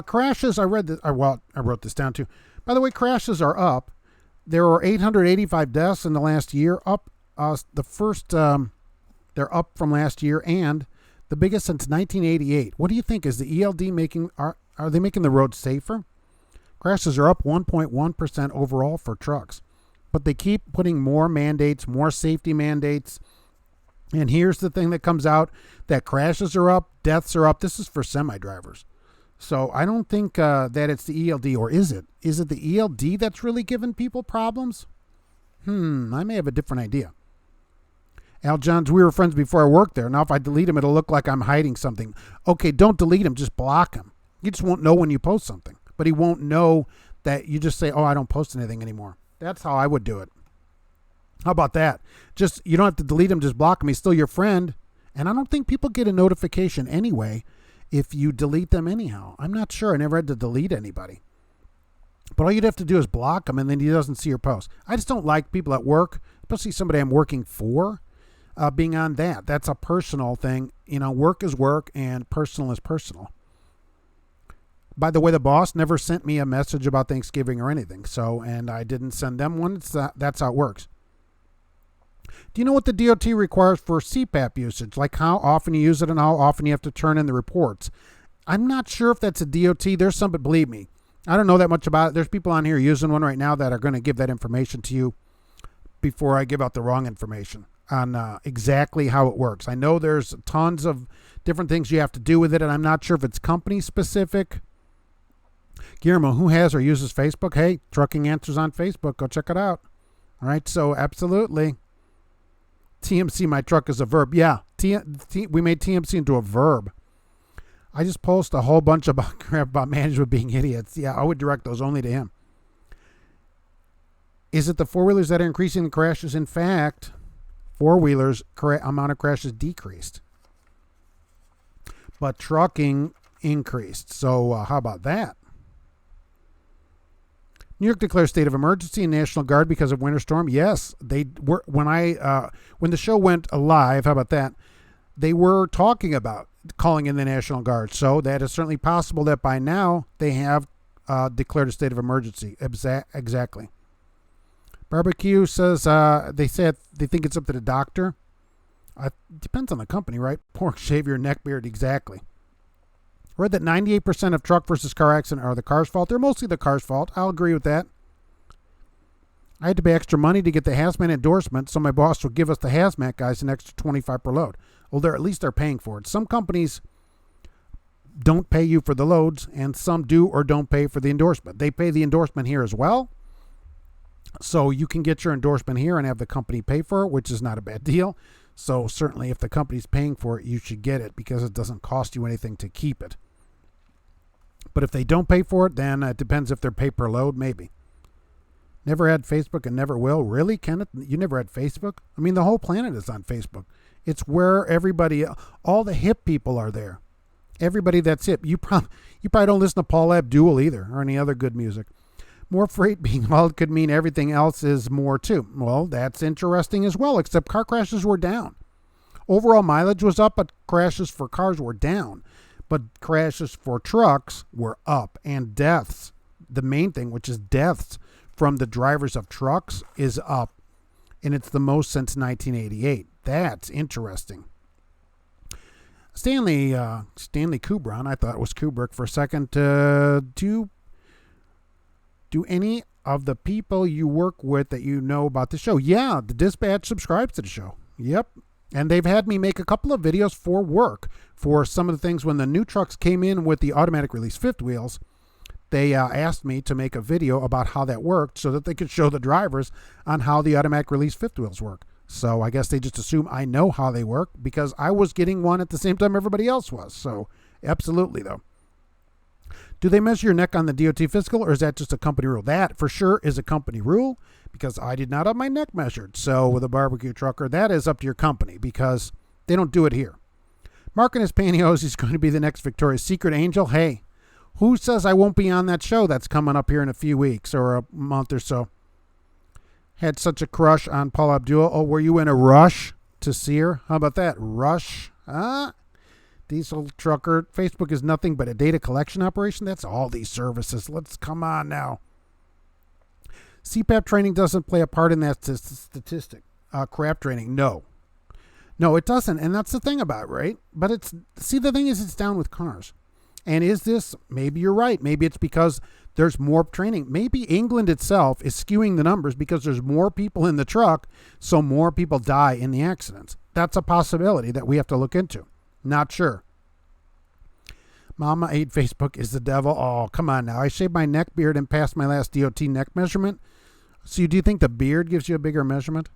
Speaker 1: Crashes, I wrote this down too. By the way, crashes are up. There were 885 deaths in the last year. They're up from last year, and the biggest since 1988. What do you think? Is the ELD are they making the roads safer? Crashes are up 1.1% overall for trucks. But they keep putting more mandates, more safety mandates. And here's the thing that comes out, that crashes are up, deaths are up. This is for semi-drivers. So I don't think that it's the ELD, or is it? Is it the ELD that's really giving people problems? I may have a different idea. Al Johns, we were friends before I worked there. Now if I delete him, it'll look like I'm hiding something. Okay, don't delete him, just block him. He just won't know when you post something. But he won't know that you just say, oh, I don't post anything anymore. That's how I would do it. How about that? Just, you don't have to delete him, just block him. He's still your friend. And I don't think people get a notification anyway if you delete them anyhow. I'm not sure. I never had to delete anybody. But all you'd have to do is block him, and then he doesn't see your post. I just don't like people at work, especially somebody I'm working for, being on that. That's a personal thing. Work is work and personal is personal. By the way, the boss never sent me a message about Thanksgiving or anything. And I didn't send them one. That's how it works. Do you know what the DOT requires for CPAP usage? Like how often you use it and how often you have to turn in the reports. I'm not sure if that's a DOT. There's some, but believe me, I don't know that much about it. There's people on here using one right now that are going to give that information to you before I give out the wrong information. exactly how it works. I know there's tons of different things you have to do with it, and I'm not sure if it's company specific. Guillermo, who has or uses Facebook? Hey, Trucking Answers on Facebook. Go check it out. All right, so absolutely. TMC, my truck is a verb. Yeah, we made TMC into a verb. I just post a whole bunch about crap about management being idiots. Yeah, I would direct those only to him. Is it the four-wheelers that are increasing the crashes? In fact, four-wheelers amount of crashes decreased, but trucking increased. So how about that? New York declares state of emergency and National Guard because of winter storm. Yes, they were when the show went live. How about that? They were talking about calling in the National Guard. So that is certainly possible that by now they have declared a state of emergency. Exactly. Barbecue says they think it's up to the doctor. Depends on the company, right? Pork, shave your neck beard. Exactly. Read that 98% of truck versus car accident are the car's fault. They're mostly the car's fault. I'll agree with that. I had to pay extra money to get the hazmat endorsement, so my boss would give us the hazmat guys an extra $25 per load. Well, at least they're paying for it. Some companies don't pay you for the loads, and some do or don't pay for the endorsement. They pay the endorsement here as well. So you can get your endorsement here and have the company pay for it, which is not a bad deal. So certainly if the company's paying for it, you should get it because it doesn't cost you anything to keep it. But if they don't pay for it, then it depends if they're pay per load, maybe. Never had Facebook and never will. Really, Kenneth? You never had Facebook? I mean, the whole planet is on Facebook. It's where everybody, all the hip people are there. Everybody that's hip. You probably don't listen to Paul Abdul either or any other good music. More freight being hauled could mean everything else is more too. Well, that's interesting as well, except car crashes were down. Overall mileage was up, but crashes for cars were down. But crashes for trucks were up, and deaths, the main thing, which is deaths from the drivers of trucks, is up, and it's the most since 1988. That's interesting. Stanley Kubron, I thought it was Kubrick for a second. Do any of the people you work with that you know about the show? Yeah, the dispatch subscribes to the show. Yep. And they've had me make a couple of videos for work for some of the things. When the new trucks came in with the automatic release fifth wheels, they asked me to make a video about how that worked so that they could show the drivers on how the automatic release fifth wheels work. So I guess they just assume I know how they work because I was getting one at the same time everybody else was. So absolutely, though. Do they measure your neck on the DOT physical, or is that just a company rule? That for sure is a company rule because I did not have my neck measured. So with a barbecue trucker, that is up to your company because they don't do it here. Mark and his pantyhose, he's going to be the next Victoria's Secret angel. Hey, who says I won't be on that show that's coming up here in a few weeks or a month or so? Had such a crush on Paula Abdul. Oh, were you in a rush to see her? How about that? Rush? Diesel trucker. Facebook is nothing but a data collection operation. That's all these services. Let's come on now. CPAP training doesn't play a part in that statistic. Crap training. No, it doesn't. And that's the thing about it, right? But the thing is it's down with cars. And is this, maybe you're right. Maybe it's because there's more training. Maybe England itself is skewing the numbers because there's more people in the truck. So more people die in the accidents. That's a possibility that we have to look into. Not sure. Mama 8 Facebook is the devil. Oh, come on now. I shaved my neck beard and passed my last DOT neck measurement. So do you think the beard gives you a bigger measurement?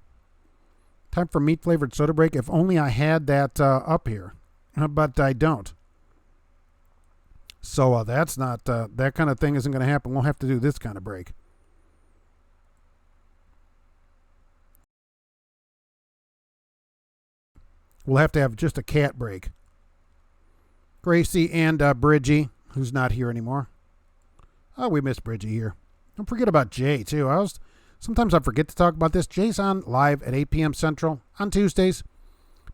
Speaker 1: Time for meat flavored soda break. If only I had that up here, but I don't. So that's not, that kind of thing isn't going to happen. We'll have to do this kind of break. We'll have to have just a cat break. Gracie and Bridgie, who's not here anymore. Oh, we miss Bridgie here. Don't forget about Jay, too. Sometimes I forget to talk about this. Jay's on live at 8 p.m. Central on Tuesdays.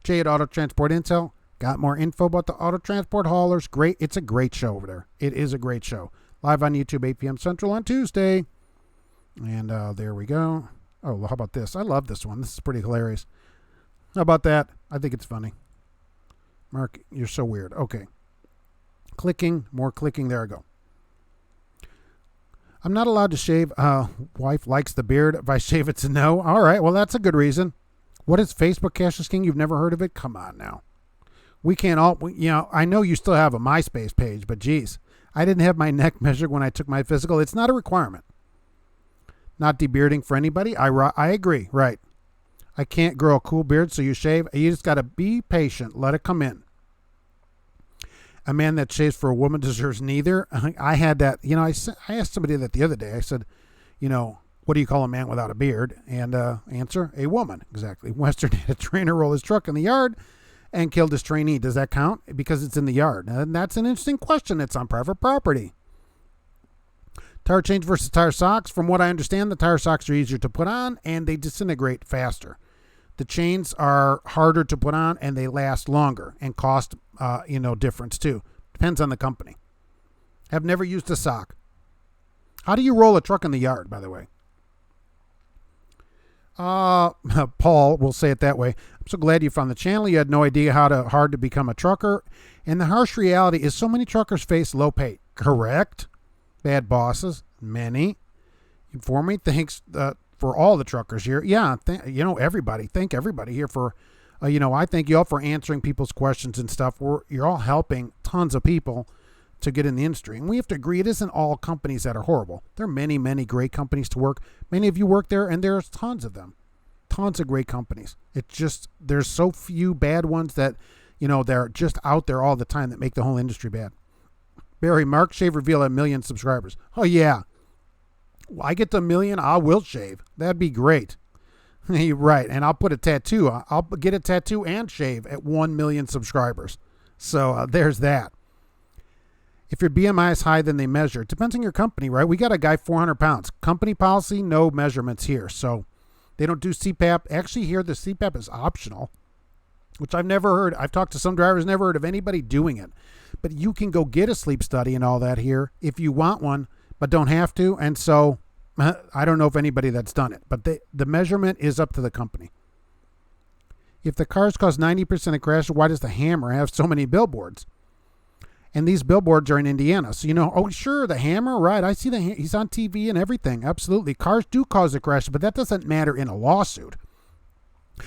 Speaker 1: Jay at Auto Transport Intel. Got more info about the auto transport haulers. Great. It's a great show over there. It is a great show. Live on YouTube, 8 p.m. Central on Tuesday. And there we go. Oh, well, how about this? I love this one. This is pretty hilarious. How about that? I think it's funny. Mark, you're so weird. Okay. Clicking. More clicking. There I go. I'm not allowed to shave. Wife likes the beard. If I shave, it's a no. All right. Well, that's a good reason. What is Facebook Cash is King? You've never heard of it? Come on now. We can't all, I know you still have a MySpace page, but geez, I didn't have my neck measured when I took my physical. It's not a requirement. Not debearding for anybody. I agree. Right. I can't grow a cool beard, so you shave. You just got to be patient. Let it come in. A man that shaves for a woman deserves neither. I had that, I asked somebody that the other day. I said, what do you call a man without a beard? And answer, a woman. Exactly. Western had a trainer roll his truck in the yard and killed his trainee. Does that count? Because it's in the yard. And that's an interesting question. It's on private property. Tire change versus tire socks. From what I understand, the tire socks are easier to put on and they disintegrate faster. The chains are harder to put on and they last longer and cost, difference too. Depends on the company. Have never used a sock. How do you roll a truck in the yard, by the way? Paul, we'll say it that way. I'm so glad you found the channel. You had no idea how hard to become a trucker. And the harsh reality is so many truckers face low pay. Correct. Bad bosses. Many. For me, thanks for all the truckers here. Yeah, everybody. Thank everybody here for, I thank you all for answering people's questions and stuff. You're all helping tons of people to get in the industry. And we have to agree, it isn't all companies that are horrible. There are many, many great companies to work. Many of you work there, and there's tons of them. Tons of great companies. It's just, there's so few bad ones that, they're just out there all the time that make the whole industry bad. Barry, Mark Shave reveal 1 million subscribers. Oh, yeah. Well, I get to 1 million, I will shave. That'd be great. You're right. And I'll put a tattoo. I'll get a tattoo and shave at 1 million subscribers. So there's that. If your BMI is high, then they measure. It depends on your company, right? We got a guy 400 pounds. Company policy, no measurements here. So they don't do CPAP. Actually, here the CPAP is optional, which I've never heard. I've talked to some drivers, never heard of anybody doing it. But you can go get a sleep study and all that here if you want one, but don't have to. And so I don't know if anybody that's done it, but the measurement is up to the company. If the cars cause 90% of crashes, why does the Hammer have so many billboards? And these billboards are in Indiana. So, oh, sure, the Hammer, right. I see he's on TV and everything. Absolutely. Cars do cause a crash, but that doesn't matter in a lawsuit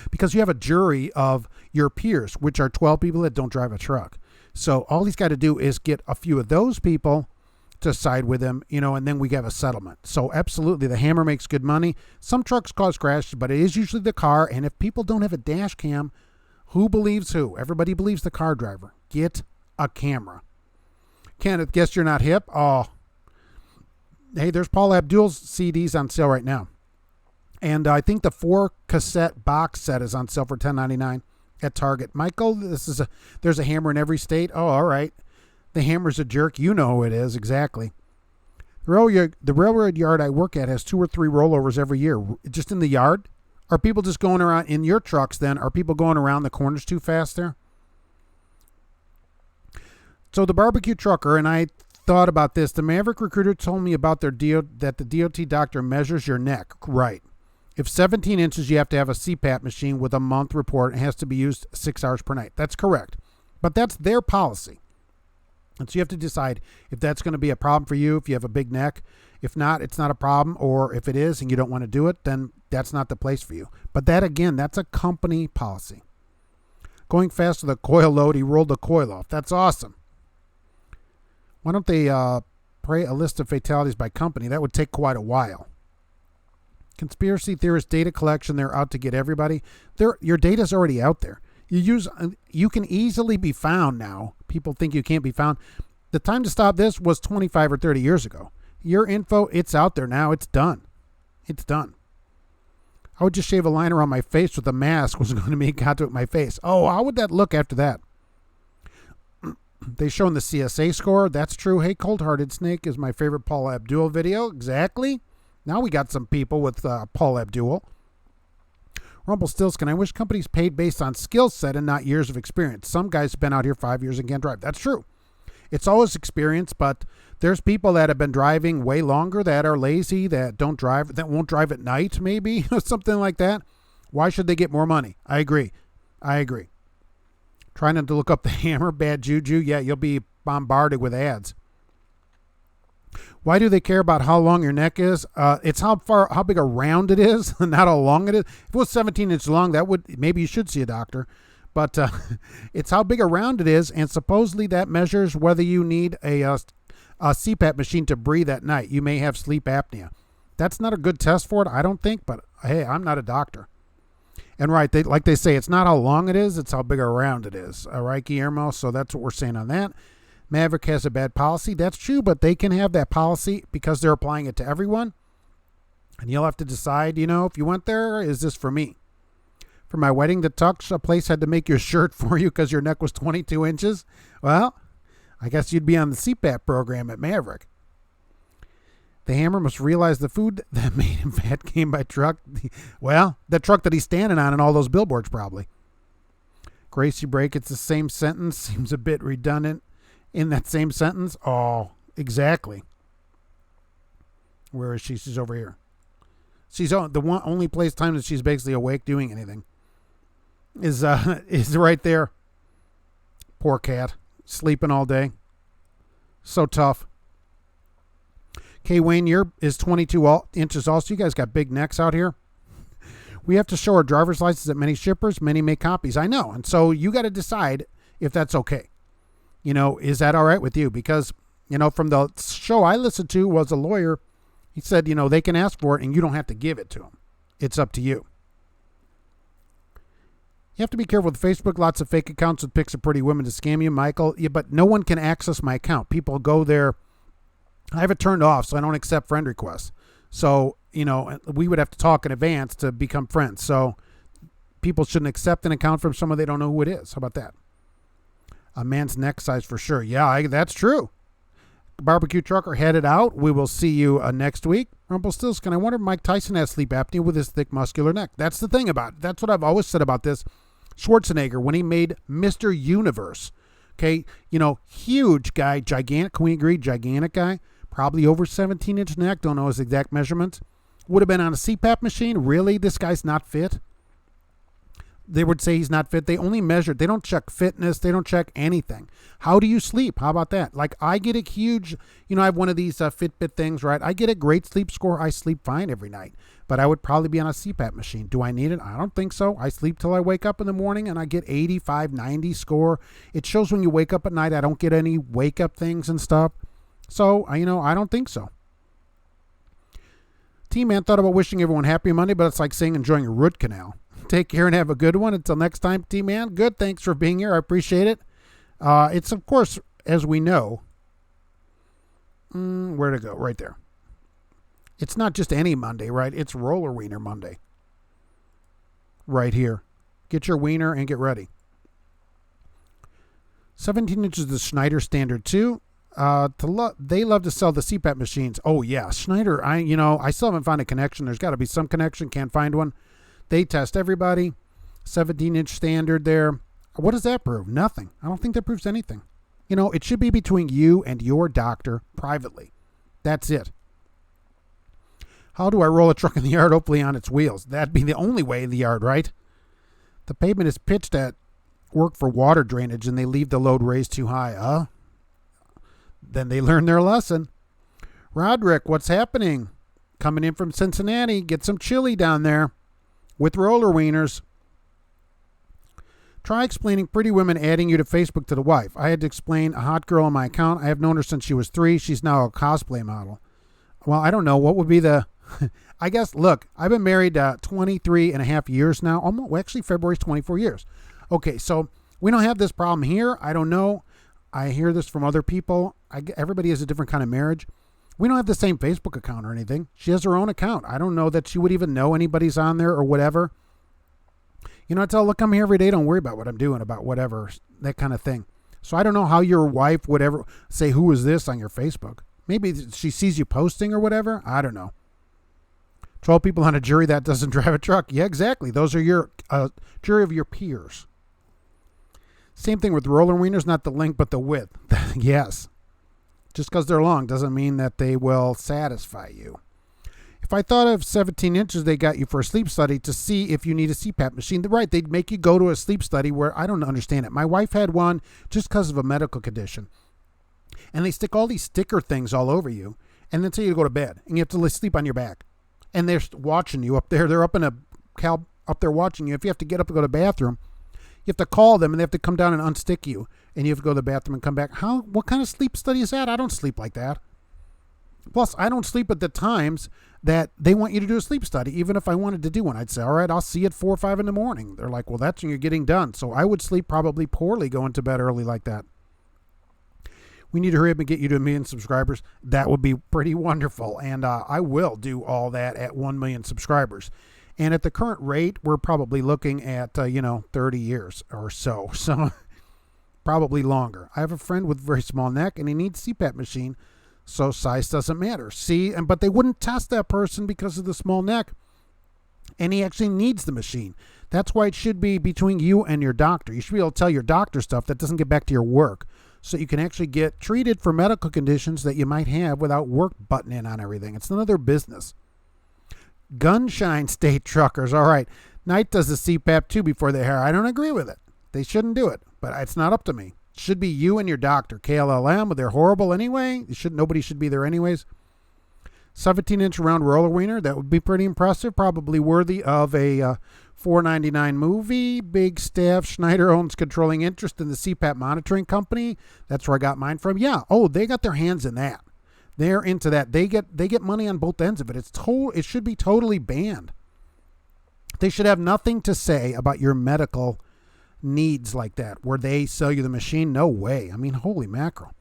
Speaker 1: because you have a jury of your peers, which are 12 people that don't drive a truck. So all he's got to do is get a few of those people to side with him, and then we have a settlement. So absolutely, the Hammer makes good money. Some trucks cause crashes, but it is usually the car. And if people don't have a dash cam, who believes who? Everybody believes the car driver. Get a camera. Kenneth, guess you're not hip? Oh, hey, there's Paul Abdul's CDs on sale right now. And I think the 4-cassette box set is on sale for $10.99 at Target. Michael, there's a Hammer in every state. Oh, all right. The Hammer's a jerk. You know who it is, exactly. The railroad yard I work at has 2 or 3 rollovers every year. Just in the yard? Are people just going around in your trucks then? Are people going around the corners too fast there? So the barbecue trucker, and I thought about this, the Maverick recruiter told me about that the DOT doctor measures your neck. Right. If 17 inches, you have to have a CPAP machine with a month report and has to be used 6 hours per night. That's correct. But that's their policy. And so you have to decide if that's going to be a problem for you, if you have a big neck. If not, it's not a problem. Or if it is and you don't want to do it, then that's not the place for you. But that, again, that's a company policy. Going fast with a coil load, he rolled the coil off. That's awesome. Why don't they pray a list of fatalities by company? That would take quite a while. Conspiracy theorist data collection, they're out to get everybody. Your data's already out there. You can easily be found now. People think you can't be found. The time to stop this was 25 or 30 years ago. Your info, it's out there now. It's done. It's done. I would just shave a line around my face with a mask was going to make contact with my face. Oh, how would that look after that? They shown the CSA score. That's true. Hey, Cold-Hearted Snake is my favorite Paul Abdul video. Exactly. Now we got some people with Paul Abdul. Rumpelstiltskin, I wish companies paid based on skill set and not years of experience. Some guys have been out here 5 years and can't drive. That's true. It's always experience, but there's people that have been driving way longer that are lazy, that don't drive, that won't drive at night maybe, or something like that. Why should they get more money? I agree. Trying not to look up the Hammer, bad juju. Yeah, you'll be bombarded with ads. Why do they care about how long your neck is? It's how big around it is, not how long it is. If it was 17 inches long, maybe you should see a doctor. But it's how big around it is, and supposedly that measures whether you need a CPAP machine to breathe at night. You may have sleep apnea. That's not a good test for it, I don't think, but hey, I'm not a doctor. And right, like they say, it's not how long it is, it's how big around it is. All right, Guillermo, so that's what we're saying on that. Maverick has a bad policy. That's true, but they can have that policy because they're applying it to everyone. And you'll have to decide, if you went there, is this for me? For my wedding, the tux place had to make your shirt for you because your neck was 22 inches. Well, I guess you'd be on the CPAP program at Maverick. The hammer must realize the food that made him fat came by truck. Well, the truck that he's standing on and all those billboards probably. Gracie break, it's the same sentence. Seems a bit redundant. In that same sentence? Oh, exactly. Where is she? She's over here. She's the only time that she's basically awake doing anything is right there. Poor cat. Sleeping all day. So tough. K. Wayne, is 22 inches also. You guys got big necks out here. We have to show our driver's license at many shippers. Many make copies. I know. And so you got to decide if that's okay. Is that all right with you? Because, from the show I listened to was a lawyer. He said, they can ask for it and you don't have to give it to them. It's up to you. You have to be careful with Facebook. Lots of fake accounts with pics of pretty women to scam you, Michael. Yeah, but no one can access my account. People go there. I have it turned off, so I don't accept friend requests. So, we would have to talk in advance to become friends. So people shouldn't accept an account from someone they don't know who it is. How about that? A man's neck size for sure. Yeah, that's true. Barbecue trucker headed out. We will see you next week. Rumpelstiltskin, I wonder if Mike Tyson has sleep apnea with his thick muscular neck. That's the thing about it. That's what I've always said about this. Schwarzenegger, when he made Mr. Universe, okay, huge guy, gigantic, can we agree, gigantic guy, probably over 17-inch neck, don't know his exact measurements, would have been on a CPAP machine. Really? This guy's not fit? They would say he's not fit. They only measure. They don't check fitness. They don't check anything. How do you sleep? How about that? Like I get a huge, I have one of these Fitbit things, right? I get a great sleep score. I sleep fine every night, but I would probably be on a CPAP machine. Do I need it? I don't think so. I sleep till I wake up in the morning and I get 85, 90 score. It shows when you wake up at night. I don't get any wake up things and stuff. So, I don't think so. T-Man thought about wishing everyone happy Monday, but it's like saying enjoying a root canal. Take care and have a good one. Until next time, T-Man. Good. Thanks for being here. I appreciate it. It's, of course, as we know, where to go? Right there. It's not just any Monday, right? It's Roller Wiener Monday. Right here. Get your wiener and get ready. 17 inches is the Schneider standard, too. They love to sell the CPAP machines. Oh, yeah. Schneider, I still haven't found a connection. There's got to be some connection. Can't find one. They test everybody. 17-inch standard there. What does that prove? Nothing. I don't think that proves anything. It should be between you and your doctor privately. That's it. How do I roll a truck in the yard, hopefully on its wheels? That'd be the only way in the yard, right? The pavement is pitched at work for water drainage and they leave the load raised too high. Then they learn their lesson. Roderick, what's happening? Coming in from Cincinnati. Get some chili down there with roller wieners. Try explaining pretty women adding you to Facebook to the wife. I had to explain a hot girl on my account. I have known her since she was 3. She's now a cosplay model. Well, I don't know. What would be the... I guess, look, I've been married 23 and a half years now. Almost, actually, February's 24 years. Okay, so we don't have this problem here. I don't know. I hear this from other people. Everybody has a different kind of marriage. We don't have the same Facebook account or anything. She has her own account. I don't know that she would even know anybody's on there or whatever. I tell her, look, I'm here every day. Don't worry about what I'm doing, about whatever, that kind of thing. So I don't know how your wife would ever say, who is this on your Facebook? Maybe she sees you posting or whatever. I don't know. 12 people on a jury that doesn't drive a truck. Yeah, exactly. Those are your jury of your peers. Same thing with roller wieners, not the length, but the width. Yes. Just because they're long doesn't mean that they will satisfy you. If I thought of 17 inches they got you for a sleep study to see if you need a CPAP machine, right, they'd make you go to a sleep study where I don't understand it. My wife had one just because of a medical condition. And they stick all these sticker things all over you and then tell you to go to bed. And you have to sleep on your back. And they're watching you up there. They're up in a up there watching you. If you have to get up and go to the bathroom, you have to call them and they have to come down and unstick you. And you have to go to the bathroom and come back. What kind of sleep study is that? I don't sleep like that. Plus, I don't sleep at the times that they want you to do a sleep study. Even if I wanted to do one, I'd say, all right, I'll see you at 4 or 5 in the morning. They're like, well, that's when you're getting done. So I would sleep probably poorly going to bed early like that. We need to hurry up and get you to 1 million subscribers. That would be pretty wonderful. And I will do all that at 1 million subscribers. And at the current rate, we're probably looking at, 30 years or so. So probably longer. I have a friend with a very small neck and he needs a CPAP machine. So size doesn't matter. But they wouldn't test that person because of the small neck. And he actually needs the machine. That's why it should be between you and your doctor. You should be able to tell your doctor stuff that doesn't get back to your work. So you can actually get treated for medical conditions that you might have without work butting in on everything. It's none of their business. Gunshine State Truckers. All right. Knight does the CPAP too before they hire. I don't agree with it. They shouldn't do it. But it's not up to me. Should be you and your doctor. KLLM, they're horrible anyway. Nobody should be there anyways. 17-inch round roller wiener. That would be pretty impressive. Probably worthy of a $4.99 movie. Big staff. Schneider owns controlling interest in the CPAP monitoring company. That's where I got mine from. Yeah. Oh, they got their hands in that. They're into that. They get money on both ends of it. It should be totally banned. They should have nothing to say about your medical needs like that, where they sell you the machine. No way. I mean, holy mackerel.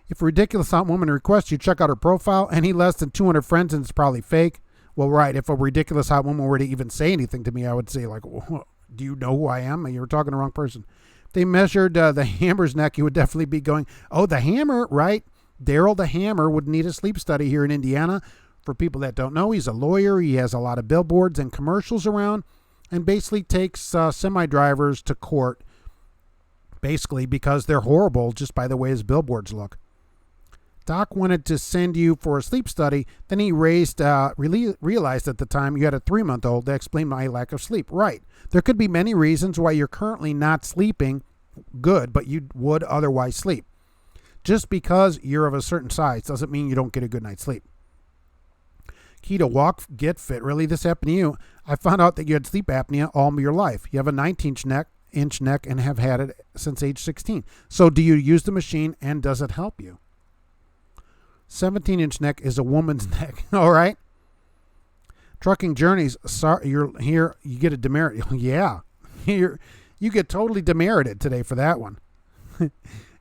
Speaker 1: If a ridiculous hot woman requests you check out her profile, any less than 200 friends and it's probably fake. Well, right. If a ridiculous hot woman were to even say anything to me, I would say like, well, do you know who I am? You're talking to the wrong person. If they measured the hammer's neck, you would definitely be going, oh, the hammer, right? Daryl the Hammer would need a sleep study here in Indiana. For people that don't know, he's a lawyer. He has a lot of billboards and commercials around. And basically takes semi-drivers to court, basically because they're horrible just by the way his billboards look. Doc wanted to send you for a sleep study. Then he realized at the time you had a 3-month-old. That explained my lack of sleep. Right. There could be many reasons why you're currently not sleeping good, but you would otherwise sleep. Just because you're of a certain size doesn't mean you don't get a good night's sleep. Keto walk, get fit. Really, this happened to you. I found out that you had sleep apnea all your life. You have a 19-inch neck and have had it since age 16. So do you use the machine and does it help you? 17-inch neck is a woman's neck. All right. Trucking journeys. Sorry, you're here. You get a demerit. Yeah. You get totally demerited today for that one.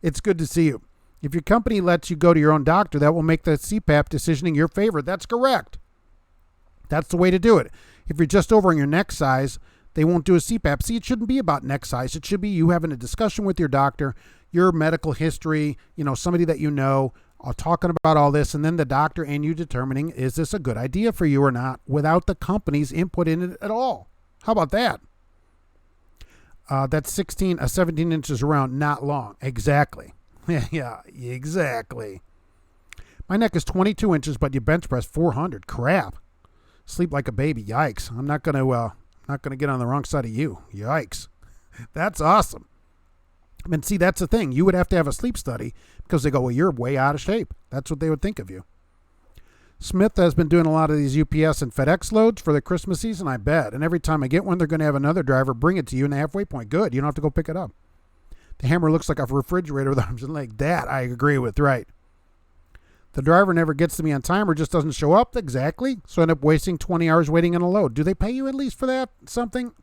Speaker 1: It's good to see you. If your company lets you go to your own doctor, that will make the CPAP decisioning your favorite. That's correct. That's the way to do it. If you're just over on your neck size, they won't do a CPAP. See, it shouldn't be about neck size. It should be you having a discussion with your doctor, your medical history, somebody that you know, talking about all this, and then the doctor and you determining, is this a good idea for you or not, without the company's input in it at all. How about that? That's 17 inches around, not long. Exactly. Yeah, exactly. My neck is 22 inches, but you bench press 400. Crap. Sleep like a baby. Yikes. I'm not gonna get on the wrong side of you. Yikes. That's awesome. And see, that's the thing. You would have to have a sleep study because they go, well, you're way out of shape. That's what they would think of you. Smith has been doing a lot of these UPS and FedEx loads for the Christmas season, I bet. And every time I get one, they're going to have another driver bring it to you in the halfway point. Good. You don't have to go pick it up. The hammer looks like a refrigerator with arms and legs. That I agree with, right. The driver never gets to me on time or just doesn't show up. Exactly. So I end up wasting 20 hours waiting on a load. Do they pay you at least for that? Something?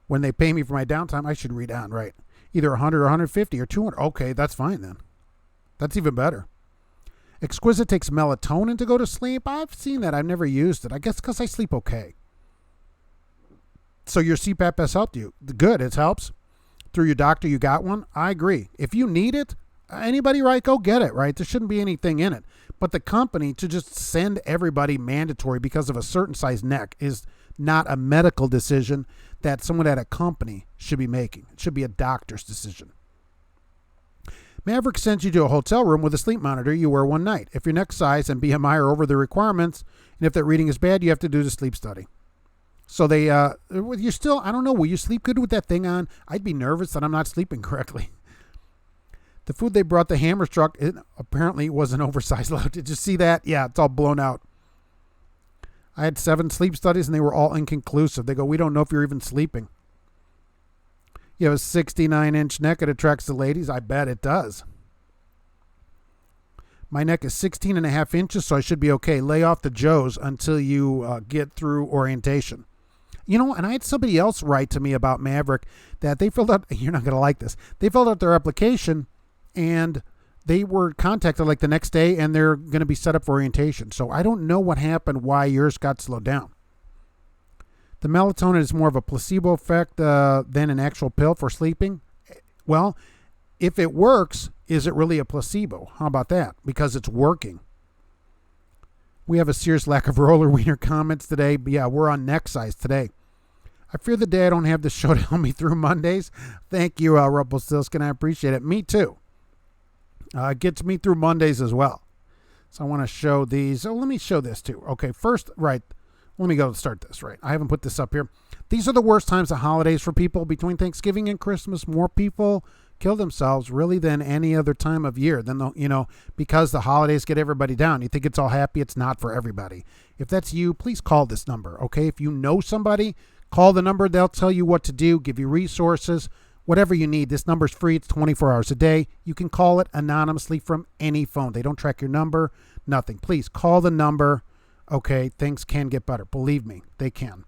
Speaker 1: When they pay me for my downtime, I should read on, right? Either 100 or 150 or 200. Okay, that's fine then. That's even better. Exquisite takes melatonin to go to sleep. I've seen that. I've never used it. I guess because I sleep okay. So your CPAP has helped you. Good. It helps. Through your doctor, you got one. I agree. If you need it, anybody, right, go get it, right? There shouldn't be anything in it. But the company to just send everybody mandatory because of a certain size neck is not a medical decision that someone at a company should be making. It should be a doctor's decision. Maverick sends you to a hotel room with a sleep monitor you wear one night. If your neck size and BMI are over the requirements, and if that reading is bad, you have to do the sleep study. So they, you're still, I don't know, will you sleep good with that thing on? I'd be nervous that I'm not sleeping correctly. The food they brought the Hammer's truck, it apparently was an oversized load. Did you see that? Yeah, it's all blown out. I had 7 sleep studies and they were all inconclusive. They go, we don't know if you're even sleeping. You have a 69-inch neck. It attracts the ladies. I bet it does. My neck is 16 and a half inches, so I should be okay. Lay off the Joes until you get through orientation. You know, and I had somebody else write to me about Maverick that they filled out, you're not going to like this, they filled out their application and they were contacted like the next day and they're going to be set up for orientation. So I don't know what happened, why yours got slowed down. The melatonin is more of a placebo effect than an actual pill for sleeping. Well, if it works, is it really a placebo? How about that? Because it's working. We have a serious lack of roller wiener comments today. But yeah, we're on neck size today. I fear the day I don't have this show to help me through Mondays. Thank you, Rumpelstiltskin. I appreciate it. Me too. It gets me through Mondays as well. So I want to show these. Oh, let me show this too. Okay, first, right. Let me go start this, right. I haven't put this up here. These are the worst times of holidays for people. Between Thanksgiving and Christmas, more people kill themselves really than any other time of year. Then, because the holidays get everybody down. You think it's all happy. It's not for everybody. If that's you, please call this number, okay? If you know somebody, call the number. They'll tell you what to do, give you resources, whatever you need. This number's free. It's 24 hours a day. You can call it anonymously from any phone. They don't track your number, nothing. Please call the number. Okay, things can get better. Believe me, they can.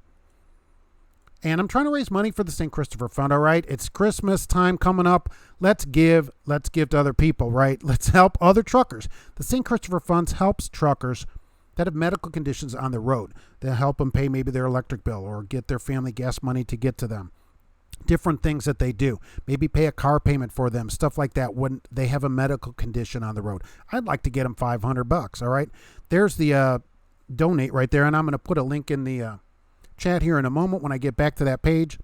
Speaker 1: And I'm trying to raise money for the St. Christopher Fund, all right? It's Christmas time coming up. Let's give to other people, right? Let's help other truckers. The St. Christopher Fund helps truckers that have medical conditions on the road. They'll help them pay maybe their electric bill or get their family gas money to get to them. Different things that they do. Maybe pay a car payment for them, stuff like that when they have a medical condition on the road. I'd like to get them $500, all right? There's the donate right there, and I'm going to put a link in the chat here in a moment when I get back to that page.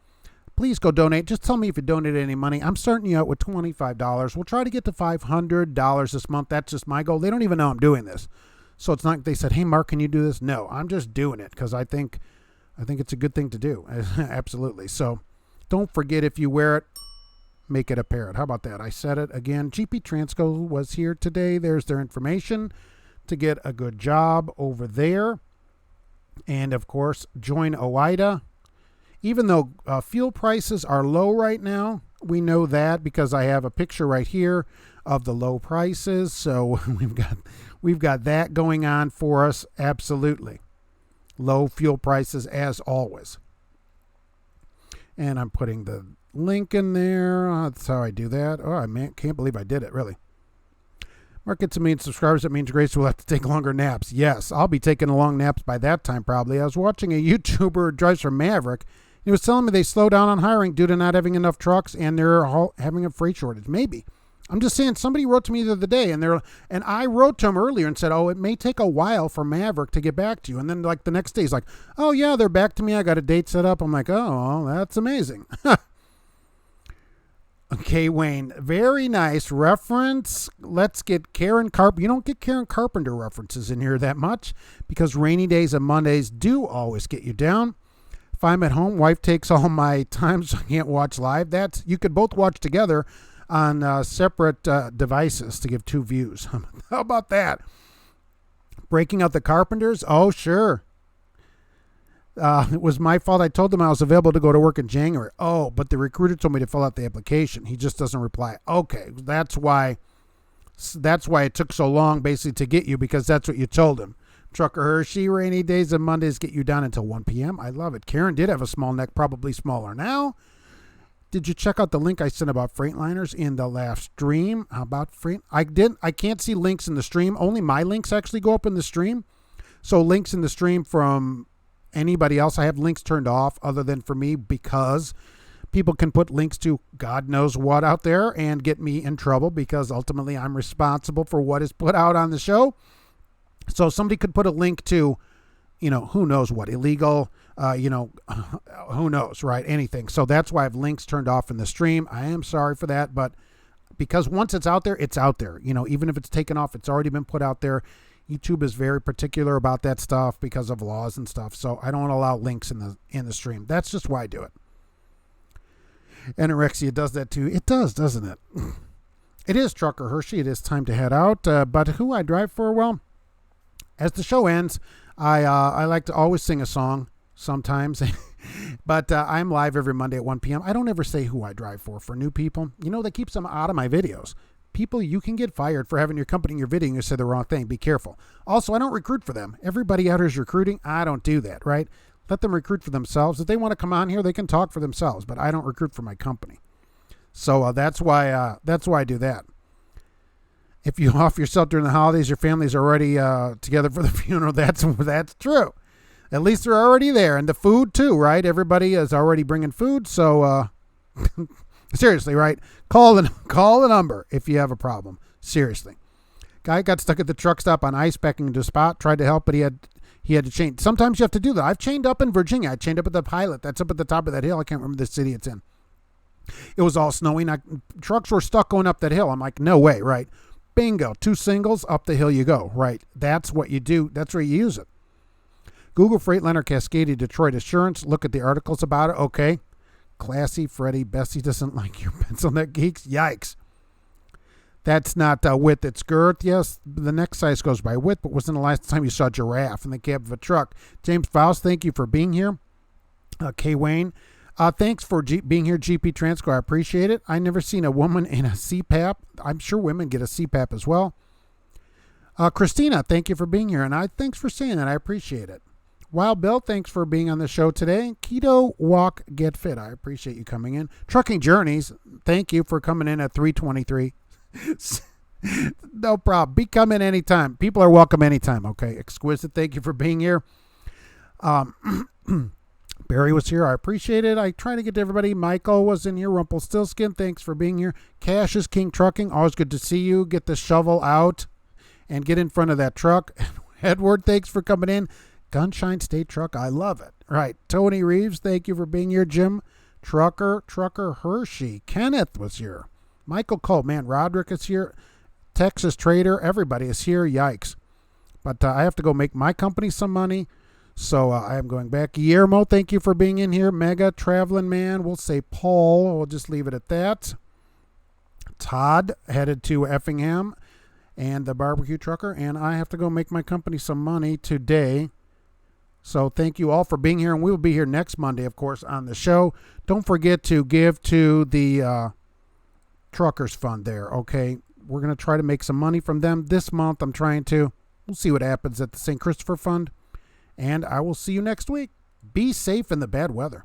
Speaker 1: Please go donate. Just tell me if you donated any money. I'm starting you out with $25. We'll try to get to $500 this month. That's just my goal. They don't even know I'm doing this. So it's not like they said, hey, Mark, can you do this? No, I'm just doing it because I think it's a good thing to do. Absolutely. So don't forget, if you wear it, make it a parrot. How about that? I said it again. GP Transco was here today. There's their information to get a good job over there. And of course, join OIDA. Even though fuel prices are low right now, we know that because I have a picture right here of the low prices. So we've got that going on for us. Absolutely. Low fuel prices as always. And I'm putting the link in there. That's how I do that. Oh, I can't believe I did it, really. Mark gets a million subscribers. That means Grace will have to take longer naps. Yes, I'll be taking long naps by that time probably. I was watching a YouTuber who drives for Maverick. He was telling me they slow down on hiring due to not having enough trucks and they're having a freight shortage. Maybe. I'm just saying, somebody wrote to me the other day and I wrote to him earlier and said, oh, it may take a while for Maverick to get back to you. And then like the next day he's like, oh yeah, they're back to me. I got a date set up. I'm like, oh, well, that's amazing. Okay, Wayne, very nice reference. Let's get Karen Carpenter. You don't get Karen Carpenter references in here that much because rainy days and Mondays do always get you down. If I'm at home, wife takes all my time so I can't watch live. You could both watch together on separate devices to give 2 views. How about that? Breaking out the Carpenters? Oh, sure. It was my fault. I told them I was available to go to work in January. Oh, but the recruiter told me to fill out the application. He just doesn't reply. Okay, that's why it took so long basically to get you, because that's what you told him. Trucker Hershey, rainy days and Mondays get you down until 1 p.m. I love it. Karen did have a small neck, probably smaller now. Did you check out the link I sent about Freightliners in the last stream? How about Freight? I can't see links in the stream. Only my links actually go up in the stream. So links in the stream from anybody else, I have links turned off other than for me, because people can put links to God knows what out there and get me in trouble, because ultimately I'm responsible for what is put out on the show. So somebody could put a link to, who knows what, illegal, who knows, right? Anything. So that's why I have links turned off in the stream. I am sorry for that, but because once it's out there, it's out there. Even if it's taken off, it's already been put out there. YouTube is very particular about that stuff because of laws and stuff. So I don't allow links in the stream. That's just why I do it. Anorexia does that too. It does, doesn't it? It is Trucker Hershey. It is time to head out. But who I drive for? Well, as the show ends, I like to always sing a song sometimes. But I'm live every Monday at 1 p.m. I don't ever say who I drive for new people. You know, that keeps them out of my videos. People, you can get fired for having your company in your video and you say the wrong thing. Be careful. Also, I don't recruit for them. Everybody out here is recruiting. I don't do that, right? Let them recruit for themselves. If they want to come on here, they can talk for themselves, but I don't recruit for my company. So that's why I do that. If you off yourself during the holidays, your family's already together for the funeral. That's true. At least they're already there. And the food too, right? Everybody is already bringing food. So seriously, right? Call the number if you have a problem. Seriously. Guy got stuck at the truck stop on ice backing into a spot. Tried to help, but he had to change. Sometimes you have to do that. I've chained up in Virginia. I chained up at the Pilot. That's up at the top of that hill. I can't remember the city it's in. It was all snowing. Trucks were stuck going up that hill. I'm like, no way, right? Bingo. 2 singles, up the hill you go, right? That's what you do. That's where you use it. Google Freightliner Cascadia Detroit Assurance. Look at the articles about it. Okay. Classy Freddie. Bessie doesn't like your pencil neck geeks. Yikes. That's not width, it's girth. Yes, the next size goes by width, but wasn't the last time you saw a giraffe in the cab of a truck? James Faust, thank you for being here. K. Wayne, thanks for being here, GP Transco. I appreciate it. I never seen a woman in a CPAP. I'm sure women get a CPAP as well. Christina, thank you for being here, and thanks for saying that. I appreciate it. Wild Bill, thanks for being on the show today. Keto Walk Get Fit. I appreciate you coming in. Trucking Journeys, thank you for coming in at 323. No problem. Be coming anytime. People are welcome anytime. Okay. Exquisite. Thank you for being here. Barry was here. I appreciate it. I try to get to everybody. Michael was in here. Rumpelstiltskin. Thanks for being here. Cash is King Trucking. Always good to see you. Get the shovel out and get in front of that truck. Edward, thanks for coming in. Gunshine State Truck. I love it. Right. Tony Reeves, thank you for being here. Jim Trucker Hershey. Kenneth was here. Michael Cole, man, Roderick is here. Texas Trader, everybody is here. Yikes. But I have to go make my company some money. So I am going back. Guillermo, thank you for being in here. Mega Traveling Man, we'll say Paul. We'll just leave it at that. Todd headed to Effingham and the barbecue trucker. And I have to go make my company some money today. So thank you all for being here. And we will be here next Monday, of course, on the show. Don't forget to give to the Truckers Fund there, okay? We're going to try to make some money from them this month. We'll see what happens at the St. Christopher Fund. And I will see you next week. Be safe in the bad weather.